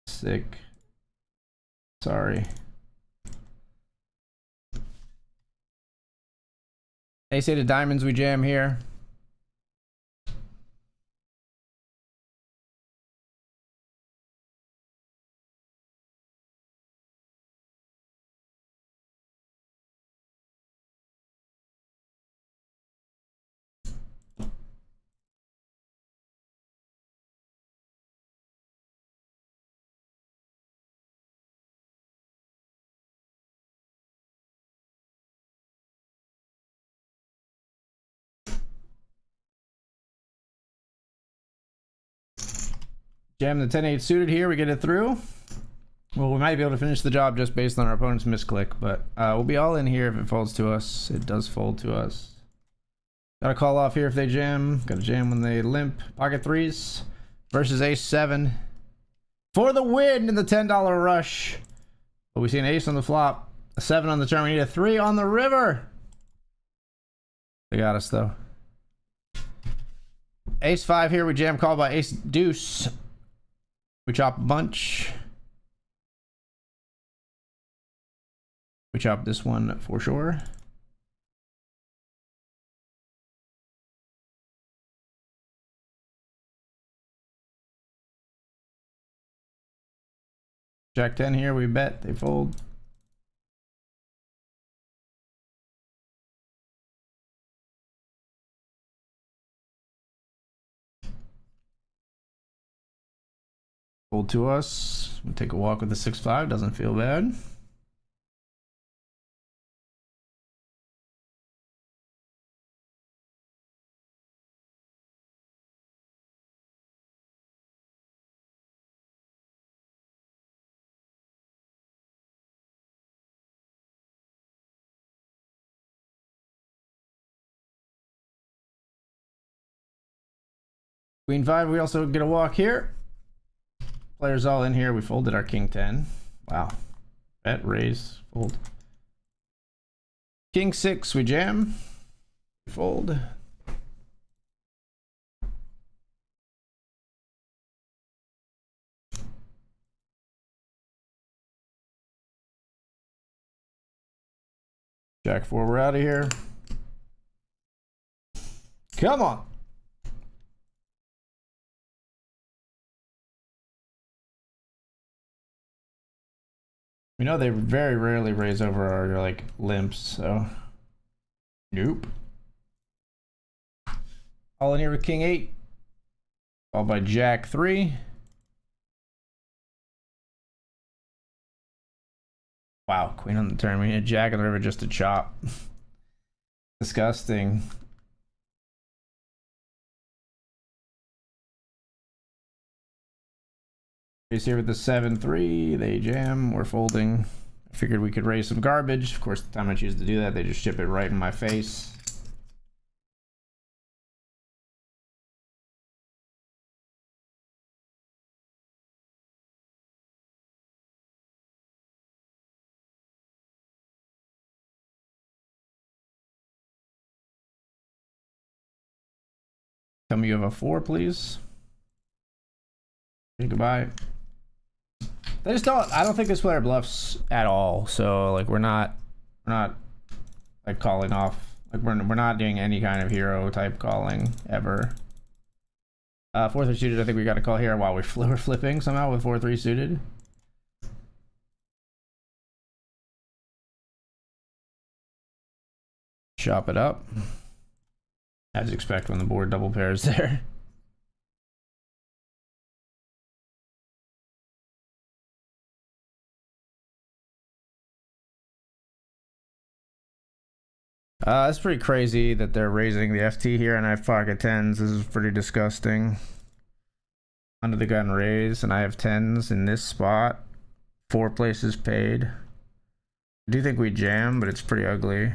Sick. Sorry. Ace eight of diamonds, we jam here. Jam the 10-8 suited here. We get it through. Well, we might be able to finish the job just based on our opponent's misclick, but we'll be all in here if it folds to us. It does fold to us. Got to call off here if they jam. Got to jam when they limp. Pocket threes versus ace 7 for the win in the $10 rush. But we see an ace on the flop, a 7 on the turn. We need a 3 on the river. They got us though. Ace 5 here. We jam called by ace deuce. We chop a bunch. We chop this one for sure. Jack 10 here. We bet. They fold. Fold to us. We'll take a walk with the 6-5. Doesn't feel bad. Queen 5. We also get a walk here. Players all in here. We folded our king 10. Wow. Bet, raise, fold. King 6. We jam. Fold. Jack 4. We're out of here. Come on. We know they very rarely raise over our like limps, so nope. All in here with king 8, followed by jack 3. Wow, queen on the turn. We need a jack on the river just to chop. Disgusting. Ace here with the 7-3. They jam. We're folding. I figured we could raise some garbage. Of course, the time I choose to do that, they just chip it right in my face. Tell me you have a 4, please. Okay, goodbye. They just don't. I don't think this player bluffs at all. So like we're not like calling off. Like we're not doing any kind of hero type calling ever. 4-3 suited. I think we got to call here while we're flipping somehow with 4-3 suited. Chop it up. As you expect when the board double pairs there. It's pretty crazy that they're raising the FT here, and I have pocket tens. This is pretty disgusting. Under the gun raise, and I have tens in this spot. 4 places paid. I do think we jam, but it's pretty ugly.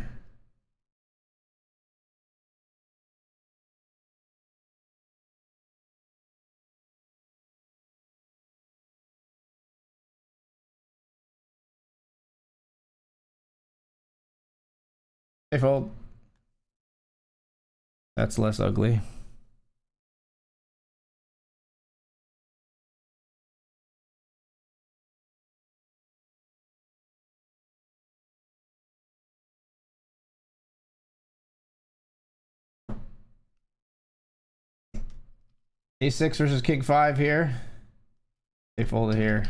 They fold. That's less ugly. A6 versus King 5 here. They folded here.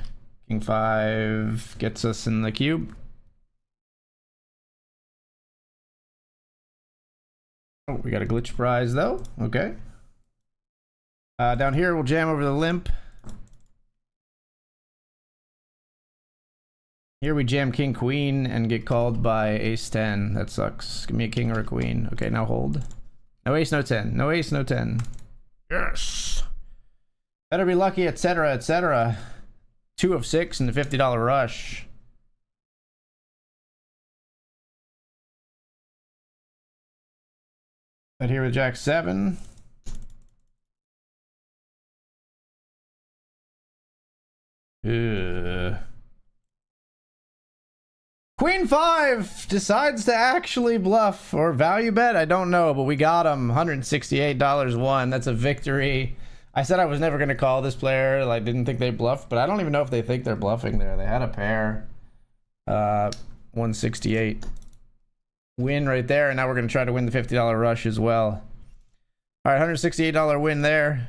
King 5 gets us in the cube. Oh, we got a glitch prize though. Okay. Down here, we'll jam over the limp. Here we jam King Queen and get called by Ace 10. That sucks. Give me a king or a queen. Okay, now hold. No ace, no 10. No ace, no 10. Yes. Better be lucky, etc., etc. 2 of 6 in the $50 rush. But here with Jack 7. Ugh. Queen 5 decides to actually bluff or value bet. I don't know, but we got him. $168 won. That's a victory. I said I was never going to call this player. I didn't think they bluffed, but I don't even know if they think they're bluffing there. They had a pair. 168 win right there, and now we're going to try to win the $50 rush as well. All right, $168 win there.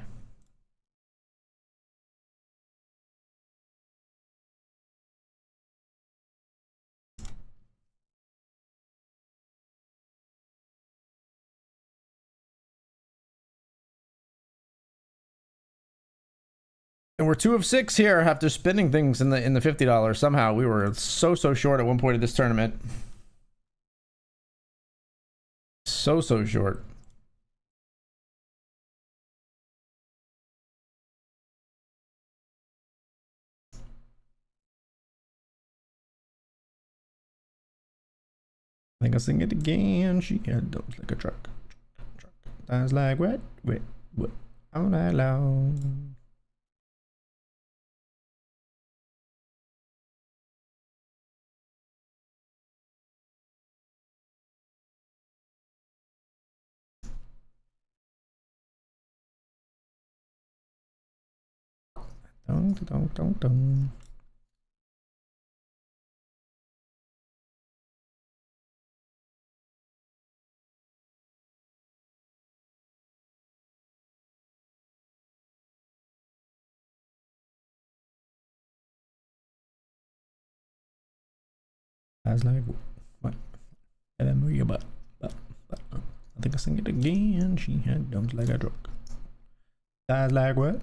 And we're 2 of 6 here after spending things in the $50. Somehow we were so short at one point of this tournament. So short. I think I'll sing it again. She had dumps like a truck. I was like, what? Wait, what? All night long. Dun. I was like, what? And then we but I think I sing it again. She had dumps like a truck. I was like, what?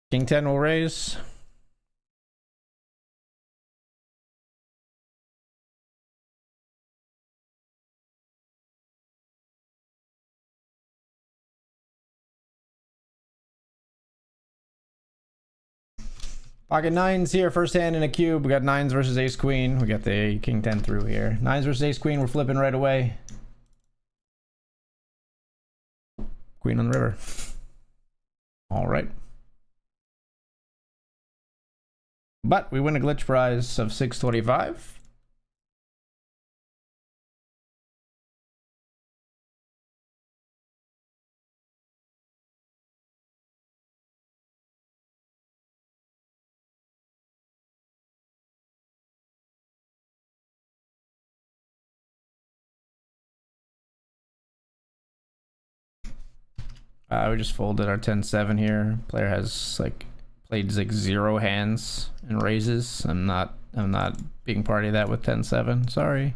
King 10 will raise. Pocket 9s here, first hand in a cube. We got 9s versus ace queen. We got the king 10 through here. 9s versus ace queen, we're flipping right away. Queen on the river. All right. But we win a glitch prize of 625. We just folded our 10-7 here. Player has played like 0 hands and raises. I'm not being party of that with 10-7. Sorry.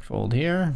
Fold here.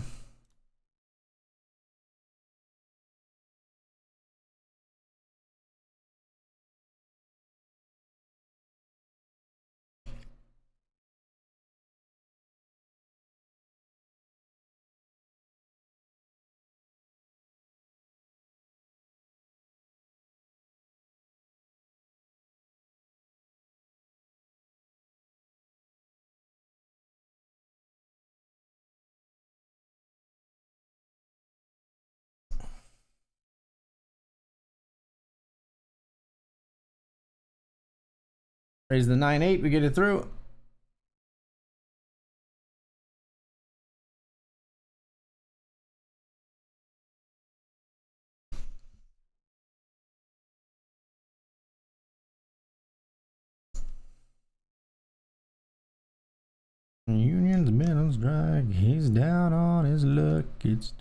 Raise the 9-8, we get it through. Union's been on strike. He's down on his luck. It's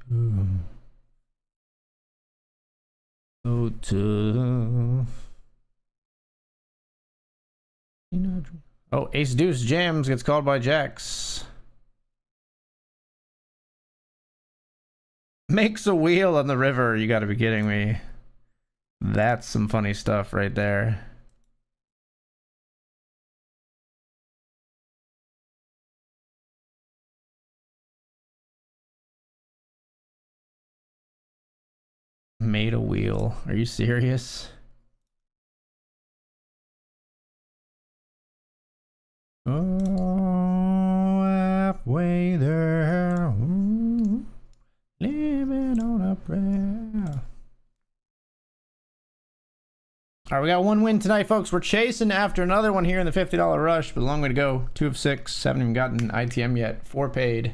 so tough. Oh, ace deuce jams gets called by jacks. Makes a wheel on the river. You gotta be kidding me. That's some funny stuff right there. Made a wheel. Are you serious? Oh, halfway there. Living on a prayer. All right, we got one win tonight, folks. We're chasing after another one here in the $50 rush, but a long way to go. 2 of 6. Haven't even gotten ITM yet. 4 paid.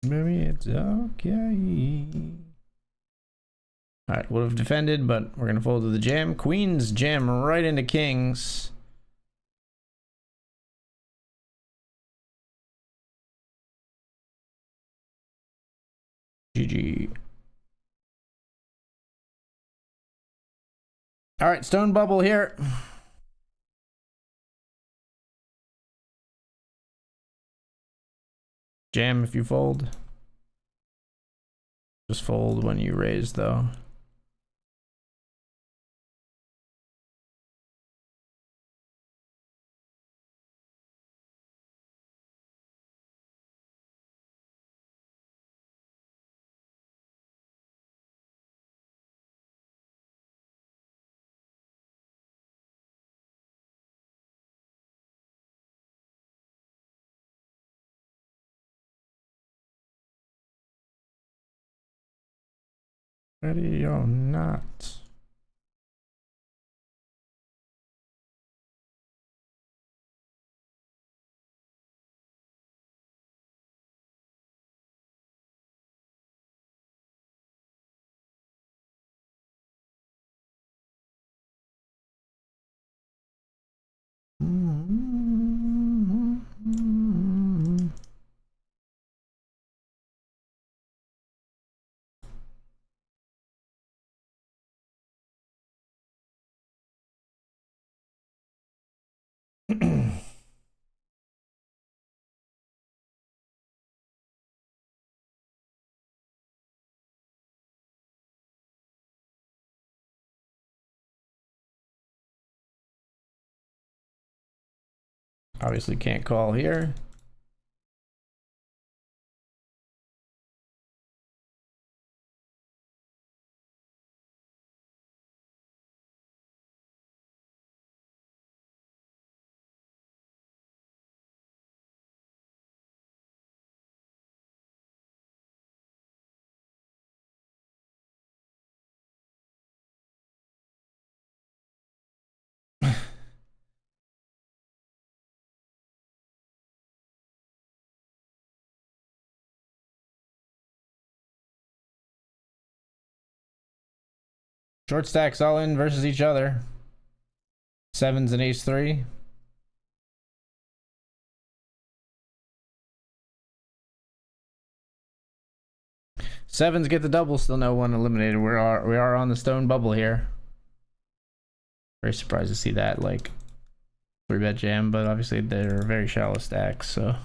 Maybe it's okay. All right, would have defended, but we're gonna fold to the jam. Queens jam right into kings. GG. All right, stone bubble here. Jam if you fold. Just fold when you raise, though. Ready or not. Obviously can't call here. Short stacks all in versus each other. Sevens and ace three. Sevens get the double, still no one eliminated. We are on the stone bubble here. Very surprised to see that, like, 3-bet jam, but obviously they're very shallow stacks, so.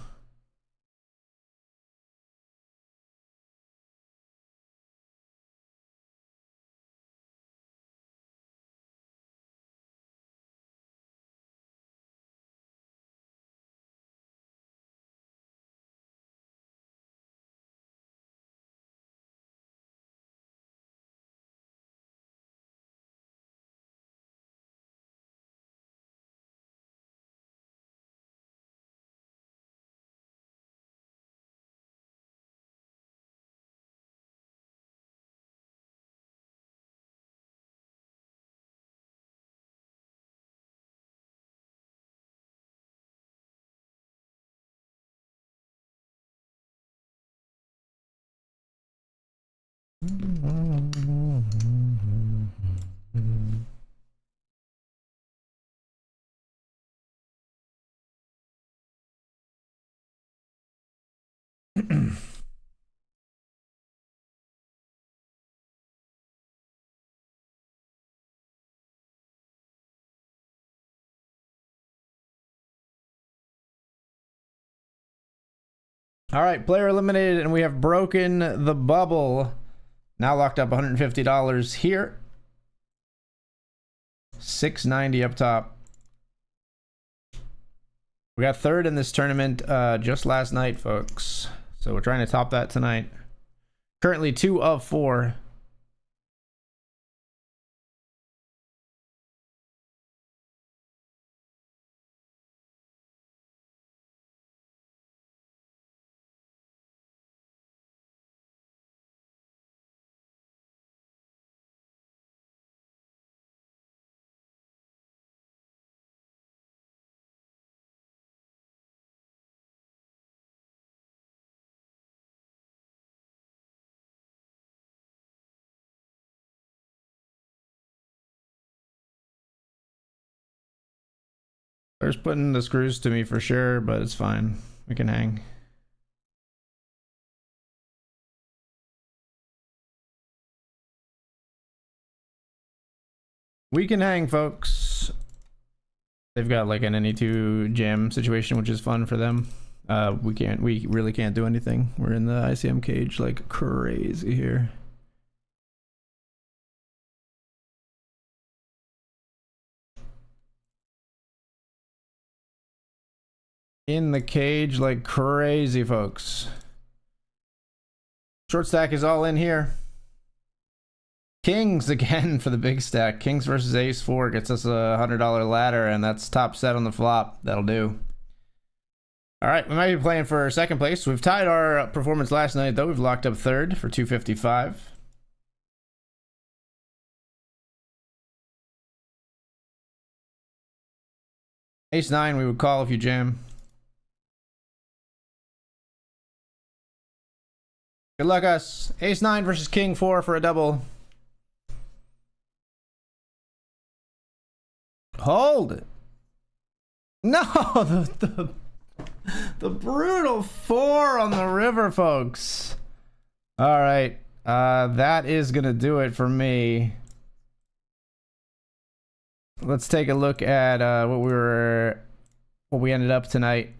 All right, player eliminated, and we have broken the bubble. Now locked up $150 here. $690 up top. We got third in this tournament just last night, folks. So we're trying to top that tonight. Currently 2 of 4. There's putting the screws to me for sure, but it's fine. We can hang. We can hang, folks. They've got like an any2 jam situation, which is fun for them. We really can't do anything. We're in the ICM cage like crazy here. In the cage like crazy, folks. Short stack is all in here. Kings again for the big stack. Kings versus ace 4 gets us a $100 ladder, and that's top set on the flop. That'll do. All right, we might be playing for second place. We've tied our performance last night, though. We've locked up third for $255. Ace 9 we would call if you jam. Good luck, us. Ace 9 versus King 4 for a double. Hold it. No, the brutal 4 on the river, folks. All right, that is gonna do it for me. Let's take a look at what we ended up tonight.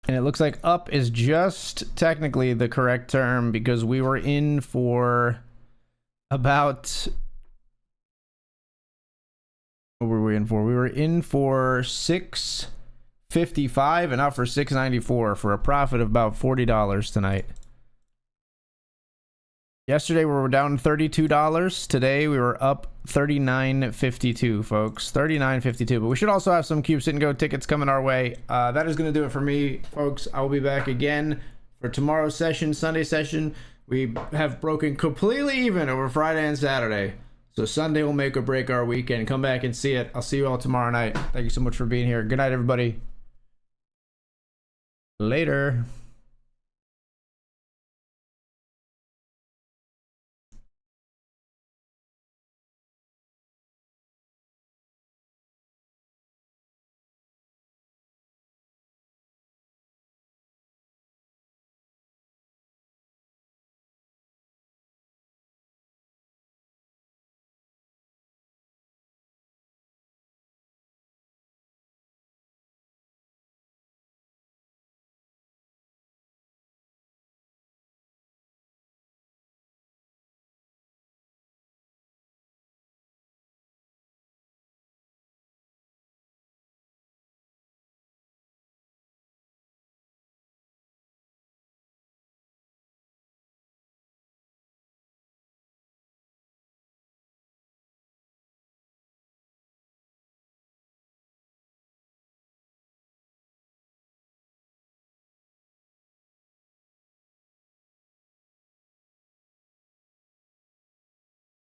And it looks like up is just technically the correct term because we were in for about... What were we in for? We were in for $6.55 and out for $6.94 for a profit of about $40 tonight. Yesterday we were down $32. Today we were up $39.52, folks. $39.52. But we should also have some Cube Sit and Go tickets coming our way. That is going to do it for me, folks. I will be back again for tomorrow's session, Sunday session. We have broken completely even over Friday and Saturday. So Sunday will make or break our weekend. Come back and see it. I'll see you all tomorrow night. Thank you so much for being here. Good night, everybody. Later.